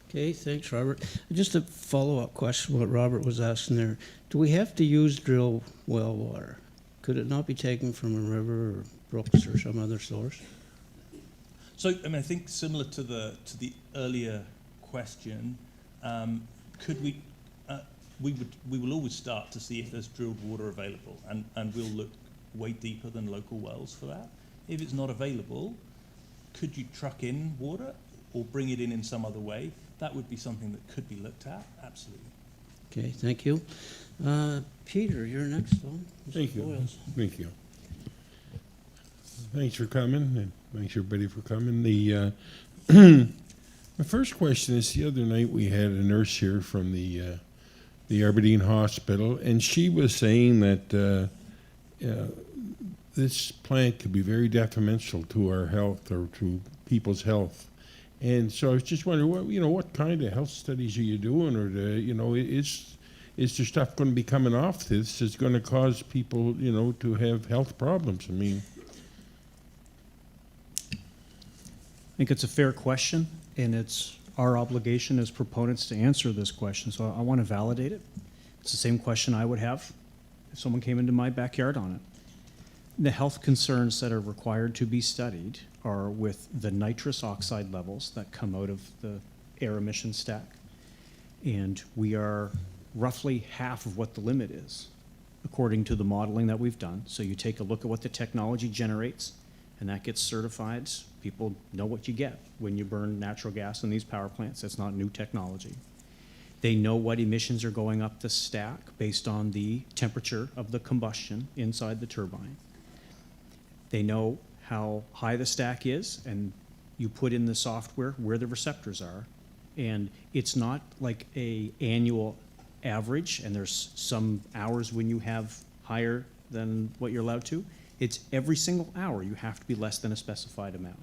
Okay, thanks, Robert. Just a follow-up question, what Robert was asking there. Do we have to use drill well water? Could it not be taken from a river or brooks or some other source? So, I mean, I think similar to the earlier question, could we will always start to see if there's drilled water available, and we'll look way deeper than local wells for that. If it's not available, could you truck in water or bring it in some other way? That would be something that could be looked at, absolutely. Okay, thank you. Peter, you're next one. Thank you. Boyles. Thank you. Thanks for coming, and thanks everybody for coming. The my first question is, the other night we had a nurse here from the Aberdeen Hospital, and she was saying that this plant could be very detrimental to our health or to people's health. And so I was just wondering, what kind of health studies are you doing, or is there stuff going to be coming off this that's going to cause people, to have health problems? I mean, I think it's a fair question, and it's our obligation as proponents to answer this question, so I want to validate it. It's the same question I would have if someone came into my backyard on it. The health concerns that are required to be studied are with the nitrous oxide levels that come out of the air emission stack. And we are roughly half of what the limit is, according to the modeling that we've done. So you take a look at what the technology generates, and that gets certified. People know what you get when you burn natural gas in these power plants. That's not new technology. They know what emissions are going up the stack based on the temperature of the combustion inside the turbine. They know how high the stack is, and you put in the software where the receptors are. And it's not like a annual average, and there's some hours when you have higher than what you're allowed to. It's every single hour you have to be less than a specified amount.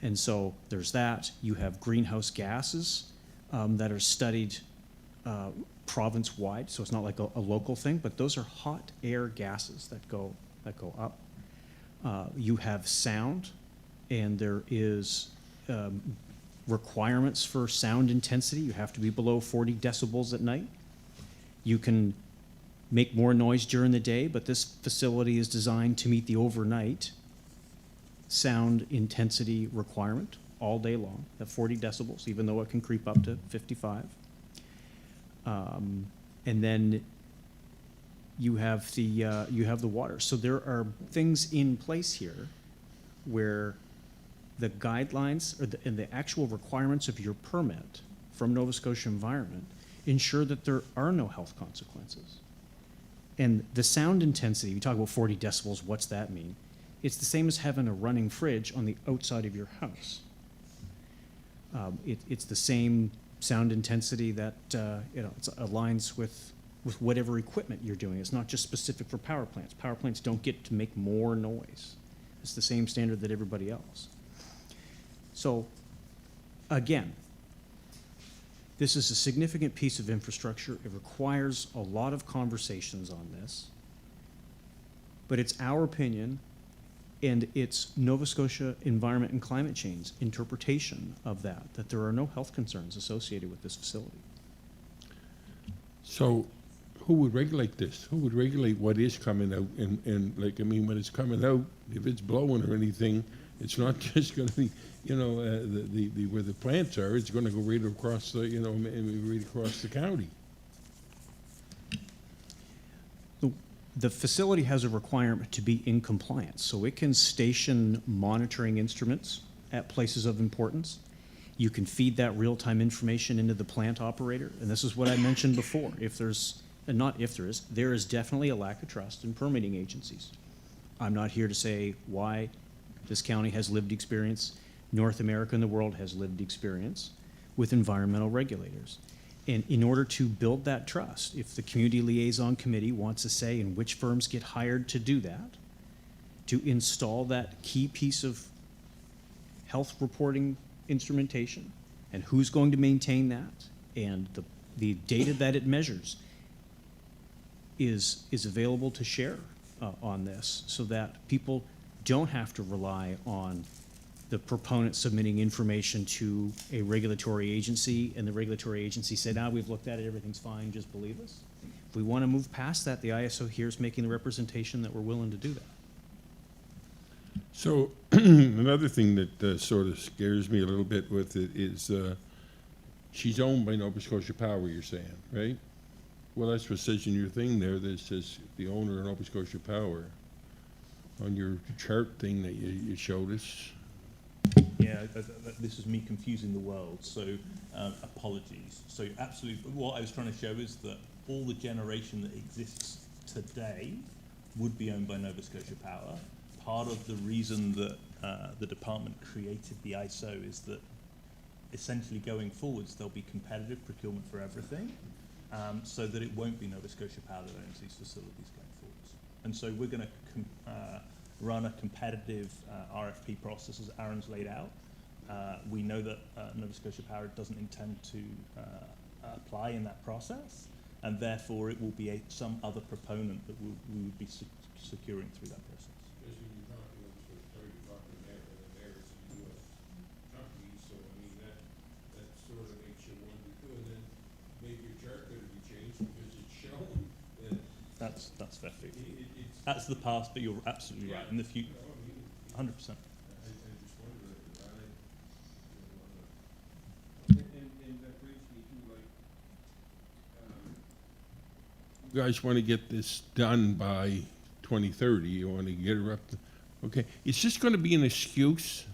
And so there's that. You have greenhouse gases that are studied province-wide, so it's not like a local thing, but those are hot air gases that go up. You have sound, and there is requirements for sound intensity. You have to be below 40 decibels at night. You can make more noise during the day, but this facility is designed to meet the overnight sound intensity requirement all day long at 40 decibels, even though it can creep up to 55. And then you have the water. So there are things in place here where the guidelines and the actual requirements of your permit from Nova Scotia Environment ensure that there are no health consequences. And the sound intensity, we talk about 40 decibels, what's that mean? It's the same as having a running fridge on the outside of your house. It's the same sound intensity that it aligns with whatever equipment you're doing. It's not just specific for power plants. Power plants don't get to make more noise. It's the same standard that everybody else. So, again, this is a significant piece of infrastructure. It requires a lot of conversations on this. But it's our opinion, and it's Nova Scotia Environment and Climate Change interpretation of that there are no health concerns associated with this facility. so who would regulate this? Who would regulate what is coming out? And when it's coming out, if it's blowing or anything, it's not just going to be, where the plants are. It's going to go right across the, right across the county. The facility has a requirement to be in compliance, so it can station monitoring instruments at places of importance. You can feed that real-time information into the plant operator, and this is what I mentioned before. There is definitely a lack of trust in permitting agencies. I'm not here to say why this county has lived experience. North America and the world has lived experience with environmental regulators. And in order to build that trust, if the Community Liaison Committee wants a say in which firms get hired to do that, to install that key piece of health reporting instrumentation, and who's going to maintain that, and the data that it measures is available to share on this, so that people don't have to rely on the proponent submitting information to a regulatory agency, and the regulatory agency said, we've looked at it, everything's fine, just believe us. If we want to move past that, the ISO here is making the representation that we're willing to do that. So another thing that sort of scares me a little bit with it is she's owned by Nova Scotia Power, you're saying, right? Well, that's what says in your thing there that says the owner of Nova Scotia Power on your chart thing that you showed us. Yeah, this is me confusing the world, so apologies. So absolutely, what I was trying to show is that all the generation that exists today would be owned by Nova Scotia Power. Part of the reason that the department created the IESO is that essentially going forwards there'll be competitive procurement for everything, so that it won't be Nova Scotia Power that owns these facilities going forwards. And so we're going to run a competitive RFP process as Aaron's laid out. We know that Nova Scotia Power doesn't intend to apply in that process, and therefore it will be some other proponent that we would be securing through that process. That's fair. That's the past, but you're absolutely right. In the future, 100%. You guys want to get this done by 2030. You want to get her up to, okay. It's just going to be an excuse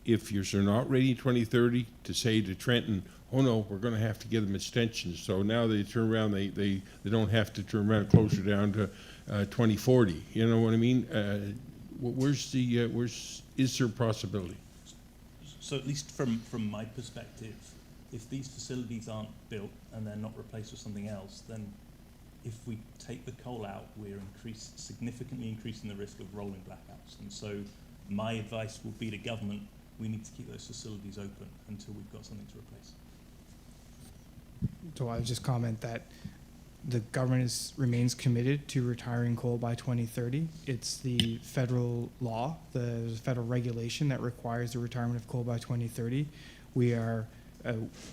if you're not ready in 2030 to say to Trenton, oh no, we're going to have to give them extensions. So now they turn around, they don't have to turn around closer down to 2040. You know what I mean? Is there a possibility? So at least from my perspective, if these facilities aren't built and they're not replaced with something else, then if we take the coal out, we're significantly increasing the risk of rolling blackouts. And so my advice will be to government, we need to keep those facilities open until we've got something to replace. So I would just comment that the government remains committed to retiring coal by 2030. It's the federal law, the federal regulation that requires the retirement of coal by 2030.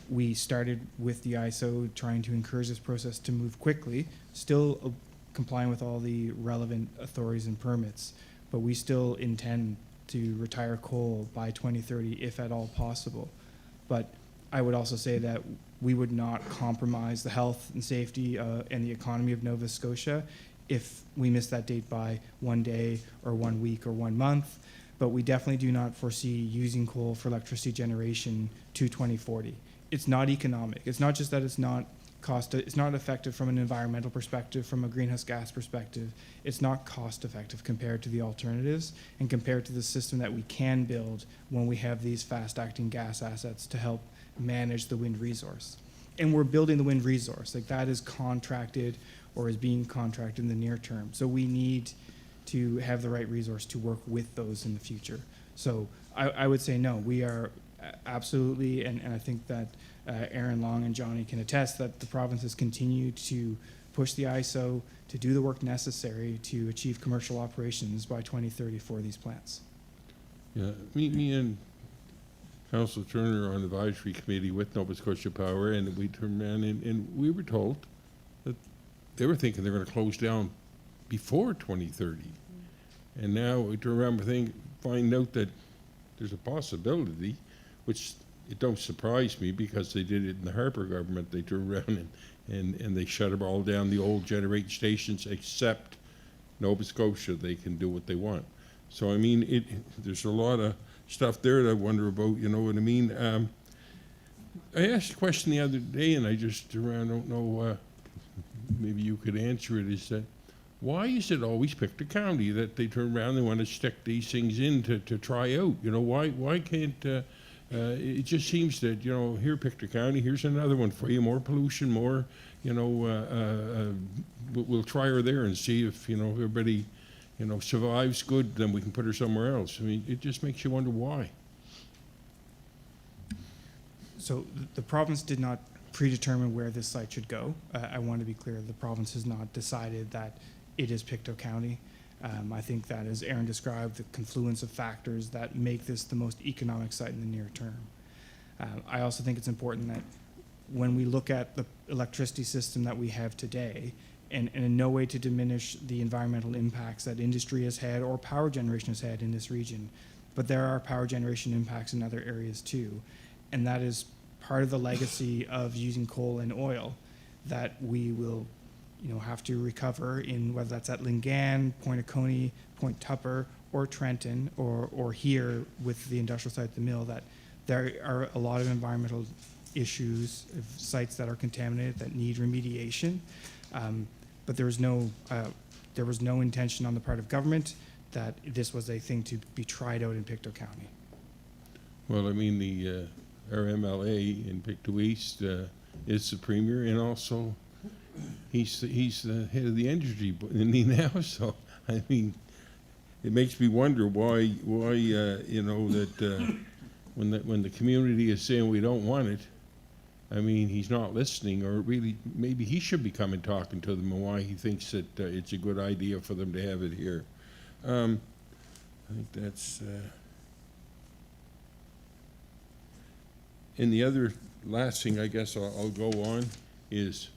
We started with the IESO trying to encourage this process to move quickly, still complying with all the relevant authorities and permits, but we still intend to retire coal by 2030 if at all possible. But I would also say that we would not compromise the health and safety and the economy of Nova Scotia if we miss that date by 1 day or 1 week or 1 month. But we definitely do not foresee using coal for electricity generation to 2040. It's not economic. It's not just that it's not effective from an environmental perspective, from a greenhouse gas perspective. It's not cost effective compared to the alternatives and compared to the system that we can build when we have these fast acting gas assets to help manage the wind resource. And we're building the wind resource. Like, that is contracted or is being contracted in the near term. So we need to have the right resource to work with those in the future. So I would say no, we are absolutely, and I think that Aaron Long and Johnny can attest that the province has continued to push the IESO to do the work necessary to achieve commercial operations by 2030 for these plants. Yeah, me and Councillor Turner are on the advisory committee with Nova Scotia Power, and we turned around and we were told that they were thinking they're going to close down before 2030. And now we turn around and find out that there's a possibility, which it don't surprise me because they did it in the Harper government. They turned around and they shut them all down, the old generating stations, except Nova Scotia. They can do what they want. So, I mean, there's a lot of stuff there that I wonder about, you know what I mean? I asked a question the other day, and I don't know, maybe you could answer it, is that why is it always Pictou County that they turn around and they want to stick these things in to try out? You know, why can't, it just seems that, you know, here Pictou County, here's another one for you, more pollution, more, you know, we'll try her there and see if, you know, everybody, you know, survives good, then we can put her somewhere else. I mean, it just makes you wonder why. So the province did not predetermine where this site should go. I want to be clear, the province has not decided that it is Pictou County. I think that, as Aaron described, the confluence of factors that make this the most economic site in the near term. I also think it's important that when we look at the electricity system that we have today, and in no way to diminish the environmental impacts that industry has had or power generation has had in this region, but there are power generation impacts in other areas too. And that is part of the legacy of using coal and oil that we will, have to recover in, whether that's at Lingan, Point Oconee, Point Tupper, or Trenton, or here with the industrial site at the mill, that there are a lot of environmental issues of sites that are contaminated that need remediation. But there was no intention on the part of government that this was a thing to be tried out in Pictou County. Well, I mean, our MLA in Pictou East is the premier, and also he's the head of the energy now. So I mean, it makes me wonder why that when the community is saying we don't want it, I mean, he's not listening, or really maybe he should be coming talking to them and why he thinks that it's a good idea for them to have it here. I think that's. And the other last thing I guess I'll go on is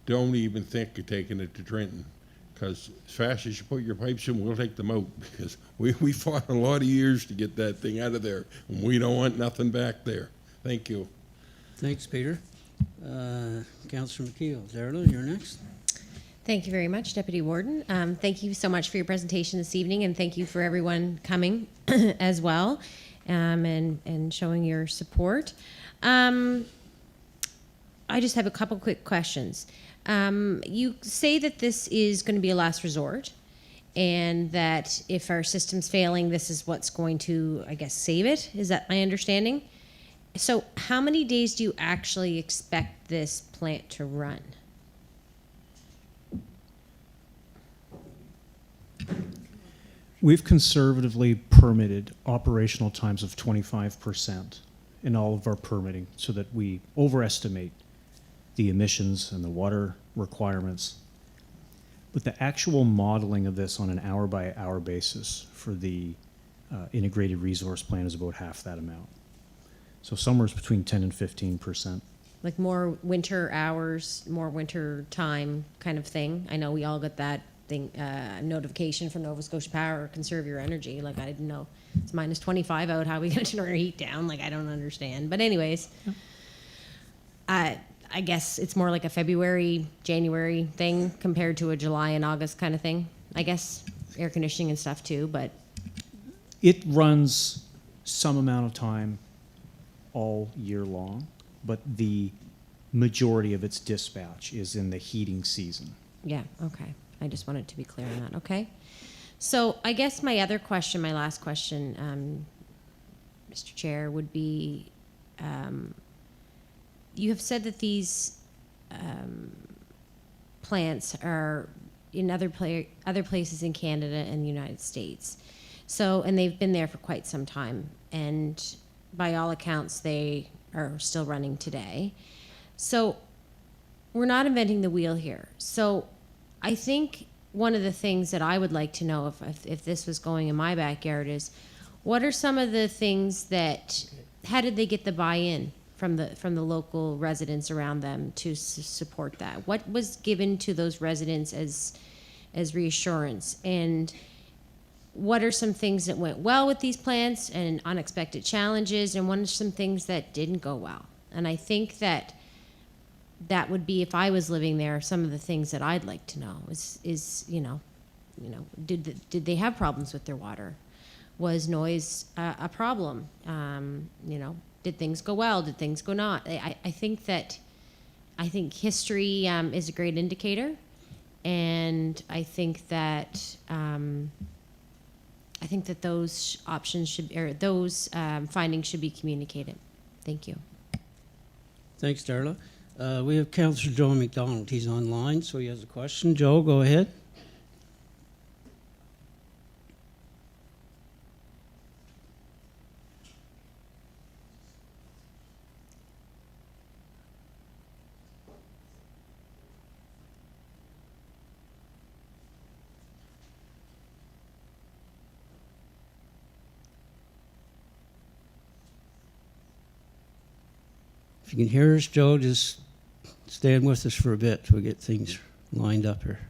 don't even think of taking it to Trenton, because as fast as you put your pipes in, we'll take them out, because we fought a lot of years to get that thing out of there, and we don't want nothing back there. Thank you. Thanks, Peter. Councillor McKeel, Darla, you're next. Thank you very much, Deputy Warden. Thank you so much for your presentation this evening, and thank you for everyone coming as well, and showing your support. I just have a couple quick questions. You say that this is going to be a last resort, and that if our system's failing, this is what's going to, I guess, save it. Is that my understanding? So how many days do you actually expect this plant to run? We've conservatively permitted operational times of 25% in all of our permitting so that we overestimate the emissions and the water requirements. But the actual modeling of this on an hour-by-hour basis for the integrated resource plan is about half that amount. So somewhere between 10 and 15%. Like more winter hours, more winter time kind of thing? I know we all got that thing, notification from Nova Scotia Power, conserve your energy. Like, I didn't know it's minus 25 out. How are we going to turn our heat down? Like, I don't understand. But anyways, I guess it's more like a February, January thing compared to a July and August kind of thing. I guess air conditioning and stuff too, but. It runs some amount of time all year long, but the majority of its dispatch is in the heating season. Yeah, okay. I just wanted to be clear on that, okay? So I guess my other question, my last question, Mr. Chair, would be, you have said that these plants are in other places in Canada and the United States. So, and they've been there for quite some time, and by all accounts, they are still running today. So we're not inventing the wheel here. So I think one of the things that I would like to know if this was going in my backyard is, what are some of the things that, how did they get the buy-in from the local residents around them to support that? What was given to those residents as reassurance? And what are some things that went well with these plants and unexpected challenges, and what are some things that didn't go well? And I think that would be, if I was living there, some of the things that I'd like to know is did they have problems with their water? Was noise a problem? Did things go well? Did things go not? I think history is a great indicator, and I think that those options should, or those findings should be communicated. Thank you. Thanks, Darla. We have Councillor Joe McDonald. He's online, so he has a question. Joe, go ahead. If you can hear us, Joe, just stand with us for a bit till we get things lined up here.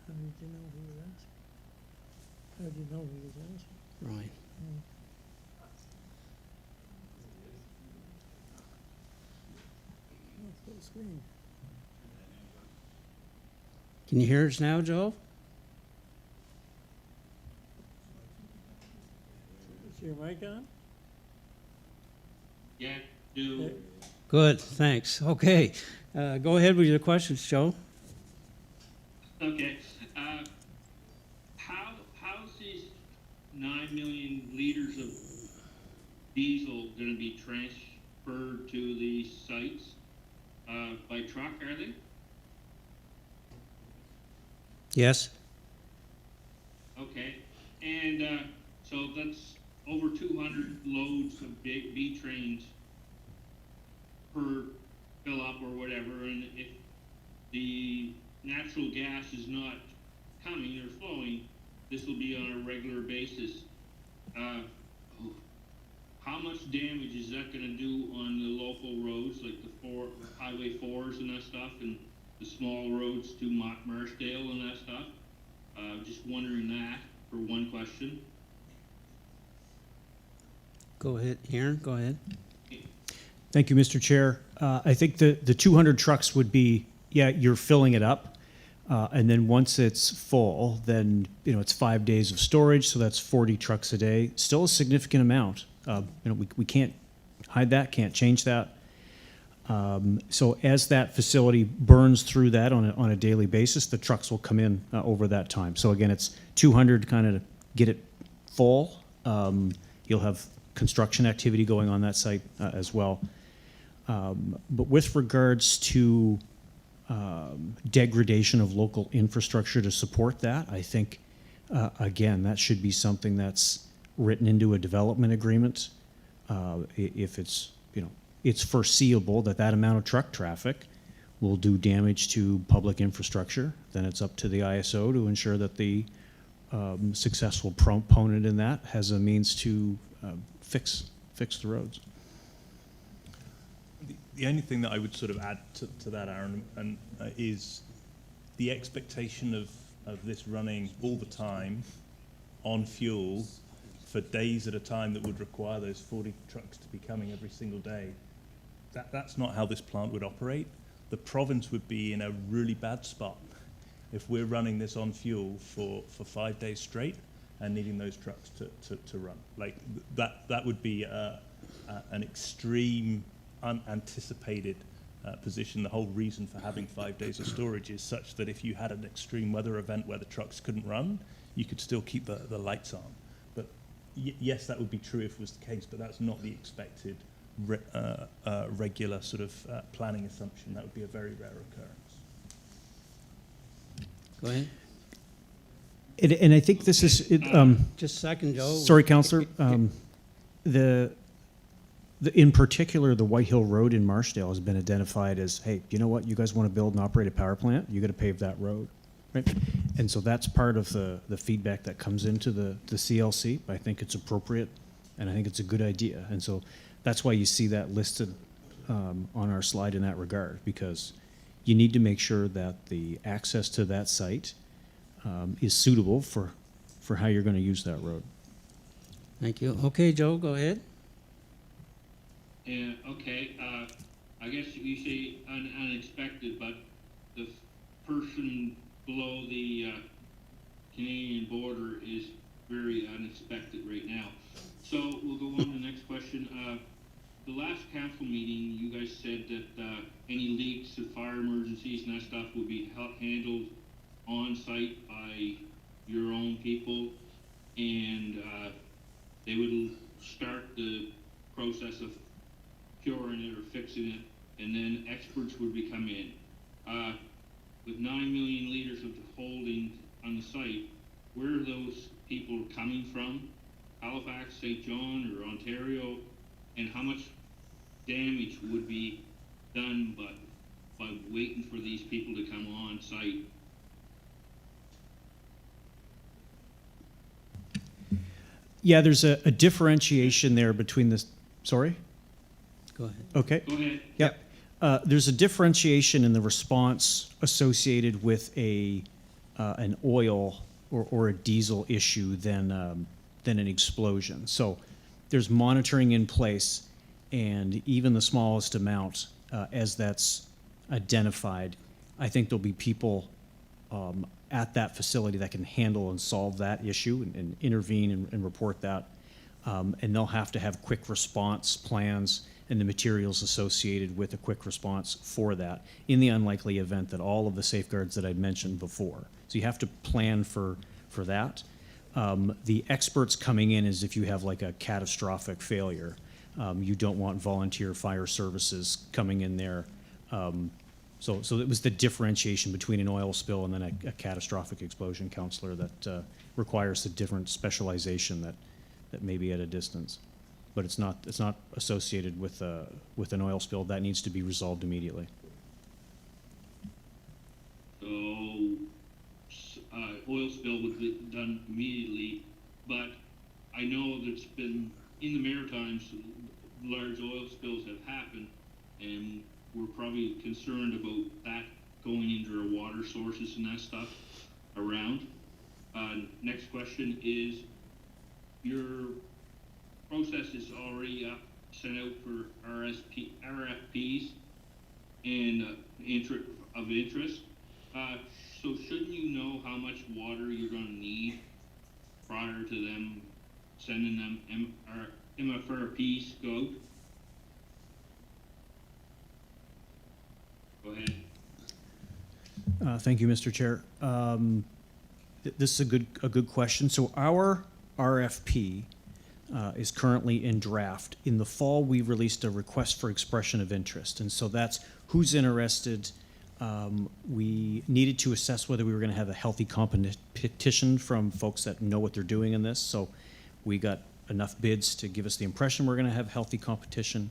How did you know who was asking? How did you know who was asking? Right. Oh, full screen. Can you hear us now, Joe? Is your mic on? Yeah, do. Good, thanks. Okay, go ahead with your questions, Joe. Okay. How's these 9 million liters of diesel going to be transferred to the sites? By truck, are they? Yes? Okay. And so that's over 200 loads of big B trains per fill up or whatever. And if the natural gas is not coming or flowing, this will be on a regular basis. How much damage is that going to do on the local roads, like the Highway 4s and that stuff, and the small roads to Marsdale and that stuff? Just wondering that for one question. Go ahead, Aaron, go ahead. Thank you, Mr. Chair. I think the 200 trucks would be, yeah, you're filling it up. And then once it's full, then, you know, it's 5 days of storage, so that's 40 trucks a day. Still a significant amount. You know, we can't hide that, can't change that. So as that facility burns through that on a daily basis, the trucks will come in over that time. So again, it's 200 kind of get it full. You'll have construction activity going on that site as well. But with regards to degradation of local infrastructure to support that, I think, again, that should be something that's written into a development agreement. If it's, you know, it's foreseeable that that amount of truck traffic will do damage to public infrastructure, then it's up to the IESO to ensure that the successful proponent in that has a means to fix the roads. The only thing that I would sort of add to that, Aaron, is the expectation of this running all the time on fuel for days at a time that would require those 40 trucks to be coming every single day. That's not how this plant would operate. The province would be in a really bad spot if we're running this on fuel for 5 days straight and needing those trucks to run. Like that would be an extreme, unanticipated position. The whole reason for having 5 days of storage is such that if you had an extreme weather event where the trucks couldn't run, you could still keep the lights on. But yes, that would be true if it was the case, but that's not the expected regular sort of planning assumption. That would be a very rare occurrence. Go ahead. And I think this is, Just a second, Joe. sorry, Councillor, in particular, the White Hill Road in Marsdale has been identified as, hey, you know what, you guys want to build and operate a power plant, you got to pave that road, right? And so that's part of the feedback that comes into the CLC. I think it's appropriate, and I think it's a good idea. And so that's why you see that listed on our slide in that regard, because you need to make sure that the access to that site is suitable for how you're going to use that road. Thank you. Okay, Joe, go ahead. Okay, I guess you say unexpected, but the person below the Canadian border is very unexpected right now. So we'll go on to the next question. The last council meeting, you guys said that any leaks and fire emergencies and that stuff would be handled on site by your own people, and they would start the process of curing it or fixing it, and then experts would be come in. With 9 million liters of holding on the site, where are those people coming from? Halifax, St. John, or Ontario? And how much damage would be done by waiting for these people to come on site? Yeah, there's a differentiation there between the, sorry? Go ahead. Okay. Go ahead. Yep. There's a differentiation in the response associated with an oil or a diesel issue than an explosion. So there's monitoring in place, and even the smallest amount, as that's identified, I think there'll be people at that facility that can handle and solve that issue and intervene and report that. And they'll have to have quick response plans and the materials associated with a quick response for that in the unlikely event that all of the safeguards that I'd mentioned before. So you have to plan for that. The experts coming in is if you have like a catastrophic failure. You don't want volunteer fire services coming in there. So it was the differentiation between an oil spill and then a catastrophic explosion counselor that requires a different specialization that may be at a distance. But it's not associated with an oil spill. That needs to be resolved immediately. So, oil spill would be done immediately, but I know there's been, in the Maritimes, large oil spills have happened, and we're probably concerned about that going into our water sources and that stuff around. Next question is, your process is already sent out for RFPs and of interest. So shouldn't you know how much water you're going to need prior to them sending them MFRPs go? Go ahead. Thank you, Mr. Chair. This is a good question. So our RFP is currently in draft. In the fall, we released a request for expression of interest, and so that's who's interested. We needed to assess whether we were going to have a healthy competition from folks that know what they're doing in this. So we got enough bids to give us the impression we're going to have healthy competition.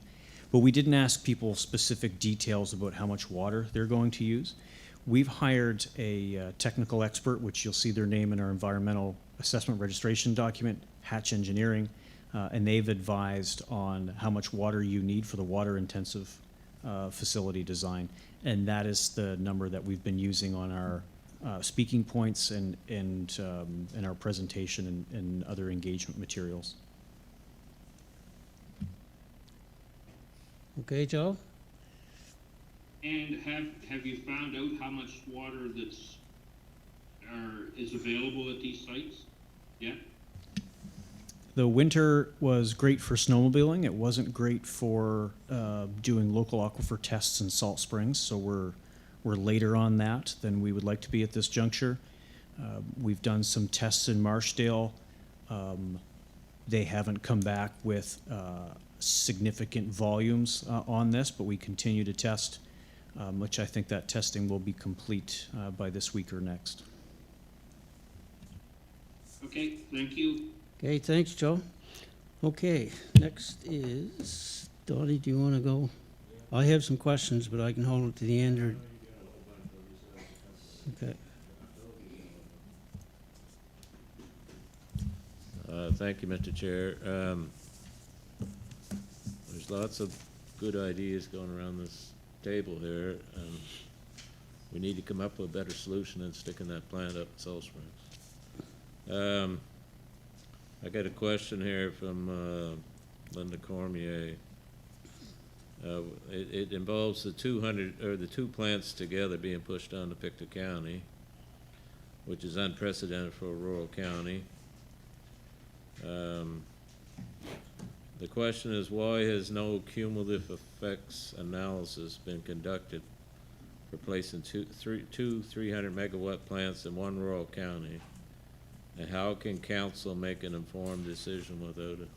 But we didn't ask people specific details about how much water they're going to use. We've hired a technical expert, which you'll see their name in our environmental assessment registration document, Hatch Engineering, and they've advised on how much water you need for the water-intensive facility design. And that is the number that we've been using on our speaking points and our presentation and other engagement materials. Okay, Joe? And have you found out how much water is available at these sites yet? The winter was great for snowmobiling. It wasn't great for doing local aquifer tests in Salt Springs, so we're later on that than we would like to be at this juncture. We've done some tests in Marshdale. They haven't come back with significant volumes on this, but we continue to test, which I think that testing will be complete by this week or next. Okay, thank you. Okay, thanks, Joe. Okay, next is, Donnie, do you want to go? I have some questions, but I can hold them to the end. Or... Okay. Thank you, Mr. Chair. There's lots of good ideas going around this table here, and we need to come up with a better solution than sticking that plant up in Salt Springs. I got a question here from Linda Cormier. It involves the 2 plants together being pushed down to Pictou County, which is unprecedented for a rural county. The question is, why has no cumulative effects analysis been conducted for placing two 300 megawatt plants in one rural county? And how can council make an informed decision without it?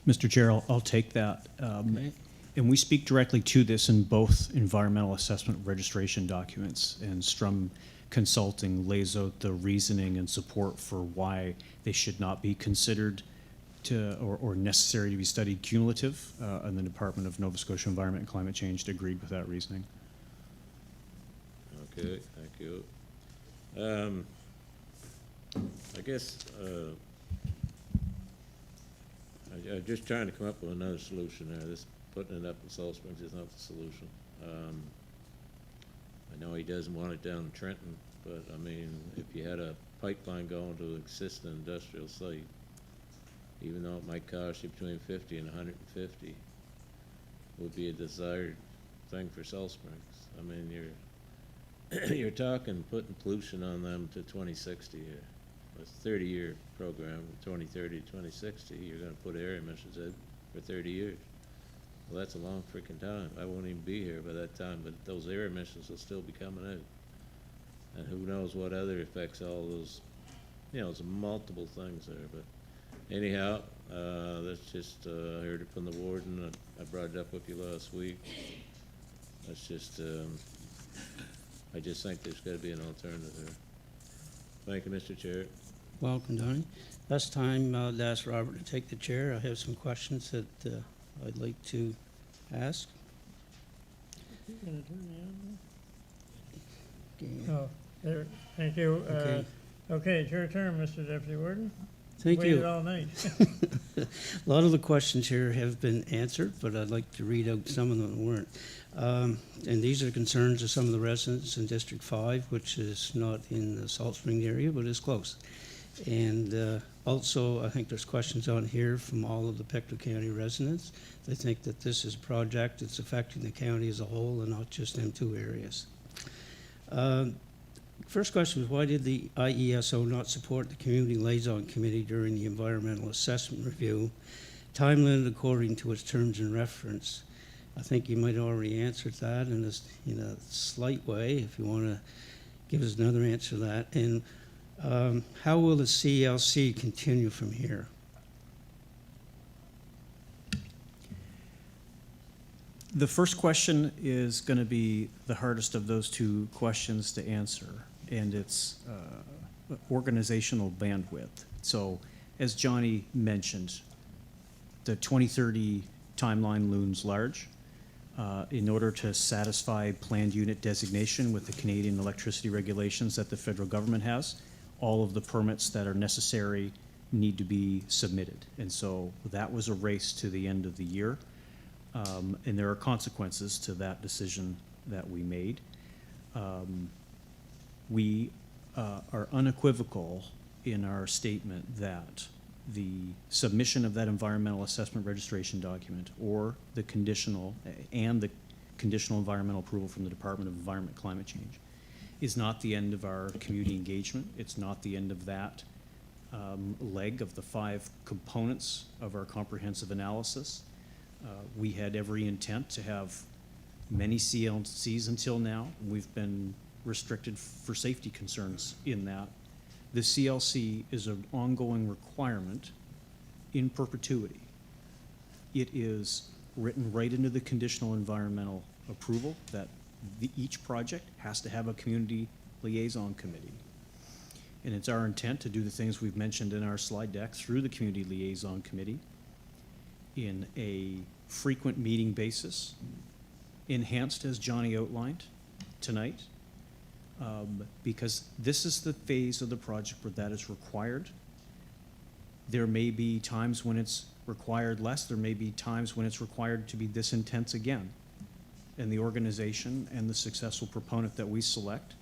Mr. Chair, I'll take that. Okay. And we speak directly to this in both environmental assessment registration documents, and Strum Consulting lays out the reasoning and support for why they should not be considered or necessary to be studied cumulative, and the Department of Nova Scotia Environment and Climate Change agreed with that reasoning. Okay, thank you. I guess, I'm just trying to come up with another solution there. This, putting it up in Salt Springs is not the solution. I know he doesn't want it down in Trenton, but I mean, if you had a pipeline going to an existing industrial site, even though it might cost you between 50 and 150, would be a desired thing for Salt Springs. I mean, you're talking putting pollution on them to 2060 here. It's a 30-year program, 2030 to 2060. You're going to put air emissions in for 30 years. Well, that's a long freaking time. I won't even be here by that time, but those air emissions will still be coming out. And who knows what other effects all those, you know, there's multiple things there. But anyhow, that's just, I heard it from the warden. I brought it up with you last week. That's just, I just think there's got to be an alternative there. Thank you, Mr. Chair. Welcome, Donnie. Last time to ask Robert to take the chair. I have some questions that I'd like to ask. You gonna turn me Okay. on? Oh, there, thank you. Okay. Okay, it's your turn, Mr. Deputy Warden. Thank Waited you. all night. A lot of the questions here have been answered, but I'd like to read out some of them that weren't. And these are concerns of some of the residents in District 5, which is not in the Salt Spring area, but is close. And also, I think there's questions on here from all of the Pictou County residents. They think that this is a project that's affecting the county as a whole and not just them two areas. First question was, why did the IESO not support the Community Liaison Committee during the environmental assessment review? Time limited according to its terms and reference. I think you might have already answered that in a slight way, if you want to give us another answer to that. And how will the CLC continue from here? The first question is going to be the hardest of those two questions to answer, and it's organizational bandwidth. So, as Johnny mentioned, the 2030 timeline looms large. In order to satisfy planned unit designation with the Canadian electricity regulations that the federal government has, all of the permits that are necessary need to be submitted. And so that was a race to the end of the year. And there are consequences to that decision that we made. We are unequivocal in our statement that the submission of that environmental assessment registration document or the conditional environmental approval from the Department of Environment and Climate Change is not the end of our community engagement. It's not the end of that leg of the 5 components of our comprehensive analysis. We had every intent to have many CLCs until now. We've been restricted for safety concerns in that. The CLC is an ongoing requirement in perpetuity. It is written right into the conditional environmental approval that each project has to have a community liaison committee. And it's our intent to do the things we've mentioned in our slide deck through the community liaison committee in a frequent meeting basis, enhanced as Johnny outlined tonight, because this is the phase of the project where that is required. There may be times when it's required less. There may be times when it's required to be this intense again. And the organization and the successful proponent that we select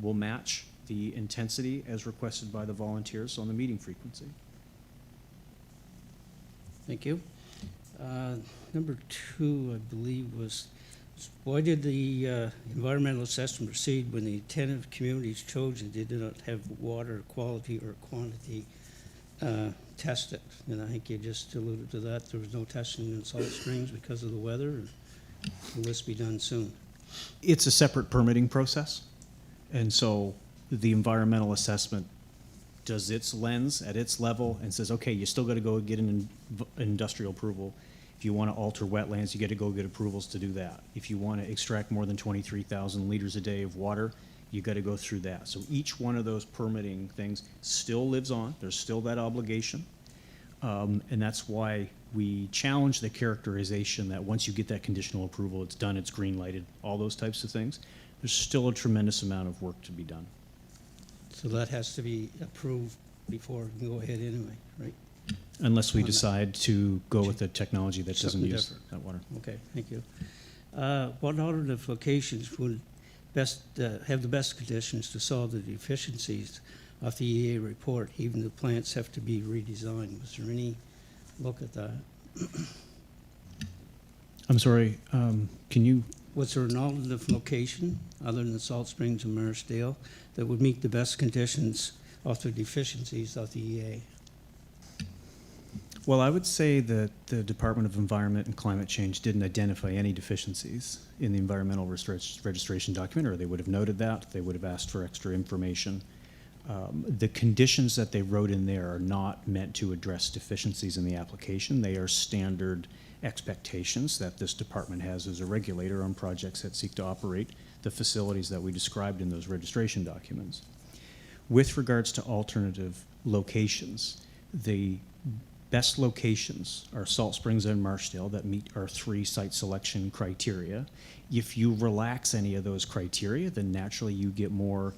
will match the intensity as requested by the volunteers on the meeting frequency. Thank you. Number 2, I believe, was why did the environmental assessment proceed when the attentive communities chosen did not have water quality or quantity tested? And I think you just alluded to that. There was no testing in Salt Springs because of the weather. Or will this be done soon? It's a separate permitting process. And so the environmental assessment does its lens at its level and says, okay, you still got to go get an industrial approval. If you want to alter wetlands, you get to go get approvals to do that. If you want to extract more than 23,000 liters a day of water, you got to go through that. So each one of those permitting things still lives on. There's still that obligation. And that's why we challenge the characterization that once you get that conditional approval, it's done, it's green lighted, all those types of things. There's still a tremendous amount of work to be done. So that has to be approved before we can go ahead anyway, right? Unless we On that. decide to go with a technology that doesn't Something use different. that water. Okay, thank you. What alternative locations would best have the best conditions to solve the deficiencies of the EA report, even the plants have to be redesigned? Was there any look at that? I'm sorry, can you, Was there an alternative location other than Salt Springs and Marisdale that would meet the best conditions of the deficiencies of the EA? well, I would say that the Department of Environment and Climate Change didn't identify any deficiencies in the environmental registration document, or they would have noted that. They would have asked for extra information. The conditions that they wrote in there are not meant to address deficiencies in the application. They are standard expectations that this department has as a regulator on projects that seek to operate the facilities that we described in those registration documents. With regards to alternative locations, the best locations are Salt Springs and Marisdale that meet our 3 site selection criteria. If you relax any of those criteria, then naturally you get more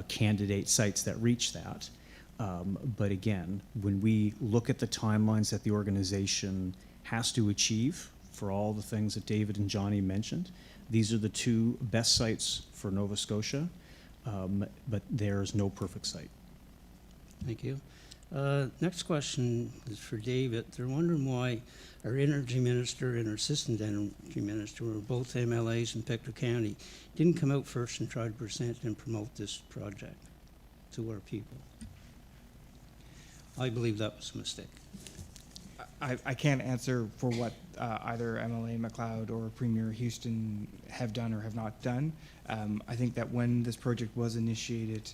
candidate sites that reach that. But again, when we look at the timelines that the organization has to achieve for all the things that David and Johnny mentioned, these are the 2 best sites for Nova Scotia, but there's no perfect site. Thank you. Next question is for David. They're wondering why our energy minister and our assistant energy minister, who are both MLAs in Pictou County, didn't come out first and try to present and promote this project to our people. I believe that was a mistake. I can't answer for what either MLA McLeod or Premier Houston have done or have not done. I think that when this project was initiated,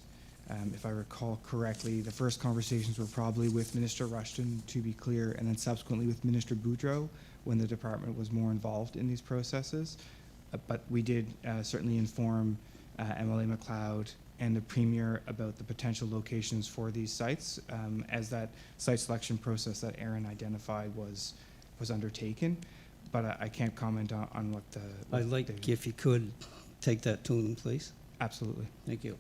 if I recall correctly, the first conversations were probably with Minister Rushton, to be clear, and then subsequently with Minister Boudreau when the department was more involved in these processes. But we did certainly inform MLA McLeod and the Premier about the potential locations for these sites as that site selection process that Aaron identified was undertaken. But I can't comment on what the... I'd like, if you could, take that to them, please. Absolutely. Thank you.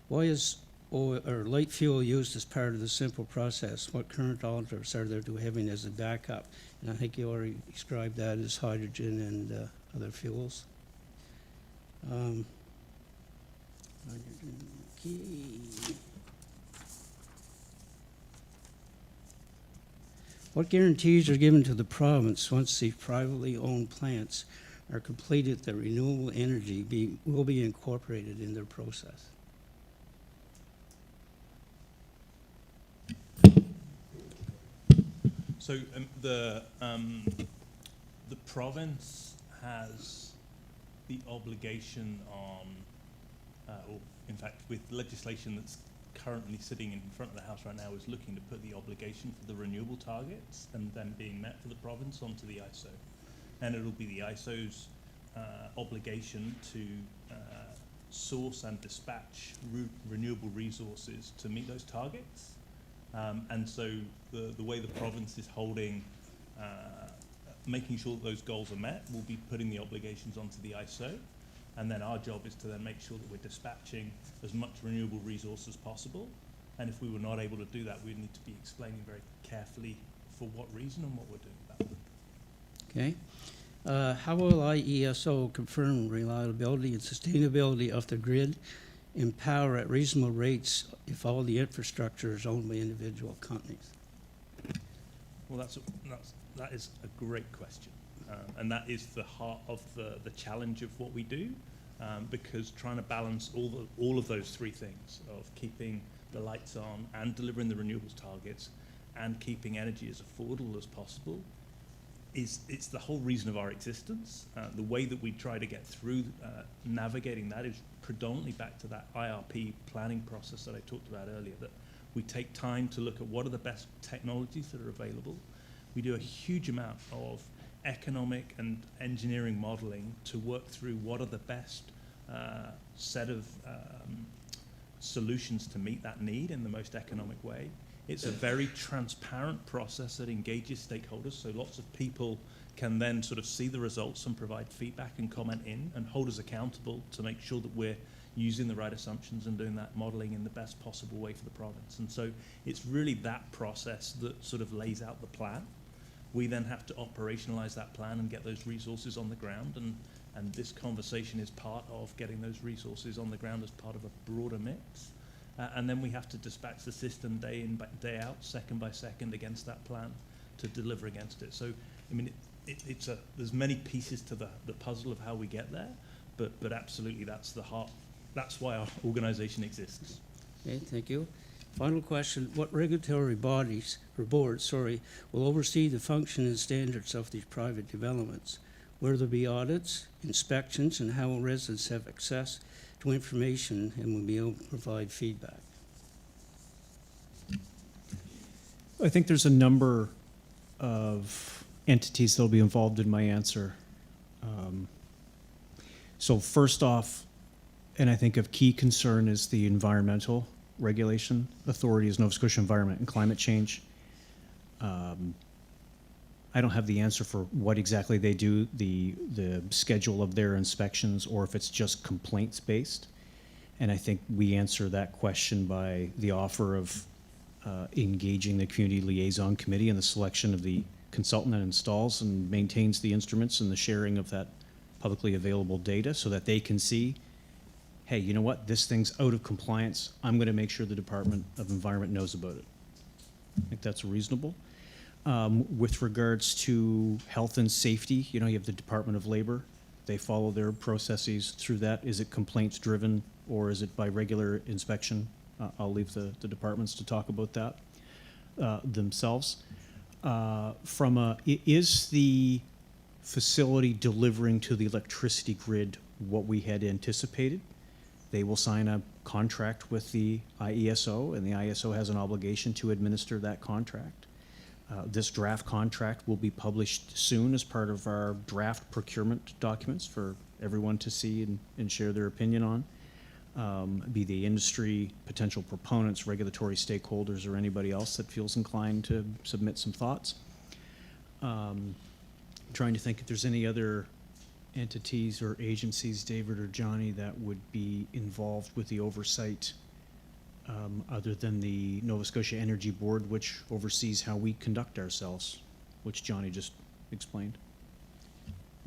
Why is oil or light fuel used as part of the simple process? What current alternatives are there to having as a backup? And I think you already described that as hydrogen and other fuels. Hydrogen, okay. What guarantees are given to the province once these privately owned plants are completed that renewable energy will be incorporated in their process? So the province has the obligation on, or in fact, with legislation that's currently sitting in front of the House right now, is looking to put the obligation for the renewable targets and them being met for the province onto the IESO. And it'll be the IESO's obligation to source and dispatch renewable resources to meet those targets. And so the way the province is holding, making sure that those goals are met, we'll be putting the obligations onto the IESO. And then our job is to then make sure that we're dispatching as much renewable resource as possible. And if we were not able to do that, we'd need to be explaining very carefully for what reason and what we're doing about it. Okay. How will IESO confirm reliability and sustainability of the grid and power at reasonable rates if all the infrastructure is owned by individual companies? Well, that is a great question. And that is the heart of the challenge of what we do, because trying to balance all of those 3 things of keeping the lights on and delivering the renewables targets and keeping energy as affordable as possible it's the whole reason of our existence. The way that we try to get through navigating that is predominantly back to that IRP planning process that I talked about earlier, that we take time to look at what are the best technologies that are available. We do a huge amount of economic and engineering modeling to work through what are the best set of solutions to meet that need in the most economic way. It's a very transparent process that engages stakeholders, so lots of people can then sort of see the results and provide feedback and comment in and hold us accountable to make sure that we're using the right assumptions and doing that modeling in the best possible way for the province. And so it's really that process that sort of lays out the plan. We then have to operationalize that plan and get those resources on the ground, and this conversation is part of getting those resources on the ground as part of a broader mix. And then we have to dispatch the system day in, day out, second by second against that plan to deliver against it. So, I mean, there's many pieces to the puzzle of how we get there, but absolutely that's the heart. That's why our organization exists. Okay, thank you. Final question, what regulatory bodies, or boards, will oversee the function and standards of these private developments? Will there be audits, inspections, and how will residents have access to information and will be able to provide feedback? I think there's a number of entities that will be involved in my answer. So first off, and I think of key concern is the Environmental Regulation Authority is Nova Scotia Environment and Climate Change. I don't have the answer for what exactly they do, the schedule of their inspections, or if it's just complaints based. And I think we answer that question by the offer of engaging the Community Liaison Committee in the selection of the consultant that installs and maintains the instruments and the sharing of that publicly available data so that they can see, hey, you know what, this thing's out of compliance. I'm going to make sure the Department of Environment knows about it. I think that's reasonable. With regards to health and safety, you have the Department of Labor. They follow their processes through that. Is it complaints driven or is it by regular inspection? I'll leave the departments to talk about that themselves. Is the facility delivering to the electricity grid what we had anticipated? They will sign a contract with the IESO, and the IESO has an obligation to administer that contract. This draft contract will be published soon as part of our draft procurement documents for everyone to see and share their opinion on, be the industry, potential proponents, regulatory stakeholders, or anybody else that feels inclined to submit some thoughts. Trying to think if there's any other entities or agencies, David or Johnny, that would be involved with the oversight other than the Nova Scotia Energy Board, which oversees how we conduct ourselves, which Johnny just explained.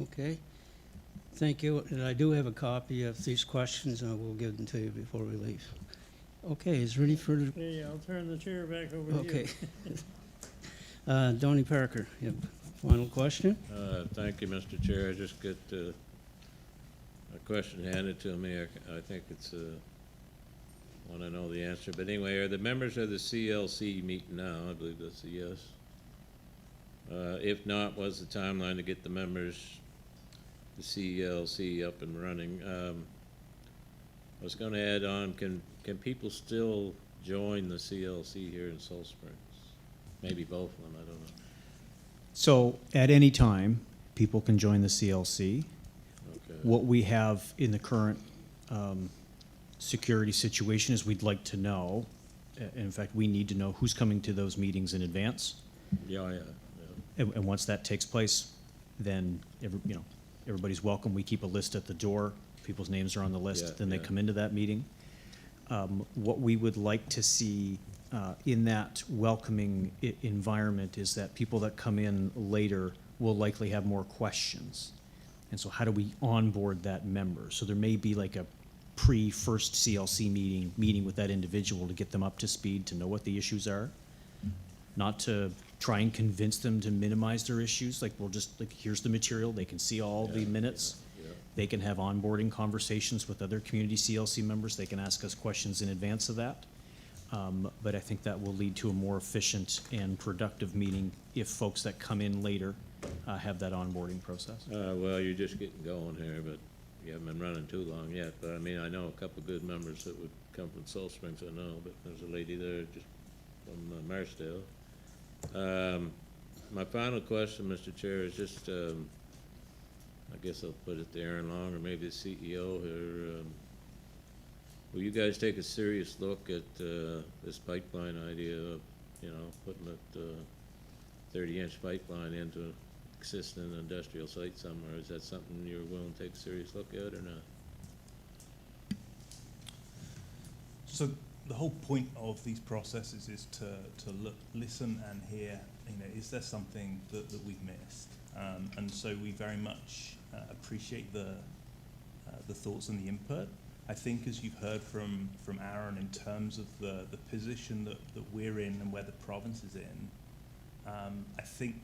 Okay, thank you. And I do have a copy of these questions, and I will give them to you before we leave. Okay, is there any further? Yeah, I'll turn the chair back over to Okay. you. Donnie Parker, you have a final question? Thank you, Mr. Chair. I just got a question handed to me. I think it's want to know the answer. But anyway, are the members of the CLC meeting now? I believe that's a yes. If not, what's the timeline to get the members, the CLC, up and running? I was going to add on, can people still join the CLC here in Salt Springs? Maybe both of them, I don't know. So at any time, people can join the CLC. Okay. What we have in the current security situation is we'd like to know, in fact, we need to know who's coming to those meetings in advance. Yeah. And once that takes place, then everybody's welcome. We keep a list at the door. People's names are on the list. Then they come into that meeting. What we would like to see in that welcoming environment is that people that come in later will likely have more questions. And so how do we onboard that member? So there may be like a pre-first CLC meeting with that individual to get them up to speed, to know what the issues are, not to try and convince them to minimize their issues. Like, we'll just, here's the material, they can see all the minutes. They can have onboarding conversations with other community CLC members. They can ask us questions in advance of that. But I think that will lead to a more efficient and productive meeting if folks that come in later have that onboarding process. Well, you're just getting going here, but you haven't been running too long yet. But I mean, I know a couple of good members that would come from Salt Springs, I know, but there's a lady there just from Marsdale. My final question, Mr. Chair, is just, I guess I'll put it to Aaron Long or maybe the CEO here. Will you guys take a serious look at this pipeline idea of, putting a 30-inch pipeline into existing industrial site somewhere. Is that something you're willing to take a serious look at or not? So the whole point of these processes is to look, listen and hear, is there something that we've missed? And so we very much appreciate the thoughts and the input. I think as you've heard from Aaron in terms of the position that we're in and where the province is in, I think,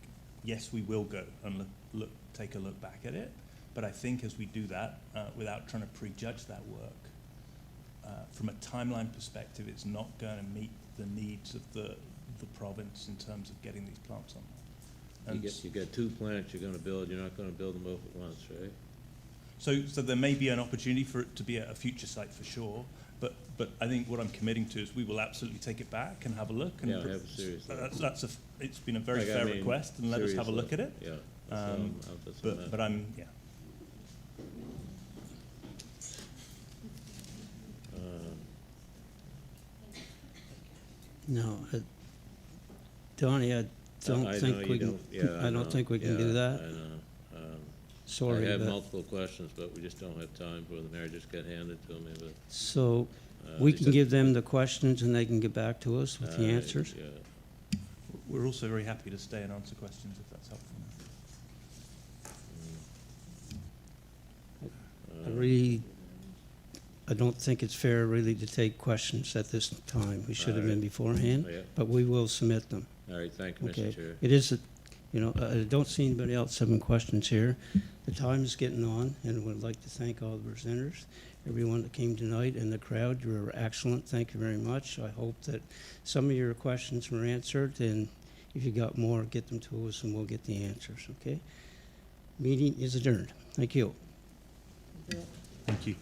yes, we will go and take a look back at it. But I think as we do that, without trying to prejudge that work, from a timeline perspective, it's not going to meet the needs of the province in terms of getting these plants on. And You get 2 plants you're going to build. You're not going to build them both at once, right? So there may be an opportunity for it to be a future site for sure, but I think what I'm committing to is we will absolutely take it back and have a look. And Yeah, have a serious look. It's been a very Like, I fair mean, request, and let us have a serious look at it. Yeah. That's all I'm- But I'm, yeah. No, Donnie, I don't I think know we you can, don't- yeah, I know. don't think we can Yeah, do I that. know. Sorry, I have but, multiple questions, but we just don't have time for them. They just got handed to me, but. so we they can said- give them the questions and they can get back to us with the answers. Yeah. We're also very happy to stay and answer questions if that's helpful. I don't think it's fair really to take questions at this time. We should have been beforehand, Yeah. but we will submit them. All right, thank you, Okay, Mr. Chair. it is, I don't see anybody else having questions here. The time is getting on, and would like to thank all the presenters, everyone that came tonight, and the crowd. You were excellent. Thank you very much. I hope that some of your questions were answered, and if you got more, get them to us, and we'll get the answers, okay? Meeting is adjourned. Thank you. Thank you.